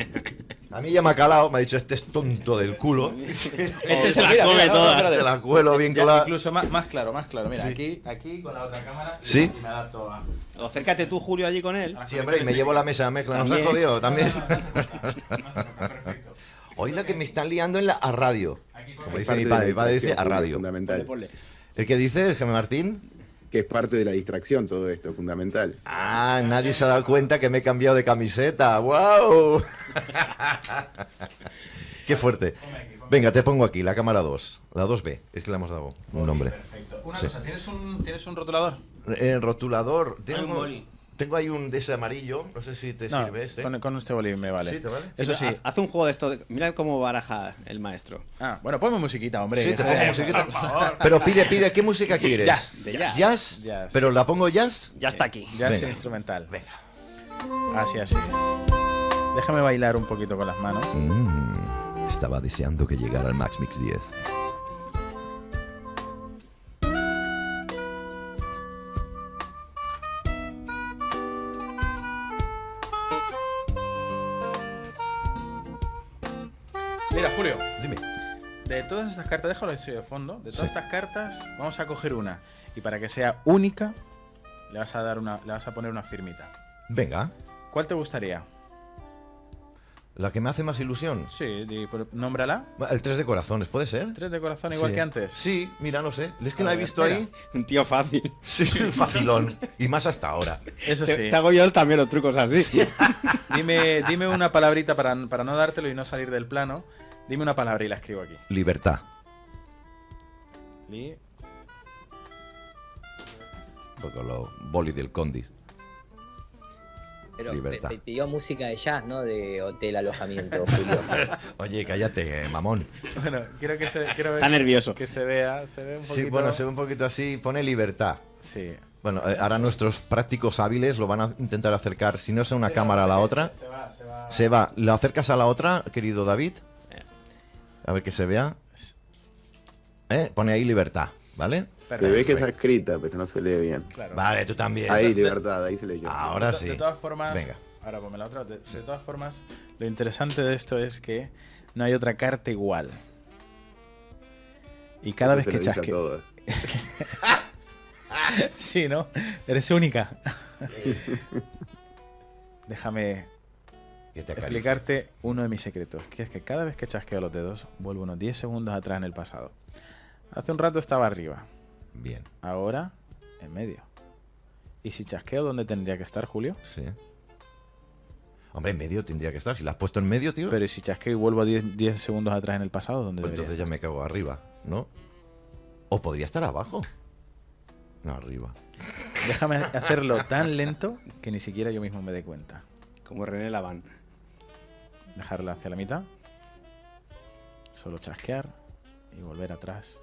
A mí ya me ha calado, me ha dicho, este es tonto del culo. Este se la come toda. Se la cuelo bien colada. Incluso más claro. Mira, sí. aquí con la otra cámara. Sí. Y me adapto a... O acércate tú, Julio, allí con él. Sí, hombre, y me llevo la mesa de mezcla. ¿Nos has jodido también? Hoy la que me están liando en la a radio. Como dice mi padre dice a radio. Fundamental. ¿El que dice, el Jaime Martín? Que es parte de la distracción todo esto, fundamental. Ah, nadie se ha dado cuenta que me he cambiado de camiseta. ¡Wow! ¡Qué fuerte! Venga, te pongo aquí, la cámara 2. La 2B, es que le hemos dado un nombre. Perfecto. Una cosa, ¿tienes un rotulador? Rotulador. Un boli. Tengo ahí un de ese amarillo, no sé si te sirve este. Con este boli me vale. ¿Sí, te vale? Eso sí. Haz un juego de esto. Mira cómo baraja el maestro. Bueno, ponme musiquita, hombre. Sí, te pongo musiquita. Por favor. Pero pide, ¿qué música quieres? Jazz. ¿Jazz? ¿Pero la pongo jazz? Ya está aquí. Jazz instrumental. Venga. Así. Déjame bailar un poquito con las manos. Estaba deseando que llegara el Max Mix 10. Mira, Julio. Dime. De todas estas cartas, déjalo así de fondo. De todas estas cartas, vamos a coger una. Y para que sea única, le vas a poner una firmita. Venga. ¿Cuál te gustaría? ¿La que me hace más ilusión? Sí, nómbrala. El 3 de corazones, ¿puede ser? 3 de corazón igual que antes. Sí, mira, no sé. Es que la he visto ahí. Un tío fácil. Sí, facilón. Y más hasta ahora. Eso sí. Te hago yo también los trucos así. Dime una palabrita para no dártelo y no salir del plano. Dime una palabra y la escribo aquí. Libertad. Con los boli del Condis. Pero Libertad. te pidió música de jazz, ¿no? De hotel alojamiento, Julio. Oye, cállate, mamón. Bueno, quiero ver. Está nervioso. Que se vea un poquito. Sí, bueno, se ve un poquito así. Pone libertad. Sí. Bueno, ahora nuestros prácticos hábiles lo van a intentar acercar. Si no es a una cámara a la otra. Se va. ¿Lo acercas a la otra, querido David? A ver que se vea. Pone ahí libertad, ¿vale? Se ve que está escrita, pero no se lee bien. Claro. Vale, tú también. Ahí, libertad, ahí se leyó. Ahora sí. De todas formas, venga. Ahora ponme la otra. De todas formas, lo interesante de esto es que no hay otra carta igual. Y cada vez que chasqueo. Sí, ¿no? Eres única. Déjame explicarte uno de mis secretos, que es que cada vez que chasqueo los dedos, vuelvo unos 10 segundos atrás en el pasado. Hace un rato estaba arriba. Bien. Ahora, en medio. ¿Y si chasqueo, dónde tendría que estar, Julio? Sí. Hombre, en medio tendría que estar. Si la has puesto en medio, tío. Pero ¿y si chasqueo y vuelvo 10 segundos atrás en el pasado, dónde pues entonces ya me cago arriba, ¿no? O podría estar abajo. No, arriba. Déjame hacerlo tan lento que ni siquiera yo mismo me dé cuenta. Como René Laván. Dejarla hacia la mitad. Solo chasquear y volver atrás.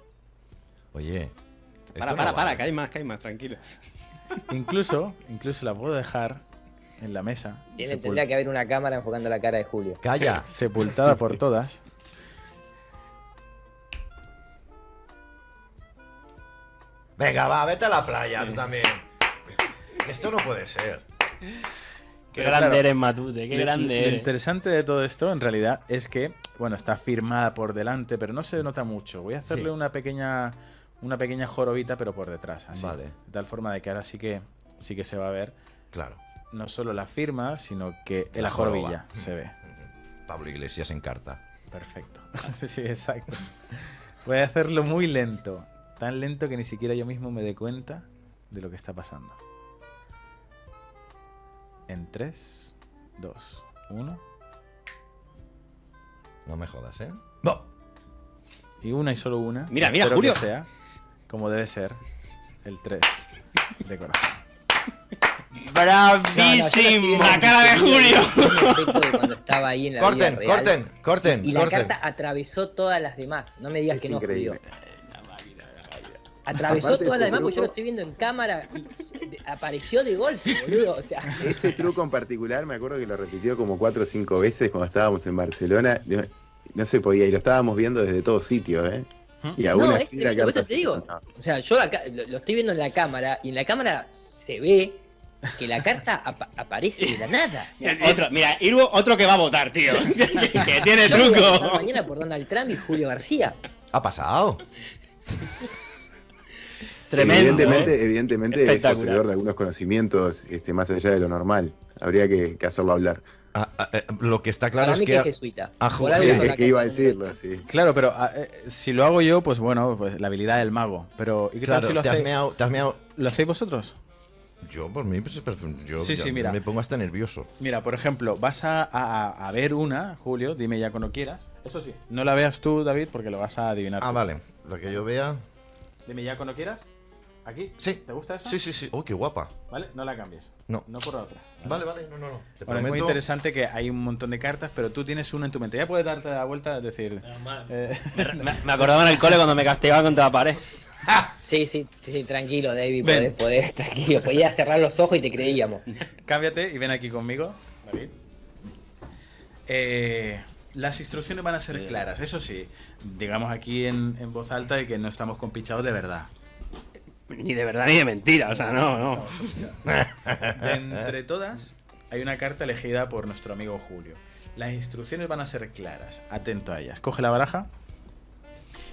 Oye. Para, que hay más, tranquilo. Incluso la puedo dejar en la mesa. Tendría que haber una cámara enfocando la cara de Julio. ¡Calla! Sepultada por todas. Venga, va, vete a la playa, tú también. Esto no puede ser. Qué grande eres, Matute, qué grande Lo eres. interesante de todo esto, en realidad, es que, bueno, está firmada por delante, pero no se nota mucho. Voy a hacerle una pequeña jorobita, pero por detrás, así. Vale. De tal forma de que ahora sí que se va a ver. Claro. No solo la firma, sino que La la jorobilla joroba. se ve. Pablo Iglesias en carta. Perfecto. Sí, exacto. Voy a hacerlo muy lento. Tan lento que ni siquiera yo mismo me dé cuenta de lo que está pasando. En 3, 2, 1. No me jodas, ¿eh? ¡No! Y una y solo una. Mira, Espero Julio. que sea como debe ser el 3 de corazón. ¡Bravísimo! ¡La cara de Julio! Cuando estaba ahí en la vida real. Corten. Y la carta atravesó todas las demás. No me digas que no, increíble. Julio. Atravesó Aparte todas las ese demás porque yo lo truco- estoy viendo en cámara y apareció de golpe, boludo. O sea, Ese truco en particular me acuerdo que lo repitió como 4 o 5 veces cuando estábamos en Barcelona. No se podía, y lo estábamos viendo desde todos sitios, ¿eh? Y aún no, así es la tremendo, por carta... eso te digo. No. O sea, yo acá lo estoy viendo en la cámara y en la cámara se ve que la carta aparece de la nada. Mira, Irvo, otro que va a votar, tío. que tiene Yo voy a votar truco. mañana por Donald Trump y Julio García. Ha pasado. Tremendo. Evidentemente es Espectacular. poseedor de algunos conocimientos más allá de lo normal. Habría que hacerlo hablar. Lo que está claro Para es mí que... que es jesuita. ha Por algo hizo la Es que iba a carta. decirlo, sí. Claro, pero si lo hago yo, pues bueno, pues la habilidad del mago. Pero ¿y qué Claro, tal si lo te has hacéis? meado. ¿Lo hacéis vosotros? Yo, por mí, pues, yo Sí, ya sí, mira. me pongo hasta nervioso. Mira, por ejemplo, vas a ver una, Julio, dime ya cuando quieras. Eso sí, no la veas tú, David, porque lo vas a adivinar. Ah, tú. vale. Lo que yo vea... Dime ya cuando quieras. ¿Aquí? Sí. ¿Te gusta esa? Sí. Oh, qué guapa. ¿Vale? No la cambies. No. No por otra. Vale. No. Te Bueno, es prometo... muy interesante que hay un montón de cartas, pero tú tienes una en tu mente. Ya puedes darte la vuelta, es decir... Me acordaba en el cole cuando me castigaba contra la pared. Sí, tranquilo, David, Ven. podés, tranquilo. Podías cerrar los ojos y te creíamos. Cámbiate y ven aquí conmigo, David. Las instrucciones van a ser claras, eso sí. Digamos aquí en voz alta de que no estamos compichados de verdad. Ni de verdad ni de mentira, o sea, no. De entre todas, hay una carta elegida por nuestro amigo Julio. Las instrucciones van a ser claras, atento a ellas. Coge la baraja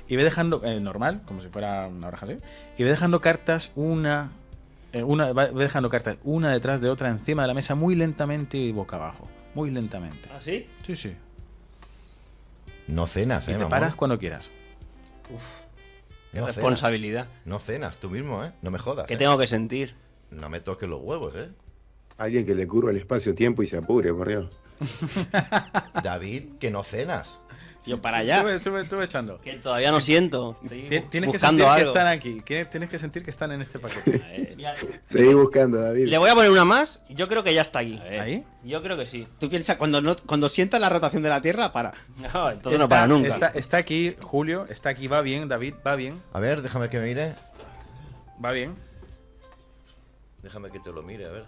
y ve dejando, normal, como si fuera una baraja así, y ve dejando cartas ve dejando cartas una detrás de otra encima de la mesa muy lentamente y boca abajo. Muy lentamente. ¿Ah, sí? Sí. No cenas, Y te mamón. paras cuando quieras. Qué No responsabilidad. cenas. No cenas, tú mismo, ¿eh? No me jodas. ¿Qué tengo que sentir? No me toques los huevos, ¿eh? Alguien que le curva el espacio-tiempo y se apure, por Dios. David, que no cenas. Yo para allá. Estuve echando. Que todavía no siento. Tienes que buscando sentir que algo. están aquí. Tienes que sentir que están en este paquete. Seguí buscando, David. Le voy a poner una más. Yo creo que ya está aquí. ¿Ahí? Yo creo que sí. Tú piensas, cuando sientas la rotación de la Tierra, para. No, entonces no para nunca. Está aquí, Julio. Está aquí. Va bien, David. Va bien. A ver, déjame que me mire. Va bien. Déjame que te lo mire, a ver.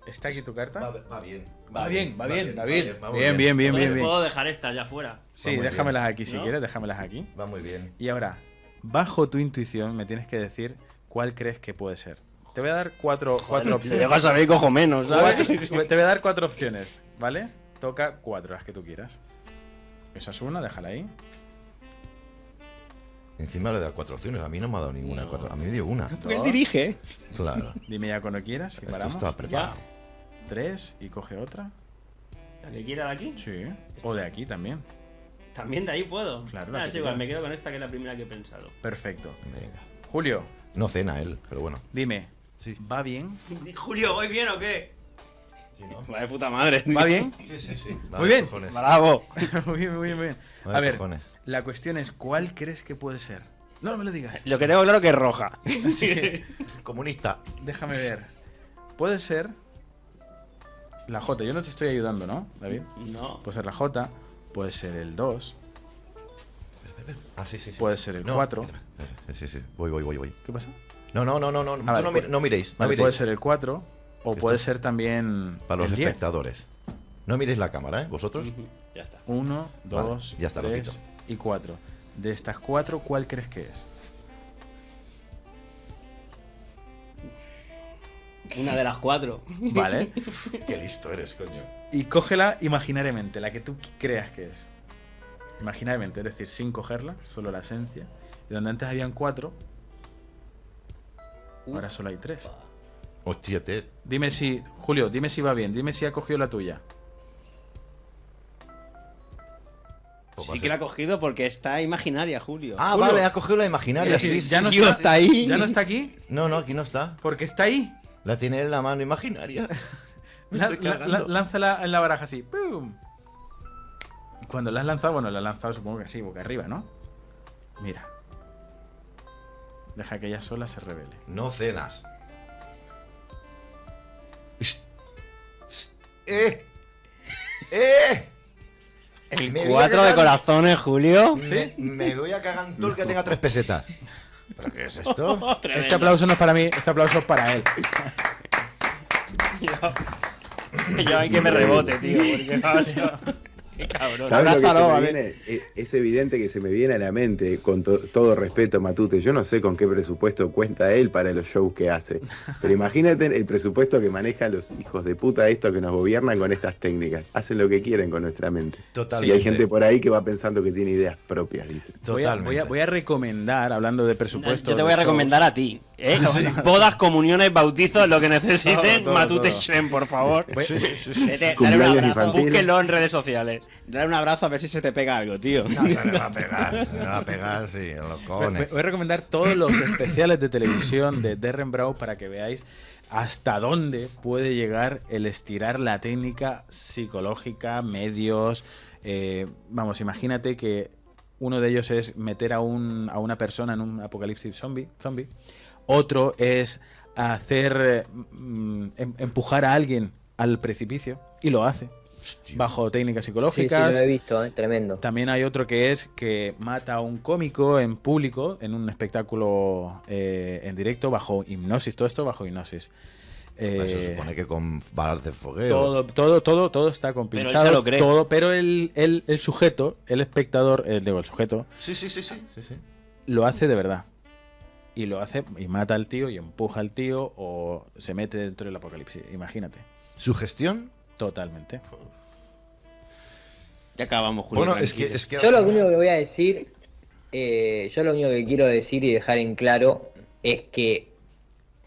¿Está aquí tu carta? Va bien. Va bien, David. va muy Bien. Puedo dejar esta ya fuera. Sí, muy déjamelas aquí si ¿No? quieres, déjamelas aquí. Va muy bien. Y ahora, bajo tu intuición, me tienes que decir cuál crees que puede ser. Te voy a dar cuatro Si opciones. llegas a ver y cojo menos, ¿sabes? Te voy a dar 4 opciones, ¿vale? Toca 4, las que tú quieras. Esa es una, déjala ahí. Encima le da 4 opciones. A mí no me ha dado ninguna. A mí me dio una. Porque él dirige. Claro. Dime ya cuando quieras y Esto paramos. está preparado. 3 y coge otra. ¿La que quiera de aquí? Sí. O de aquí también. También de ahí puedo. Claro, la Ah, que es igual, quiera. me quedo con esta que es la primera que he pensado. Perfecto. Venga. Julio, No cena él, pero bueno. dime. Sí. ¿Va bien? Julio, ¿voy bien o qué? Va de puta madre. ¿Va bien? Sí. Muy bien. Cojones. Bravo. Muy bien. Vale, A ver, cojones. la cuestión es, ¿cuál crees que puede ser? No me lo digas. Lo que tengo claro que es roja. Sí. Comunista. Déjame ver. Puede ser la J. Yo no te estoy ayudando, ¿no, David? No. Puede ser la J, puede ser el 2. Ah, sí, sí. Puede ser el No, 4. Sí. Voy. ¿Qué pasa? No. Vale, No miréis. No Vale, miréis. puede ser el 4 o Esto puede es ser también para los el 10. espectadores. No miréis la cámara, ¿eh? ¿Vosotros? Ya está. 1, 2, Vale, ya está, lo 3 quito. y 4. De estas 4, ¿cuál crees que es? Una de las 4. Vale. Qué listo eres, coño. Y cógela imaginariamente, la que tú creas que es. Imaginariamente, es decir, sin cogerla, solo la esencia. Y donde antes habían 4, ahora solo hay 3. Hostia, Dime si, Julio, dime si va bien, dime si ha cogido la tuya. Sí que la ha cogido porque está imaginaria, Julio. Ah, Julio. vale, ha cogido la imaginaria, sí. ¿Ya no Tío, está ahí. ¿Ya no está aquí? No, aquí no está. Porque está ahí. La tiene en la mano imaginaria. Me estoy cagando. Lánzala en la baraja así. ¡Pum! Y cuando la has lanzado, bueno, la has lanzado supongo que así, boca arriba, ¿no? Mira. Deja que ella sola se revele. No cenas. El Me voy a 4 de cagar. corazones, Julio. ¿Sí? Me voy a cagar en todo el que tenga 3 pesetas. ¿Pero qué es esto? Este aplauso no es para mí, este aplauso es para él. Yo hay que me rebote, tío. Porque, macho, qué cabrón. ¿Sabes lo que se Abrázalo, me a ver. viene? Es evidente que se me viene a la mente, con todo respeto, Matute. Yo no sé con qué presupuesto cuenta él para los shows que hace. Pero imagínate el presupuesto que maneja los hijos de puta estos que nos gobiernan con estas técnicas. Hacen lo que quieren con nuestra mente. Totalmente. Y hay gente por ahí que va pensando que tiene ideas propias, dice. Voy a recomendar, hablando de presupuesto. Yo te voy a recomendar a ti. Bodas, comuniones, bautizos, lo que necesiten. Todo, Matute todo. Shen, por favor. Vete, dale un Cumpleaños abrazo. infantil. Búsquenlo en redes sociales. Dale un abrazo a ver si se te pega algo, tío. No, se le va a pegar, sí, en los cojones. Voy a recomendar todos los especiales de televisión de Derren Brown para que veáis hasta dónde puede llegar el estirar la técnica psicológica, medios. Vamos, imagínate que uno de ellos es meter a una persona en un apocalipsis zombie. Otro es hacer empujar a alguien al precipicio y lo hace. Bajo técnicas Sí, psicológicas. lo he visto, tremendo. También hay otro que es que mata a un cómico en público, en un espectáculo en directo, bajo hipnosis, todo esto bajo hipnosis. Se supone que con balas de fogueo. Todo está compinchado. Pero él se lo cree. Todo, pero el sujeto, el espectador, el sujeto, Sí. lo hace de verdad. Y lo hace y mata al tío y empuja al tío o se mete dentro del apocalipsis. Imagínate. ¿Sugestión? Totalmente. Ya acabamos, Julio. Bueno, tranquilo. es que Yo lo único que voy a decir, yo lo único que quiero decir y dejar en claro es que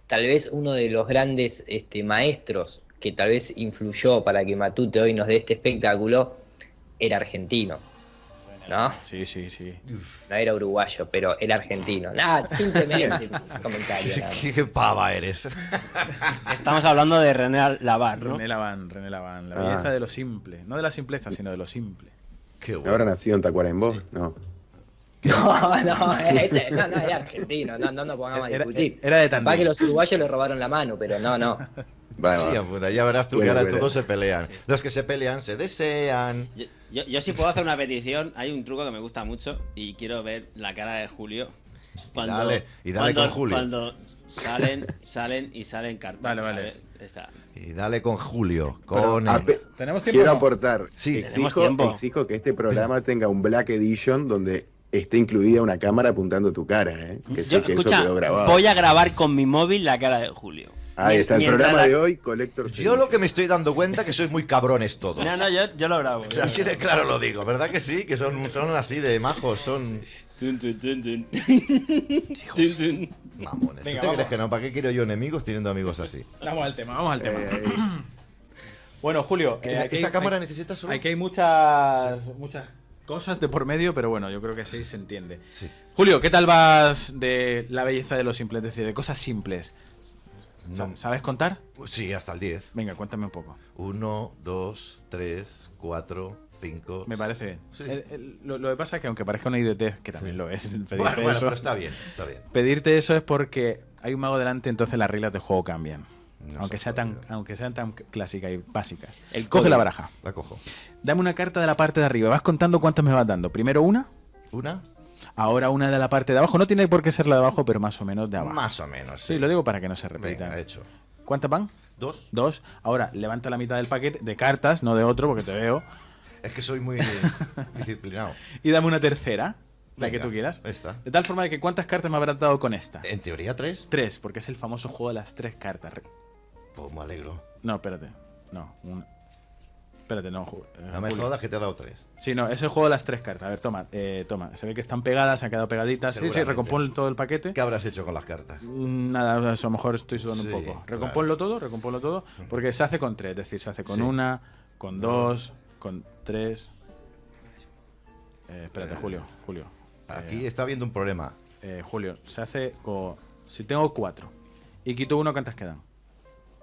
tal vez uno de los grandes maestros que tal vez influyó para que Matute hoy nos dé este espectáculo era argentino, ¿no? Sí. No era uruguayo, pero era argentino. Nada, simplemente un comentario. nada más. qué pava eres. Estamos hablando de René Lavar, ¿no? René Laván, la belleza de lo simple. No de la simpleza, sino de lo simple. Qué ¿No habrá nacido en Tacuarembó? No. No, era argentino, no nos pongamos a discutir. Era de Capaz Tandil. que los uruguayos le robaron la mano, pero no. Sí, puta, ya verás tú que Bueno, ahora bueno. todos se pelean. Los que se pelean se desean. Yo sí puedo hacer una petición. Hay un truco que me gusta mucho y quiero ver la cara de Julio. Y dale con Julio. Cuando salen cartas. Vale. ¿sabes? Está. Y dale con Julio. ¿Tenemos tiempo? Quiero o no? aportar. Sí, tenemos tiempo. Exijo que este programa tenga un Black Edition donde esté incluida una cámara apuntando tu cara, ¿eh? Que sé que Escucha, eso quedó grabado. voy a grabar con mi móvil la cara de Julio. Ahí está el Mientras programa la- de hoy, Collector Yo Edition. lo que me estoy dando cuenta que sois muy cabrones todos. No, yo lo grabo. O sea, así de claro lo digo, ¿verdad que sí? Que son así de majos, son mamones. Venga, ¿Tú te vamos. crees que no? ¿Para qué quiero yo enemigos teniendo amigos así? Vamos al tema. Bueno, Julio, Esta cámara necesita solo... Aquí hay muchas cosas de por medio, pero bueno, yo creo que sí se entiende. Sí. Julio, ¿qué tal vas de la belleza de lo simple? Es decir, de cosas simples. No. ¿Sabes contar? Sí, hasta el 10. Venga, cuéntame un poco. 1, 2, 3, 4, 5. Me parece bien. Sí. Lo que pasa es que aunque parezca una idiotez, que también lo es, pedirte Bueno, eso, pero está bien, está bien. pedirte eso es porque hay un mago delante, entonces las reglas del juego cambian. No aunque se ha aunque sean tan clásicas y básicas. El Coge código. la baraja. La cojo. Dame una carta de la parte de arriba. Vas contando cuántas me vas dando. Primero una, ¿Una? ahora una de la parte de abajo. No tiene por qué ser la de abajo, pero más o menos de abajo. Más o menos. Sí, lo digo para que no se repita. Venga, hecho. ¿Cuántas van? 2. 2. Ahora, levanta la mitad del paquete de cartas, no de otro, porque te veo. Es que soy muy disciplinado. Y dame una tercera, la Venga, que tú quieras. Esta. De tal forma de que ¿cuántas cartas me habrás dado con esta? En teoría 3. 3, porque es el famoso juego de las 3 cartas. Pues me alegro. No, espérate. No, espérate, no. No me Julio. jodas que te he dado 3. Sí, no, es el juego de las 3 cartas. A ver, toma. Se ve que están pegadas, se han quedado pegaditas. Sí, sí, Seguramente. recompon todo el paquete. ¿Qué habrás hecho con las cartas? Nada, a lo mejor estoy sudando Sí, un poco. claro. Recomponlo todo, porque se hace con 3. Es decir, se hace con Sí. una, con 2, con 3. Espérate, Julio. Aquí está habiendo un problema. Julio, se hace con... Si tengo 4 y quito 1, ¿cuántas quedan?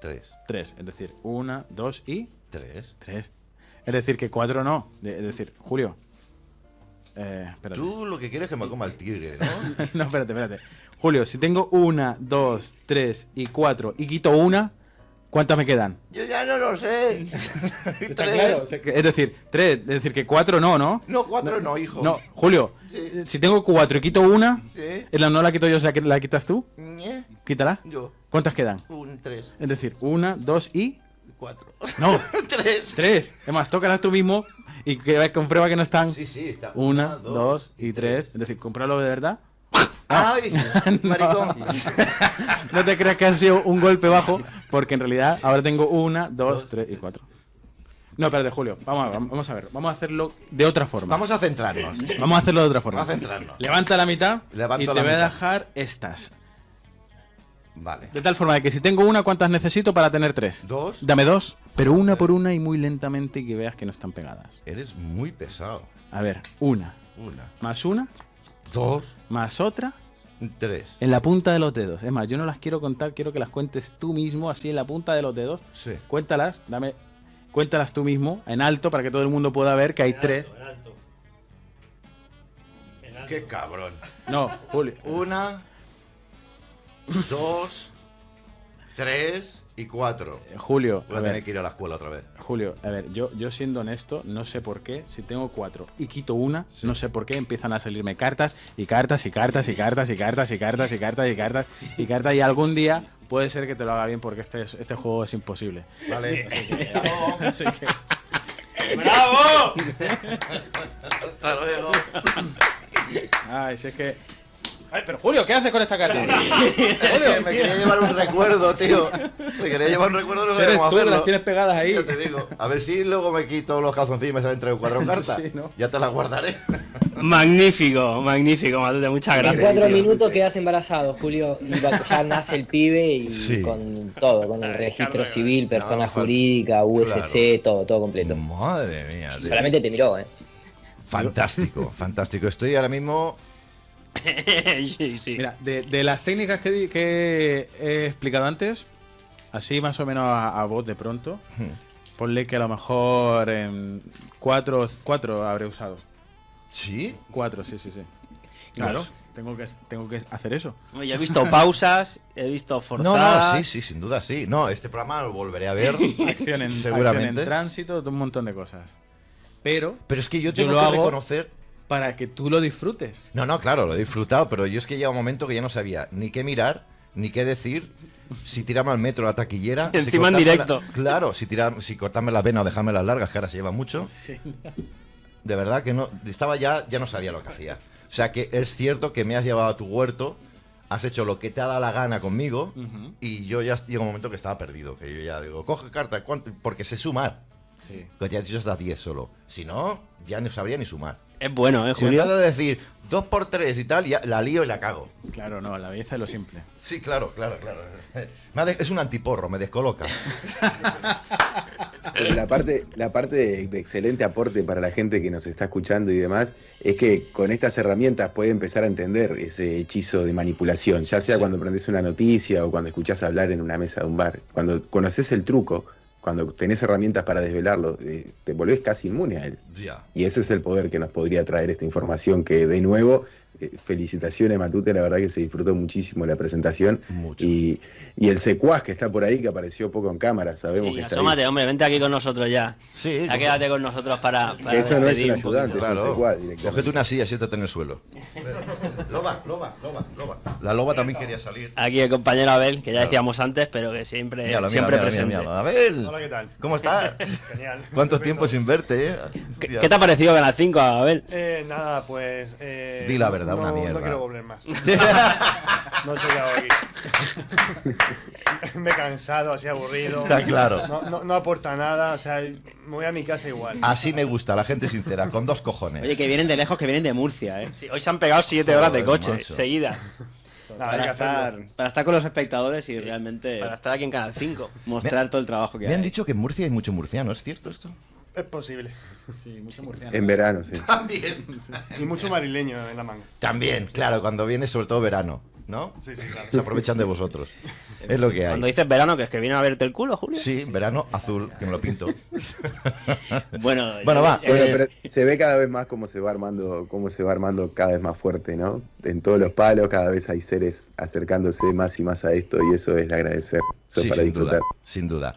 3. 3, es decir, 1, 2 y... 3. 3. Es decir, que 4 no. Es decir, Julio... espérate. Tú lo que quieres es que me coma el tigre, ¿no? No, espérate. Julio, si tengo 1, 2, 3 y 4 y quito 1, ¿cuántas me quedan? Yo ya no lo sé. ¿Está 3. claro? O sea, es decir, 3, es decir, que 4 no, ¿no? No, 4 no, hijo. No, Julio, Sí. si tengo 4 y quito 1, Sí. ¿no la quito yo, la quitas tú? Ñe. Quítala. Yo. ¿Cuántas quedan? 3. Es decir, 1, 2 y... 4. No, 3. 3. Es más, tócalas tú mismo y que comprueba que no están. Sí, sí, está. 1, 2 y 3. Es decir, comprarlo de verdad. ¡Ay! Maricón. No te creas que ha sido un golpe bajo, porque en realidad ahora tengo 1, 2, 3 y 4. No, espérate, Julio. Vamos a ver. Vamos a hacerlo de otra forma. Vamos a centrarnos. Vamos a hacerlo de otra forma. Vamos a centrarnos. Levanta la mitad Levanto y te la voy a mitad. dejar estas. Vale. De tal forma de que si tengo una, ¿cuántas necesito para tener 3? 2. Dame 2, pero una por una y muy lentamente y que veas que no están pegadas. Eres muy pesado. A ver, una. Más una. 2. Más otra. 3. En la punta de los dedos. Es más, yo no las quiero contar, quiero que las cuentes tú mismo, así en la punta de los dedos. Sí. Cuéntalas, cuéntalas tú mismo, en alto, para que todo el mundo pueda ver que hay 3. ¡Qué cabrón! No, Julio. 1, 2, 3 y 4. Julio, Voy a a tener ver, que ir a la escuela otra vez. Julio, a ver, yo siendo honesto, no sé por qué, si tengo 4 y quito una, no sé por qué empiezan a salirme cartas y cartas y cartas y cartas y cartas y cartas y cartas y cartas y cartas y algún día puede ser que te lo haga bien porque este juego es imposible. Vale. Así que... ¡Bravo! Hasta luego. Ay, si es que... Ay, pero Julio, ¿qué haces con esta carta? Es que me quería llevar un recuerdo, tío. Me quería llevar un recuerdo, no Eres sabía cómo tú que hacerlo. las tienes pegadas ahí. Ya te digo. A ver si luego me quito los calzoncillos y me salen 3 o 4 cartas. Sí, ¿no? Ya te las guardaré. Magnífico, Matute, muchas En gracias. 4 minutos quedas embarazado, Julio, y ya nace el pibe y Sí. con todo, con el registro civil, persona No, jurídica, USC, todo completo. Madre mía, tío. Solamente te miró, Fantástico, fantástico. Estoy ahora mismo... Sí, sí. Mira, de las técnicas que he explicado antes, así más o menos a voz de pronto, ponle que a lo mejor 4 habré usado. ¿Sí? 4, sí. Claro, tengo que hacer eso. Oye, he visto pausas, he visto No, forzadas. sí, sin duda sí. No, este programa lo volveré a ver. Acción en seguramente. tránsito, un montón de cosas. Pero es que yo tengo lo que hago reconocer... para que tú lo disfrutes. No, claro, lo he disfrutado, pero yo es que llega un momento que ya no sabía ni qué mirar, ni qué decir, si tirarme al metro a la taquillera. Y si encima en cortarme directo. Claro, si cortarme las venas o dejarme las largas, que ahora se lleva mucho. Sí. De verdad que no, ya no sabía lo que hacía. O sea que es cierto que me has llevado a tu huerto, has hecho lo que te ha dado la gana conmigo, y yo ya llega un momento que estaba perdido, que yo ya digo, coge carta, ¿cuánto? Porque sé sumar. Sí. Que ya he dicho hasta 10 solo. Si no, ya no sabría ni sumar. Es bueno, Si me Julio? trata de decir 2 por 3 y tal, ya la lío y la cago. Claro, no, la belleza es lo simple. Sí, claro. Es un antiporro, me descoloca. Pero la parte de excelente aporte para la gente que nos está escuchando y demás es que con estas herramientas puede empezar a entender ese hechizo de manipulación, ya sea cuando aprendes una noticia o cuando escuchás hablar en una mesa de un bar. Cuando conoces el truco, cuando tenés herramientas para desvelarlo, te volvés casi inmune a él. Ya. Y ese es el poder que nos podría traer esta información, que de nuevo, felicitaciones Matute, la verdad que se disfrutó muchísimo la presentación. Y el secuaz que está por ahí, que apareció poco en cámara, sabemos que está asómate, ahí. hombre, vente aquí con nosotros ya. Sí. Ya quédate con nosotros para eso no es despedir un ayudante, Claro. es un secuaz directamente. Cógete una silla, siéntate en el suelo. Loba. La loba también quería salir. Aquí el compañero Abel, que ya decíamos antes, pero que siempre, Míralo, presente. Abel. Hola, ¿qué tal? ¿Cómo estás? Genial. ¿Cuánto tiempo sin verte, Hostia. ¿Qué te ha parecido Canal 5, Abel? Nada, pues... Di la verdad, una mierda. No quiero volver más. No sé qué hago aquí. Me he cansado, así aburrido. Está claro. No aporta nada, o sea, me voy a mi casa igual. Así me gusta, la gente sincera, con 2 cojones. Oye, que vienen de lejos, que vienen de Murcia, ¿eh? Sí, hoy se han pegado 7 horas de coche, macho. seguidas. Nada, Para estar con los espectadores y realmente Para estar aquí en Canal 5. mostrar todo el trabajo que Me hay. han dicho que en Murcia hay mucho murciano, ¿es cierto esto? Es posible. Sí, mucho murciano. En verano, sí. También. Y mucho marileño en la manga. También, claro, cuando viene sobre todo verano, ¿no? Sí, claro. Se aprovechan de vosotros. Es lo que hay. Cuando dices verano, que es que viene a verte el culo, Julio. Sí, verano azul, que me lo pinto. Bueno, va. Pero se ve cada vez más cómo se va armando cada vez más fuerte, ¿no? En todos los palos cada vez hay seres acercándose más y más a esto y eso es de agradecer, eso Sí, es para sin disfrutar. duda, sin duda.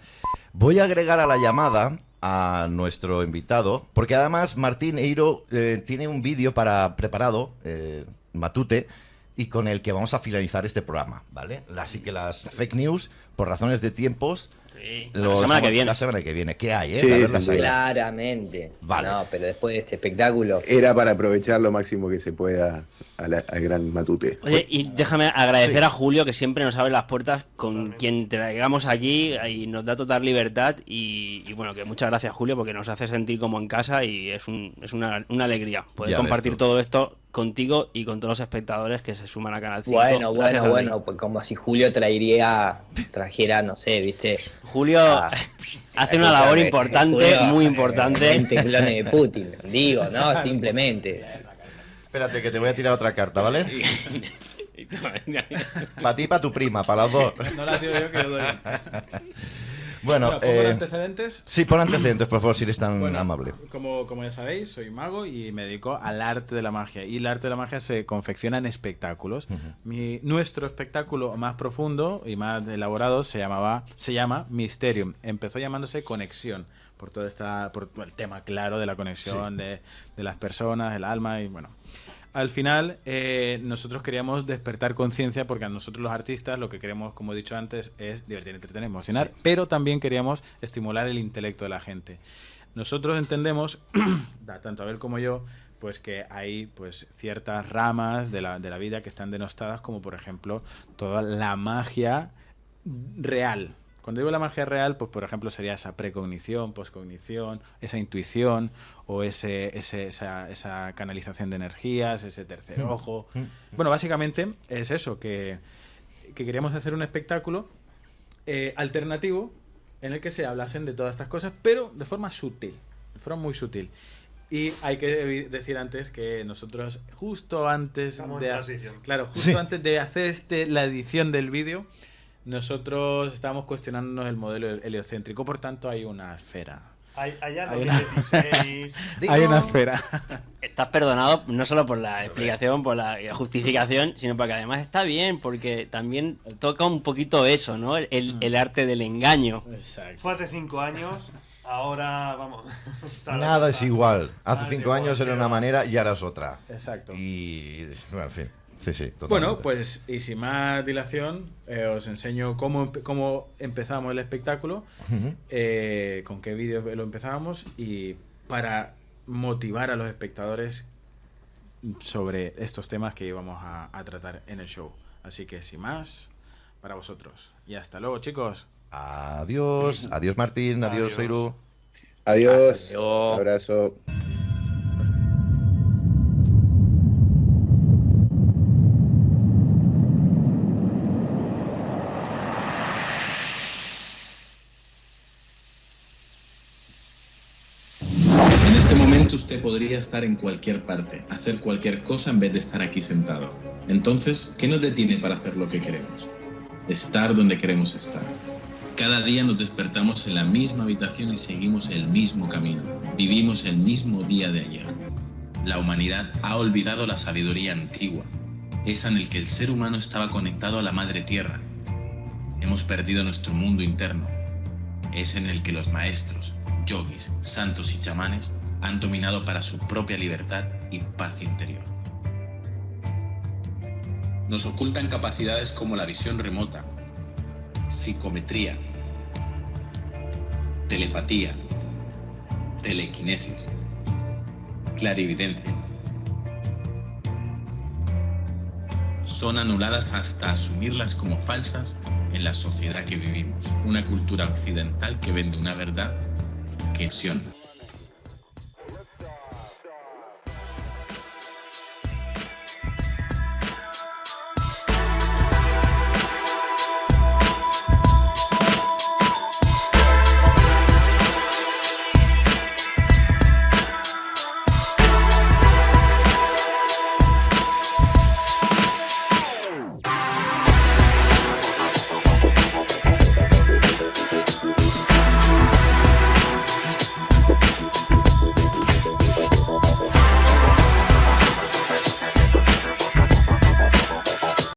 Voy a agregar a la llamada a nuestro invitado, porque además Martín Eiro tiene un vídeo preparado, Matute, y con el que vamos a finalizar este programa, ¿vale? Así que las fake news, por razones de tiempos, Sí, lo la semana que dejamos viene. La semana que viene. ¿Qué hay, Sí, A ver las sin hay. Claramente. Vale. No, pero después de este espectáculo. Era para aprovechar lo máximo que se pueda al gran Matute. Oye, y déjame agradecer a Julio, que siempre nos abre las puertas con quien traigamos aquí y nos da total libertad. Y bueno, que muchas gracias, Julio, porque nos hace sentir como en casa y es una alegría poder Ya ves compartir tú. todo esto contigo y con todos los espectadores que se suman a Canal 5. Bueno, Gracias a ti. pues como si Julio trajera, no sé, viste. Julio hace una labor importante, muy importante. 20 clones de Putin, digo, ¿no? Simplemente. Espérate, que te voy a tirar otra carta, ¿vale? Para ti y para tu prima, para las dos. No la tiro yo, que yo doy. Bueno, ¿pongo los antecedentes? Sí, pon antecedentes, por favor, si eres tan amable. Como ya sabéis, soy mago y me dedico al arte de la magia. Y el arte de la magia se confecciona en espectáculos. Nuestro espectáculo más profundo y más elaborado se llama Mysterium. Empezó llamándose Conexión, por todo el tema claro de la conexión de las personas, el alma y bueno. Al final, nosotros queríamos despertar conciencia porque a nosotros los artistas lo que queremos, como he dicho antes, es divertir, entretener, emocionar, pero también queríamos estimular el intelecto de la gente. Nosotros entendemos, tanto Abel como yo, pues que hay pues ciertas ramas de la vida que están denostadas, como por ejemplo toda la magia real. Cuando digo la magia real, pues por ejemplo sería esa precognición, poscognición, esa intuición o esa canalización de energías, ese tercer ojo. Bueno, básicamente es eso, que queríamos hacer un espectáculo alternativo en el que se hablasen de todas estas cosas, pero de forma sutil, de forma muy sutil. Y hay que decir antes que nosotros justo antes antes de hacer la edición del vídeo, nosotros estábamos cuestionándonos el modelo heliocéntrico, por tanto hay una esfera. Hay una esfera. Estás perdonado no solo por la explicación, por la justificación, sino porque además está bien, porque también toca un poquito eso, ¿no? El arte del engaño. Exacto. Fue hace 5 años, ahora vamos. Nada es igual. Hace 5 años era una manera y ahora es otra. Exacto. Y, bueno, en fin. Sí, totalmente. Bueno, pues y sin más dilación, os enseño cómo empezamos el espectáculo, con qué vídeo lo empezábamos y para motivar a los espectadores sobre estos temas que íbamos a tratar en el show. Así que sin más, para vosotros. Y hasta luego, chicos. Adiós. Adiós, Martín. Adiós, Seiru. Adiós. Abrazo. En este momento usted podría estar en cualquier parte, hacer cualquier cosa en vez de estar aquí sentado. Entonces, ¿qué nos detiene para hacer lo que queremos? Estar donde queremos estar. Cada día nos despertamos en la misma habitación y seguimos el mismo camino. Vivimos el mismo día de ayer. La humanidad ha olvidado la sabiduría antigua, esa en el que el ser humano estaba conectado a la madre tierra. Hemos perdido nuestro mundo interno, ese en el que los maestros, yogis, santos y chamanes han dominado para su propia libertad y paz interior. Nos ocultan capacidades como la visión remota, psicometría, telepatía, telequinesis, clarividencia. Son anuladas hasta asumirlas como falsas en la sociedad que vivimos, una cultura occidental que vende una verdad que erosiona.